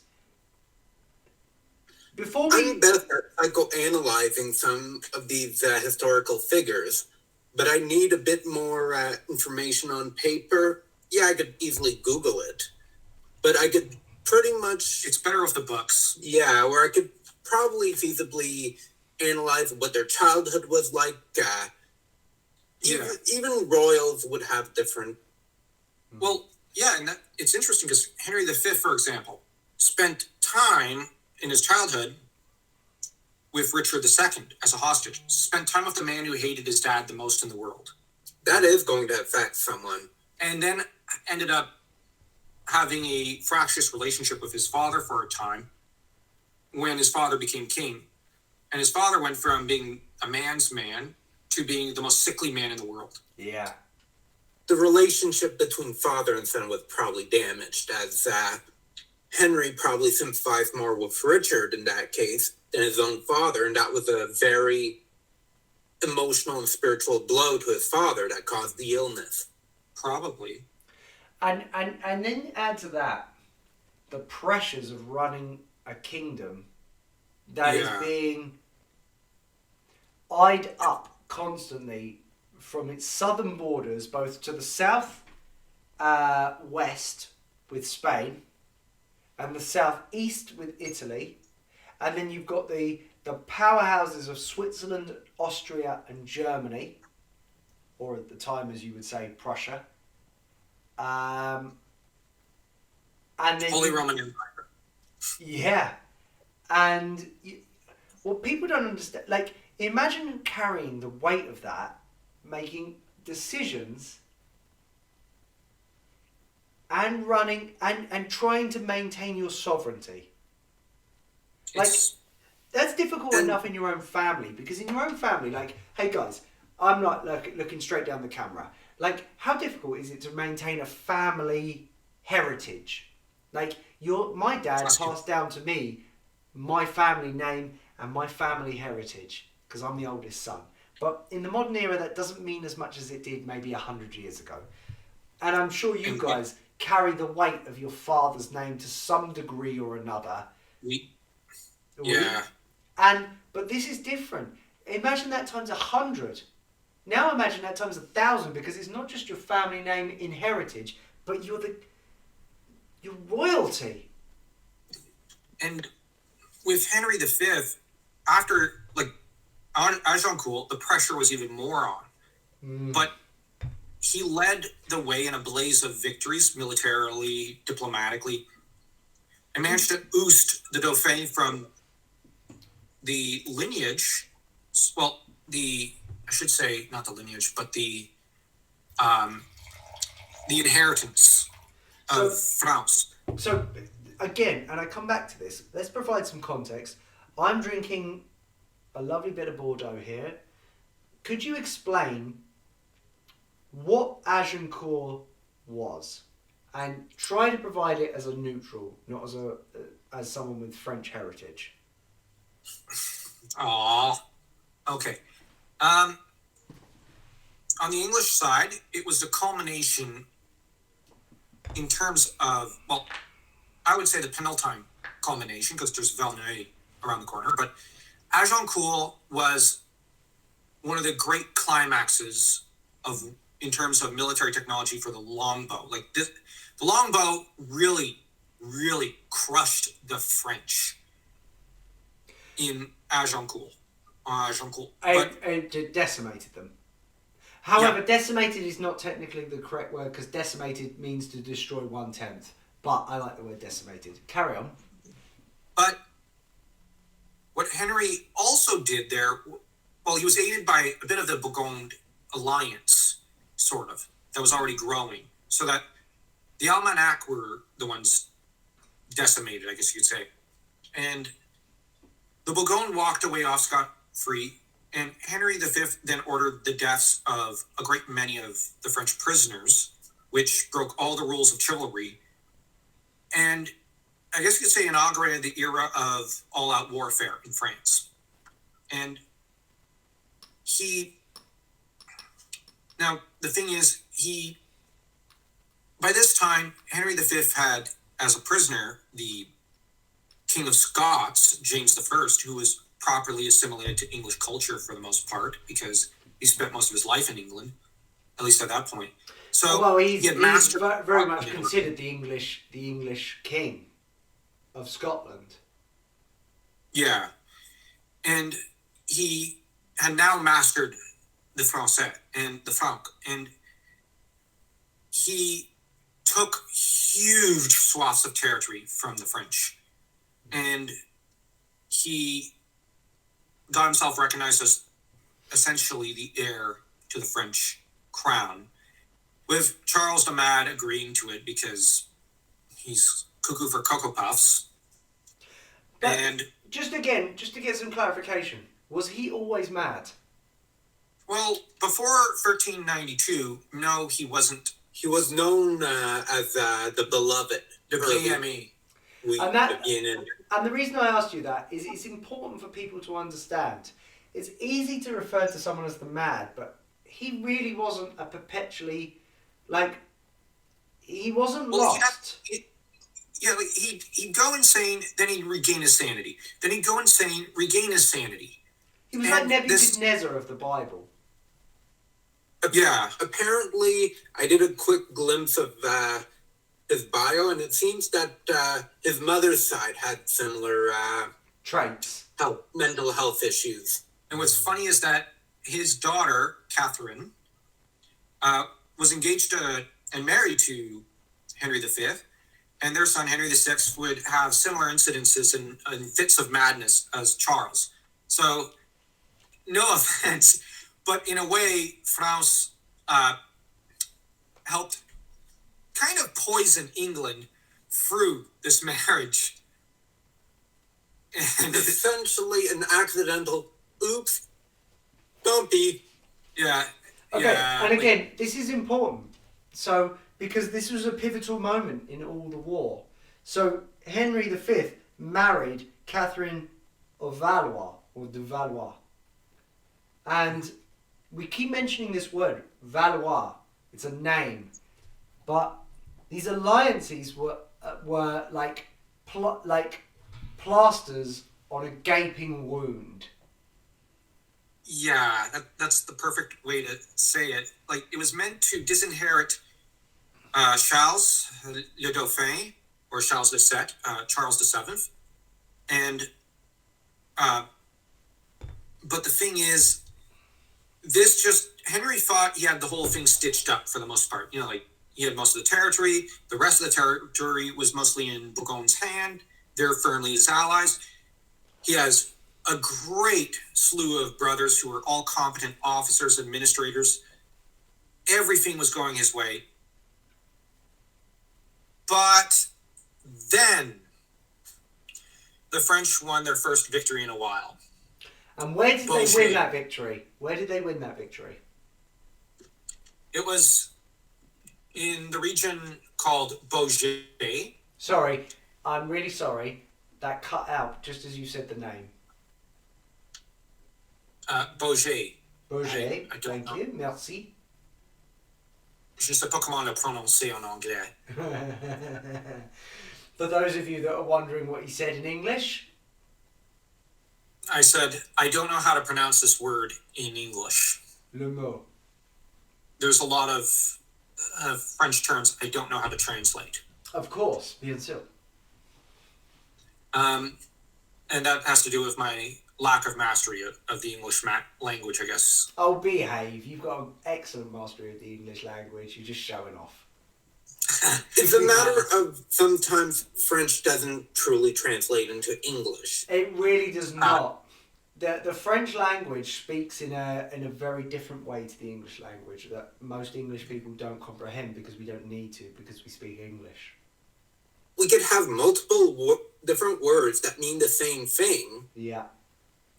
I'm better at psychoanalyzing some of these historical figures, but I need a bit more information on paper. Yeah, I could easily Google it, but I could pretty much... It's better with the books. Yeah, where I could probably feasibly analyze what their childhood was like. Even royals would have different... Well, yeah, and it's interesting because Henry V, for example, spent time in his childhood with Richard II as a hostage. Spent time with the man who hated his dad the most in the world. That is going to affect someone. And then ended up having a fractious relationship with his father for a time when his father became king. And his father went from being a man's man to being the most sickly man in the world. Yeah. The relationship between father and son was probably damaged, as Henry probably sympathized more with Richard in that case than his own father, and that was a very emotional and spiritual blow to his father that caused the illness. Probably. And then add to that the pressures of running a kingdom that is being eyed up constantly from its southern borders, both to the south west with Spain and the southeast with Italy, and then you've got the powerhouses of Switzerland, Austria and Germany, or at the time as you would say Prussia, and then Holy Roman Empire. Yeah, and what people don't understand, like, imagine carrying the weight of that, making decisions and running and trying to maintain your sovereignty. Like, That's difficult enough in your own family, because in your own family, like, hey guys, I'm not looking straight down the camera. Like, how difficult is it to maintain a family heritage? Like, my dad passed down to me my family name and my family heritage because I'm the oldest son. But in the modern era, that doesn't mean as much as it did maybe 100 years ago. And I'm sure you guys carry the weight of your father's name to some degree or another. Yeah. But this is different. Imagine that times 100. Now imagine that times 1,000, because it's not just your family name in heritage, but you're royalty. And with Henry V, after on Agincourt, the pressure was even more on. But he led the way in a blaze of victories, militarily, diplomatically, and managed to oust the Dauphin from the lineage. Well, I should say not the lineage, but the inheritance of France. So, again, and I come back to this, let's provide some context. I'm drinking a lovely bit of Bordeaux here. Could you explain what Agincourt was? And try to provide it as a neutral, not as someone with French heritage. Okay. On the English side, it was the culmination in terms of, well, I would say the penultimate culmination, because there's Valneuil around the corner, but Agincourt was one of the great climaxes in terms of military technology for the longbow. The longbow really, really crushed the French in Agincourt. It decimated them. However, decimated is not technically the correct word, because decimated means to destroy 1/10. But I like the word decimated. Carry on. But what Henry also did there, well, he was aided by a bit of the Burgonde alliance, sort of, that was already growing. So that the Almanac were the ones decimated, I guess you could say. And the Burgonde walked away off scot-free, and Henry V then ordered the deaths of a great many of the French prisoners, which broke all the rules of chivalry, and I guess you could say inaugurated the era of all-out warfare in France. And now the thing is, by this time, Henry V had, as a prisoner, the King of Scots, James I, who was properly assimilated to English culture for the most part, because he spent most of his life in England, at least at that point. So he's very much considered the English king of Scotland. Yeah, and he had now mastered the Français and the Franc, and he took huge swaths of territory from the French, and he got himself recognized as essentially the heir to the French crown, with Charles the Mad agreeing to it because he's cuckoo for Cocoa Puffs. But and just to get some clarification, was he always mad? Well, before 1392, no, he wasn't. He was known as the beloved. The BME. And the reason I asked you that is it's important for people to understand. It's easy to refer to someone as the Mad, but he really wasn't a perpetually, he wasn't lost. He'd go insane, then he'd regain his sanity. Then he'd go insane, regain his sanity. He was like Nebuchadnezzar of the Bible. Yeah. Apparently, I did a quick glimpse of his bio, and it seems that his mother's side had similar traits, mental health issues. And what's funny is that his daughter, Catherine, was engaged to and married to Henry V, and their son, Henry VI, would have similar incidences and fits of madness as Charles. So, no offense, but in a way, France helped kind of poison England through this marriage. And essentially an accidental, oops, bumpy. Yeah. Okay, Yeah, and again, this is important. So, because this was a pivotal moment in all the war. So, Henry V married Catherine of Valois, or de Valois. And we keep mentioning this word, Valois. It's a name. But these alliances were like plasters on a gaping wound. Yeah, that's the perfect way to say it. Like, it was meant to disinherit Charles le Dauphin, or Charles VII, Charles VII, and but the thing is, Henry thought he had the whole thing stitched up for the most part. Like, he had most of the territory. The rest of the territory was mostly in Bourgogne's hand. They're firmly his allies. He has a great slew of brothers who were all competent officers, administrators. Everything was going his way. But then the French won their first victory in a while. And where did they win that victory? Where did they win that victory? It was in the region called Beaujais. Sorry, I'm really sorry. That cut out just as you said the name. Beaujais. Beaujais, thank you, merci. Je ne sais pas comment le prononcer en anglais. For those of you that are wondering what he said in English, I said, I don't know how to pronounce this word in English. le mot. There's a lot of French terms I don't know how to translate. Of course, bien sûr. And that has to do with my lack of mastery of the English language, I guess. Oh, behave. You've got an excellent mastery of the English language. You're just showing off. It's a matter of sometimes French doesn't truly translate into English. It really does not. The French language speaks in a very different way to the English language that most English people don't comprehend because we don't need to, because we speak English. We could have multiple different words that mean the same thing. Yeah.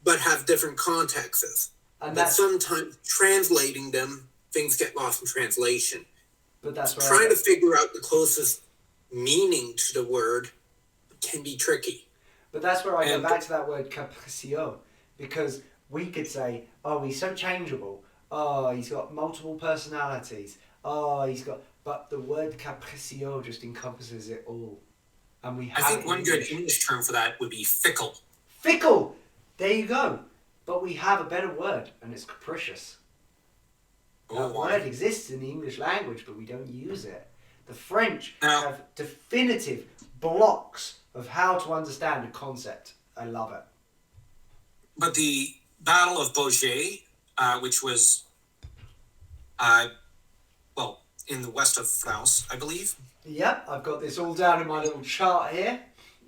But have different contexts. And but sometimes translating them, things get lost in translation. But that's where trying to figure out the closest meaning to the word can be tricky. But that's where I go back to that word capricieux, because we could say, oh, he's so changeable. Oh, he's got multiple personalities. Oh, he's got... But the word capricieux just encompasses it all. And we have... I think one good English term for that would be fickle. Fickle! There you go. But we have a better word, and it's capricious. That word exists in the English language, but we don't use it. The French have definitive blocks of how to understand a concept. I love it. But the Battle of Beaujais, which was, in the west of France, I believe. Yep, I've got this all down in my little chart here.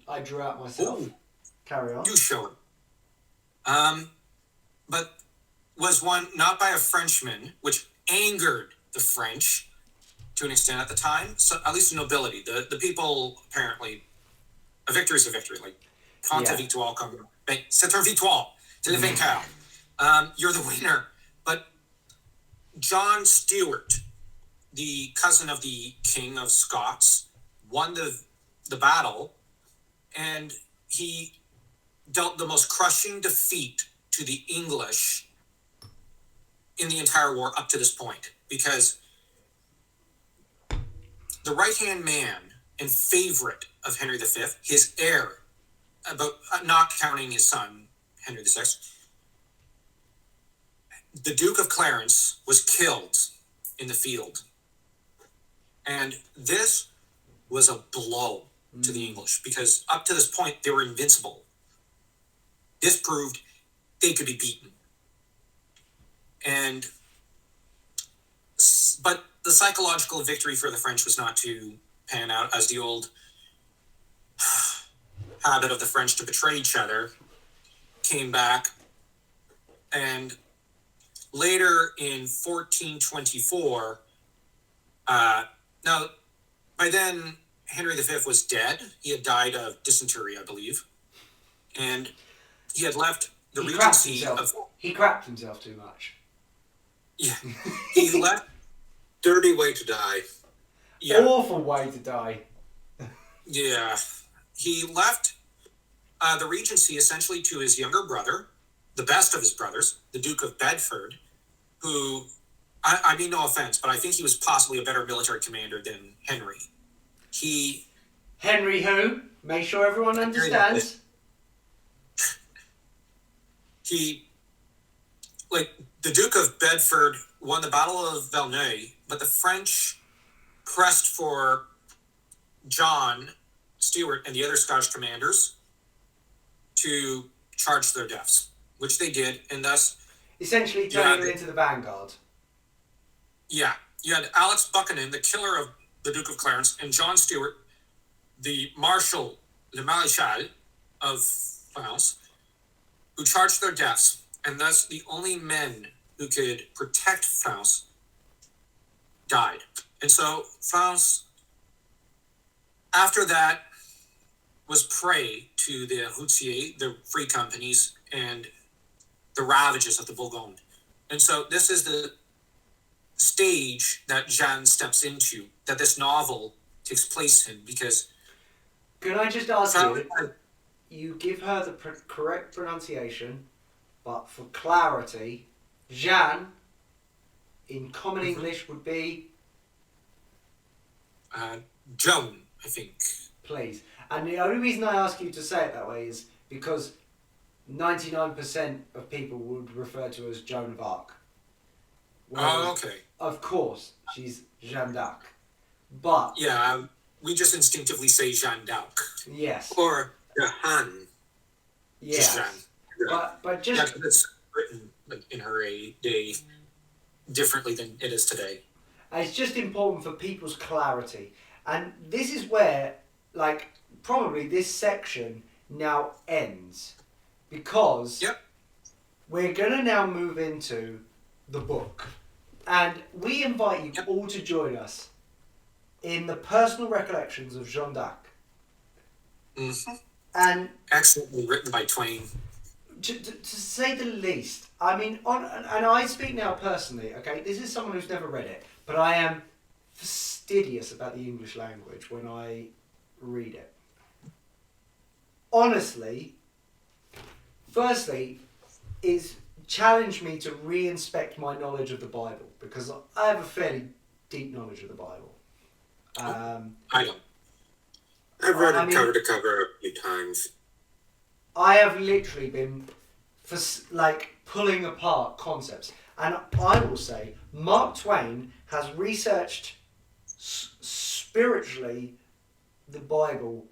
I drew out myself. Ooh. Carry on. Do show it. But was won not by a Frenchman, which angered the French to an extent at the time. So at least the nobility, the people apparently, a victory is a victory. Like, quand ta victoire comme, c'est une victoire, c'est le vainqueur. You're the winner. But John Stuart, the cousin of the King of Scots, won the battle, and he dealt the most crushing defeat to the English in the entire war up to this point, because the right-hand man and favorite of Henry V, his heir, about not counting his son, Henry VI, the Duke of Clarence was killed in the field. And this was a blow to the English, because up to this point, they were invincible. This proved they could be beaten. But the psychological victory for the French was not to pan out, as the old habit of the French to betray each other came back. And later in 1424, now by then Henry V was dead. He had died of dysentery, I believe. And he had left the He regency of... He crapped himself too much. Yeah. He left... Dirty way to die. Yeah. Awful way to die. Yeah. He left the regency essentially to his younger brother, the best of his brothers, the Duke of Bedford, who, I mean no offense, but I think he was possibly a better military commander than Henry. Henry who? Make sure everyone understands. The Duke of Bedford won the Battle of Valneuil, but the French pressed for John Stuart and the other Scottish commanders to charge their deaths, which they did, and thus... Essentially turning them into the vanguard. Yeah. You had Alex Buchanan, the killer of the Duke of Clarence, and John Stuart, the Marshal, le Maréchal of France, who charged their deaths, and thus the only men who could protect France died. And so France, after that, was prey to the routiers, the free companies, and the ravages of the Bourgogne. And so this is the stage that Jeanne steps into, that this novel takes place in, because... Can I just ask you give her the correct pronunciation, but for clarity, Jeanne, in common English, would be... Joan, I think. Please. And the only reason I ask you to say it that way is because 99% of people would refer to her as Joan of Arc. Oh, okay. Of course, she's Jeanne d'Arc. But... Yeah, we just instinctively say Jeanne d'Arc. Yes. Or Jeanne. Yes. Jeanne. But just... Yeah, it's written in her day differently than it is today. It's just important for people's clarity. And this is where, probably this section now ends. Because we're going to now move into the book. And we invite you all to join us in the personal recollections of Jeanne d'Arc. Mm-hmm. And excellently written by Twain. To say the least. I mean, and I speak now personally, okay? This is someone who's never read it, but I am fastidious about the English language when I read it. Honestly, firstly, it's challenged me to re-inspect my knowledge of the Bible, because I have a fairly deep knowledge of the Bible. I don't. I've read it cover to cover a few times. I have literally been pulling apart concepts. And I will say, Mark Twain has researched spiritually the Bible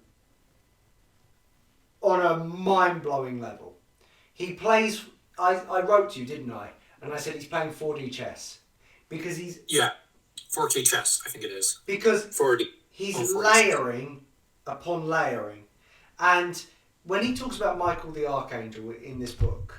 on a mind-blowing level. He plays... I wrote to you, didn't I? And I said he's playing 4D chess. Because he's... Yeah, 4K chess, I think it is. Because 40. He's layering upon layering. And when he talks about Michael the Archangel in this book...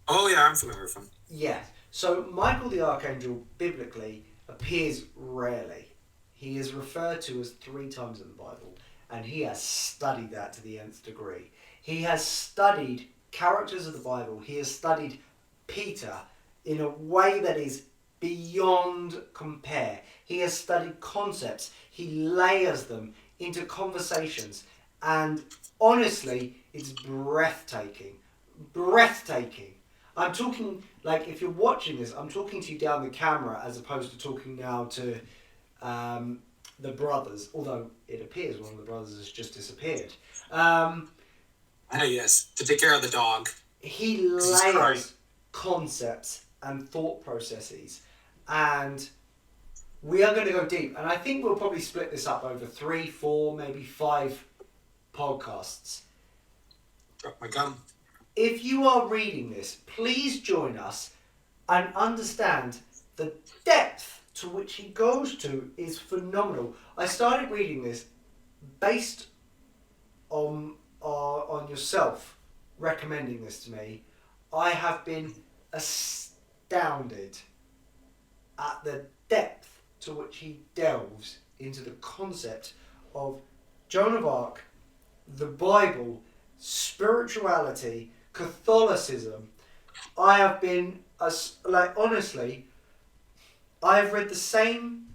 Oh yeah, I'm familiar with him. Yeah. So Michael the Archangel, biblically, appears rarely. He is referred to as 3 times in the Bible. And he has studied that to the nth degree. He has studied characters of the Bible. He has studied Peter in a way that is beyond compare. He has studied concepts. He layers them into conversations. And honestly, it's breathtaking. Breathtaking. I'm talking, if you're watching this, I'm talking to you down the camera as opposed to talking now to the brothers, although it appears one of the brothers has just disappeared. Yes, to take care of the dog. He layers concepts and thought processes, and we are going to go deep. And I think we'll probably split this up over 3, 4, maybe 5 podcasts. Drop my gum. If you are reading this, please join us and understand the depth to which he goes to is phenomenal. I started reading this based on yourself recommending this to me. I have been astounded at the depth to which he delves into the concept of Joan of Arc, the Bible, spirituality, Catholicism. I have been, honestly, I have read the same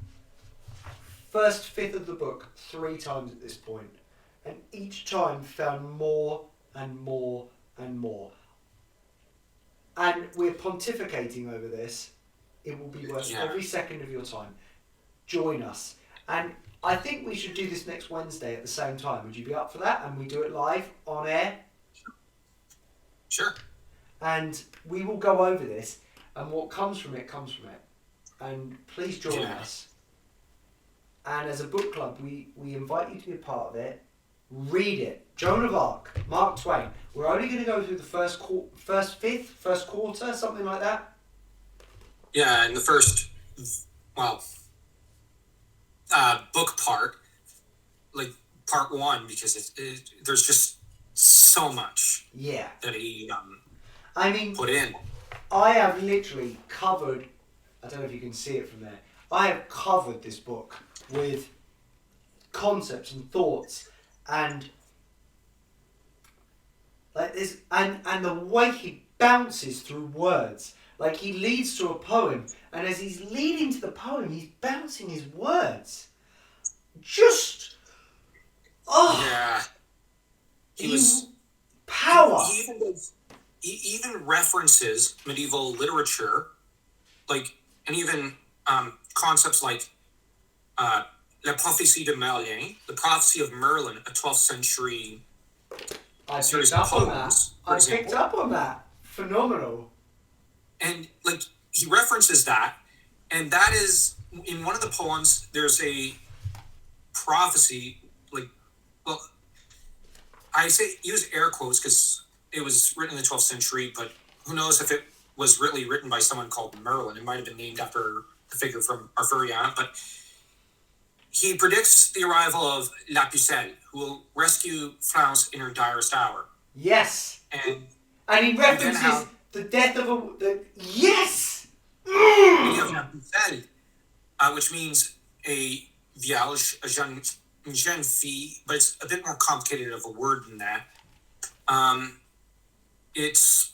first fifth of the book 3 times at this point, and each time found more and more and more. And we're pontificating over this. It will be worth every second of your time. Join us. And I think we should do this next Wednesday at the same time. Would you be up for that? And we do it live on air? Sure. And we will go over this, and what comes from it comes from it. And please join us. And as a book club, we invite you to be a part of it. Read it. Joan of Arc, Mark Twain. We're only going to go through the first quarter, something like that. Yeah, and the first, book part, like part 1, because there's just so much. Yeah. That he put in. I have literally covered. I don't know if you can see it from there. I have covered this book with concepts and thoughts and like this, and the way he bounces through words. Like he leads to a poem, and as he's leading to the poem, he's bouncing his words. Just yeah, power. He even references medieval literature, like, and even concepts like La Prophétie de Merlin, the Prophecy of Merlin, a 12th century series of poems. I picked up on that. Phenomenal. And like he references that, and that is in one of the poems. There's a prophecy, I say use air quotes because it was written in the 12th century, but who knows if it was really written by someone called Merlin. It might have been named after the figure from Arthurian, but he predicts the arrival of La Pucelle, who will rescue France in her direst hour. Yes. And he references the death of yes! You have La Pucelle, which means a vierge, a jeune fille, but it's a bit more complicated of a word than that. It's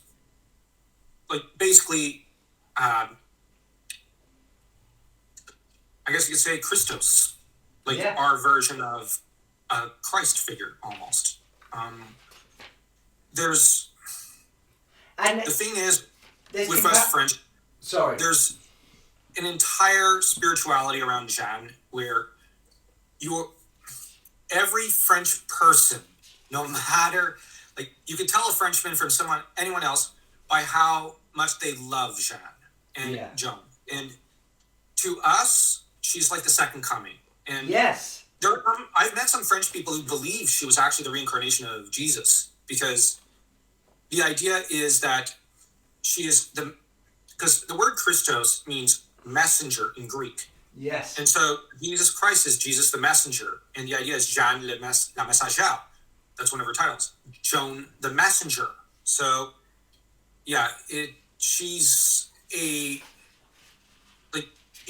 like basically, I guess you could say Christos, our version of a Christ figure almost. The thing is, with us French, there's an entire spirituality around Jeanne where every French person, no matter, you can tell a Frenchman from anyone else by how much they love Jeanne and Joan. And to us, she's like the second coming. And yes. I've met some French people who believe she was actually the reincarnation of Jesus, because the idea is that she is because the word Christos means messenger in Greek. Yes. And so Jesus Christ is Jesus the messenger. And the idea is Jeanne la messagère. That's one of her titles. Joan the messenger. So, yeah, she's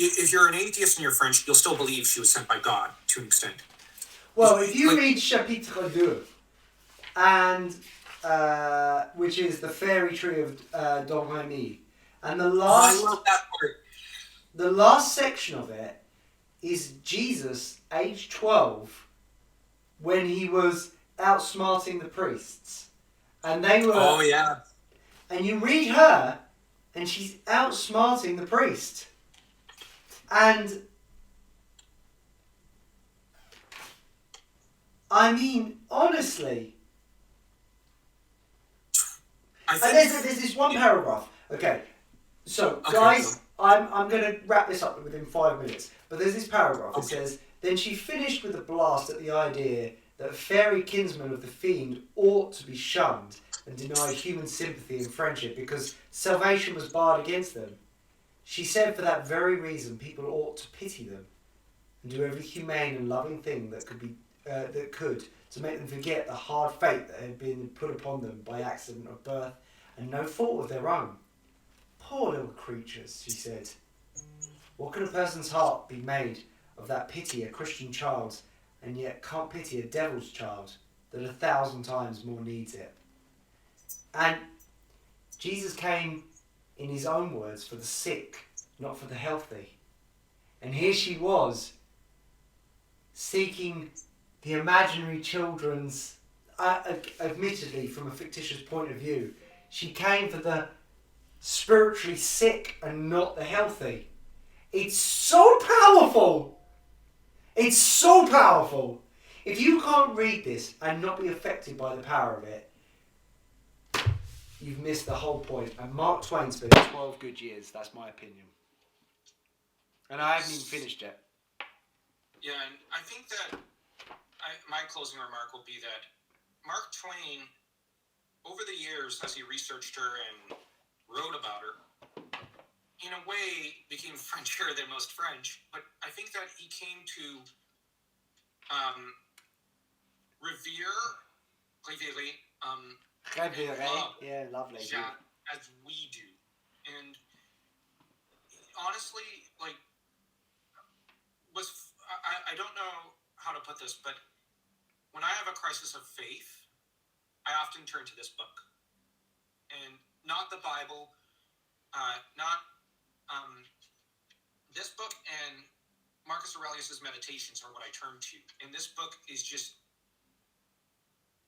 if you're an atheist and you're French, you'll still believe she was sent by God to an extent. Well, if you read Chapitre 2, and which is the fairy tree of Domremy, and the last, I love that part. The last section of it is Jesus, age 12, when he was outsmarting the priests, and they were. Oh yeah. And you read her, and she's outsmarting the priest. And I mean, honestly, there's this one paragraph. Okay, so guys, I'm going to wrap this up within 5 minutes. But there's this paragraph. It says, "Then she finished with a blast at the idea that fairy kinsmen of the fiend ought to be shunned and denied human sympathy and friendship because salvation was barred against them. She said for that very reason people ought to pity them and do every humane and loving thing that could to make them forget the hard fate that had been put upon them by accident of birth and no fault of their own. Poor little creatures," she said. "What could a person's heart be made of that pity a Christian child's and yet can't pity a devil's child? that 1,000 times more needs it. And Jesus came, in his own words, for the sick, not for the healthy. And here she was, seeking the imaginary children's, admittedly from a fictitious point of view, she came for the spiritually sick and not the healthy. It's so powerful. It's so powerful. If you can't read this and not be affected by the power of it, you've missed the whole point. And Mark Twain's been 12 good years. That's my opinion. And I haven't even finished it. Yeah, and I think that my closing remark will be that Mark Twain, over the years, as he researched her and wrote about her, in a way became Frenchier than most French. But I think that he came to revere, love, yeah, lovely. Jeanne as we do. And honestly, like, I don't know how to put this, but when I have a crisis of faith, I often turn to this book. And not the Bible, not this book, and Marcus Aurelius' Meditations are what I turn to. And this book is just,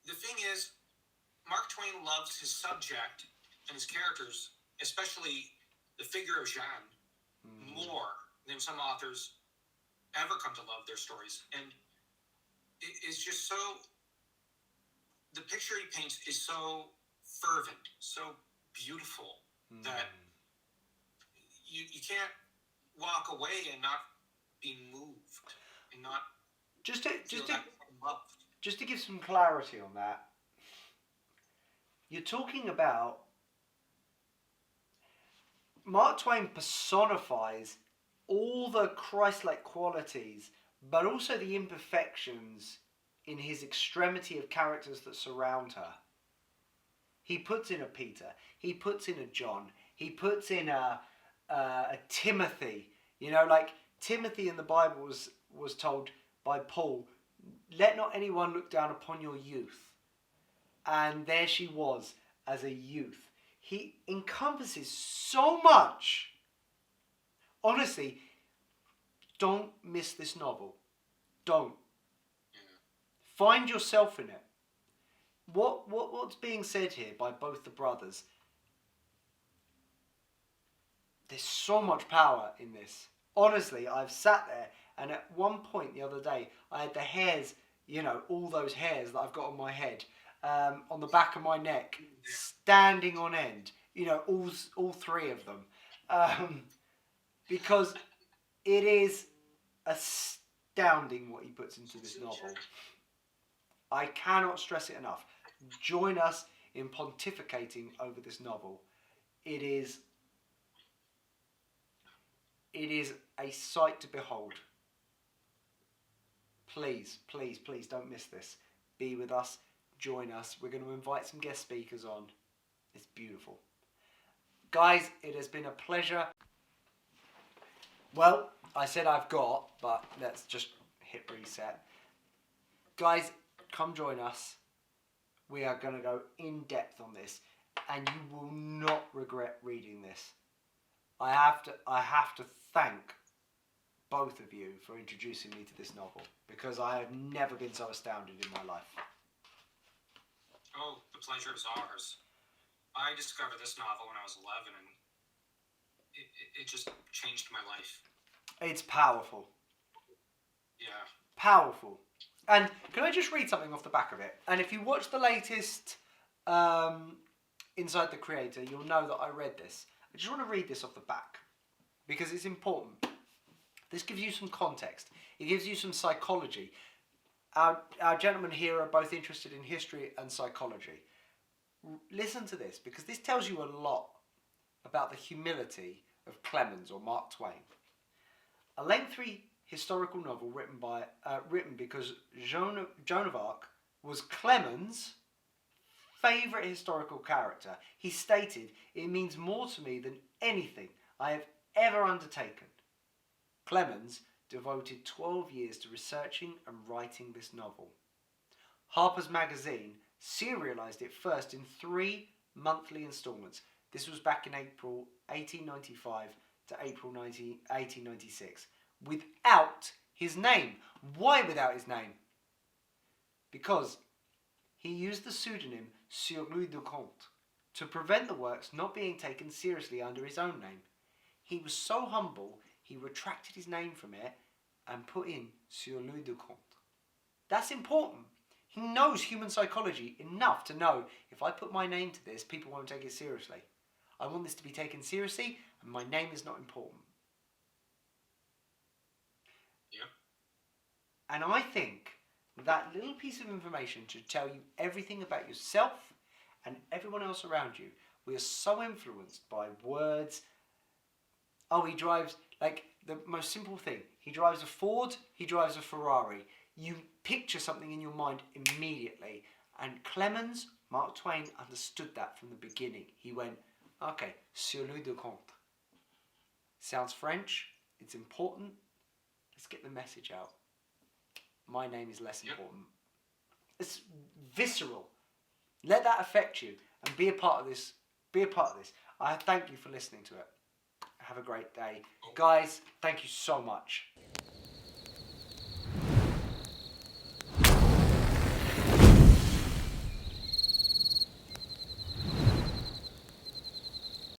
the thing is, Mark Twain loves his subject and his characters, especially the figure of Jeanne, more than some authors ever come to love their stories. And it's just so, the picture he paints is so fervent, so beautiful, that you can't walk away and not be moved and not just loved. To give some clarity on that, you're talking about Mark Twain personifies all the Christ-like qualities, but also the imperfections in his extremity of characters that surround her. He puts in a Peter, he puts in a John, he puts in a Timothy. You know, like Timothy in the Bible was told by Paul, let not anyone look down upon your youth. And there she was as a youth. He encompasses so much. Honestly, don't miss this novel. Don't. Find yourself in it. What's being said here by both the brothers? There's so much power in this. Honestly, I've sat there, and at one point the other day, I had the hairs, all those hairs that I've got on my head, on the back of my neck, standing on end. All three of them, because it is astounding what he puts into this novel. I cannot stress it enough. Join us in pontificating over this novel. It is a sight to behold. Please, please, please don't miss this. Be with us. Join us. We're going to invite some guest speakers on. It's beautiful. Guys, it has been a pleasure. Well, I said I've got, but let's just hit reset. Guys, come join us. We are going to go in depth on this, and you will not regret reading this. I have to thank both of you for introducing me to this novel, because I have never been so astounded in my life. Oh, the pleasure is ours. I discovered this novel when I was 11, and it just changed my life. It's powerful. Yeah. Powerful. And can I just read something off the back of it? And if you watch the latest Inside the Creator, you'll know that I read this. I just want to read this off the back, because it's important. This gives you some context. It gives you some psychology. Our gentlemen here are both interested in history and psychology. Listen to this, because this tells you a lot about the humility of Clemens, or Mark Twain. A lengthy historical novel written because Joan of Arc was Clemens' favourite historical character. He stated, "It means more to me than anything I have ever undertaken." Clemens devoted 12 years to researching and writing this novel. Harper's Magazine serialized it first in 3 monthly installments. This was back in April 1895 to April 1896. Without his name. Why without his name? Because he used the pseudonym Sur Louis de Comte to prevent the works not being taken seriously under his own name. He was so humble, he retracted his name from it and put in Sur Louis de Comte. That's important. He knows human psychology enough to know if I put my name to this, people won't take it seriously. I want this to be taken seriously, and my name is not important. Yeah. And I think that little piece of information should tell you everything about yourself and everyone else around you. We are so influenced by words. Oh, he drives, like the most simple thing. He drives a Ford, he drives a Ferrari. You picture something in your mind immediately. And Clemens, Mark Twain, understood that from the beginning. He went, okay, Sur Louis de Comte. Sounds French, it's important. Let's get the message out. My name is less important. It's visceral. Let that affect you and be a part of this. Be a part of this. I thank you for listening to it. Have a great day. Guys, thank you so much.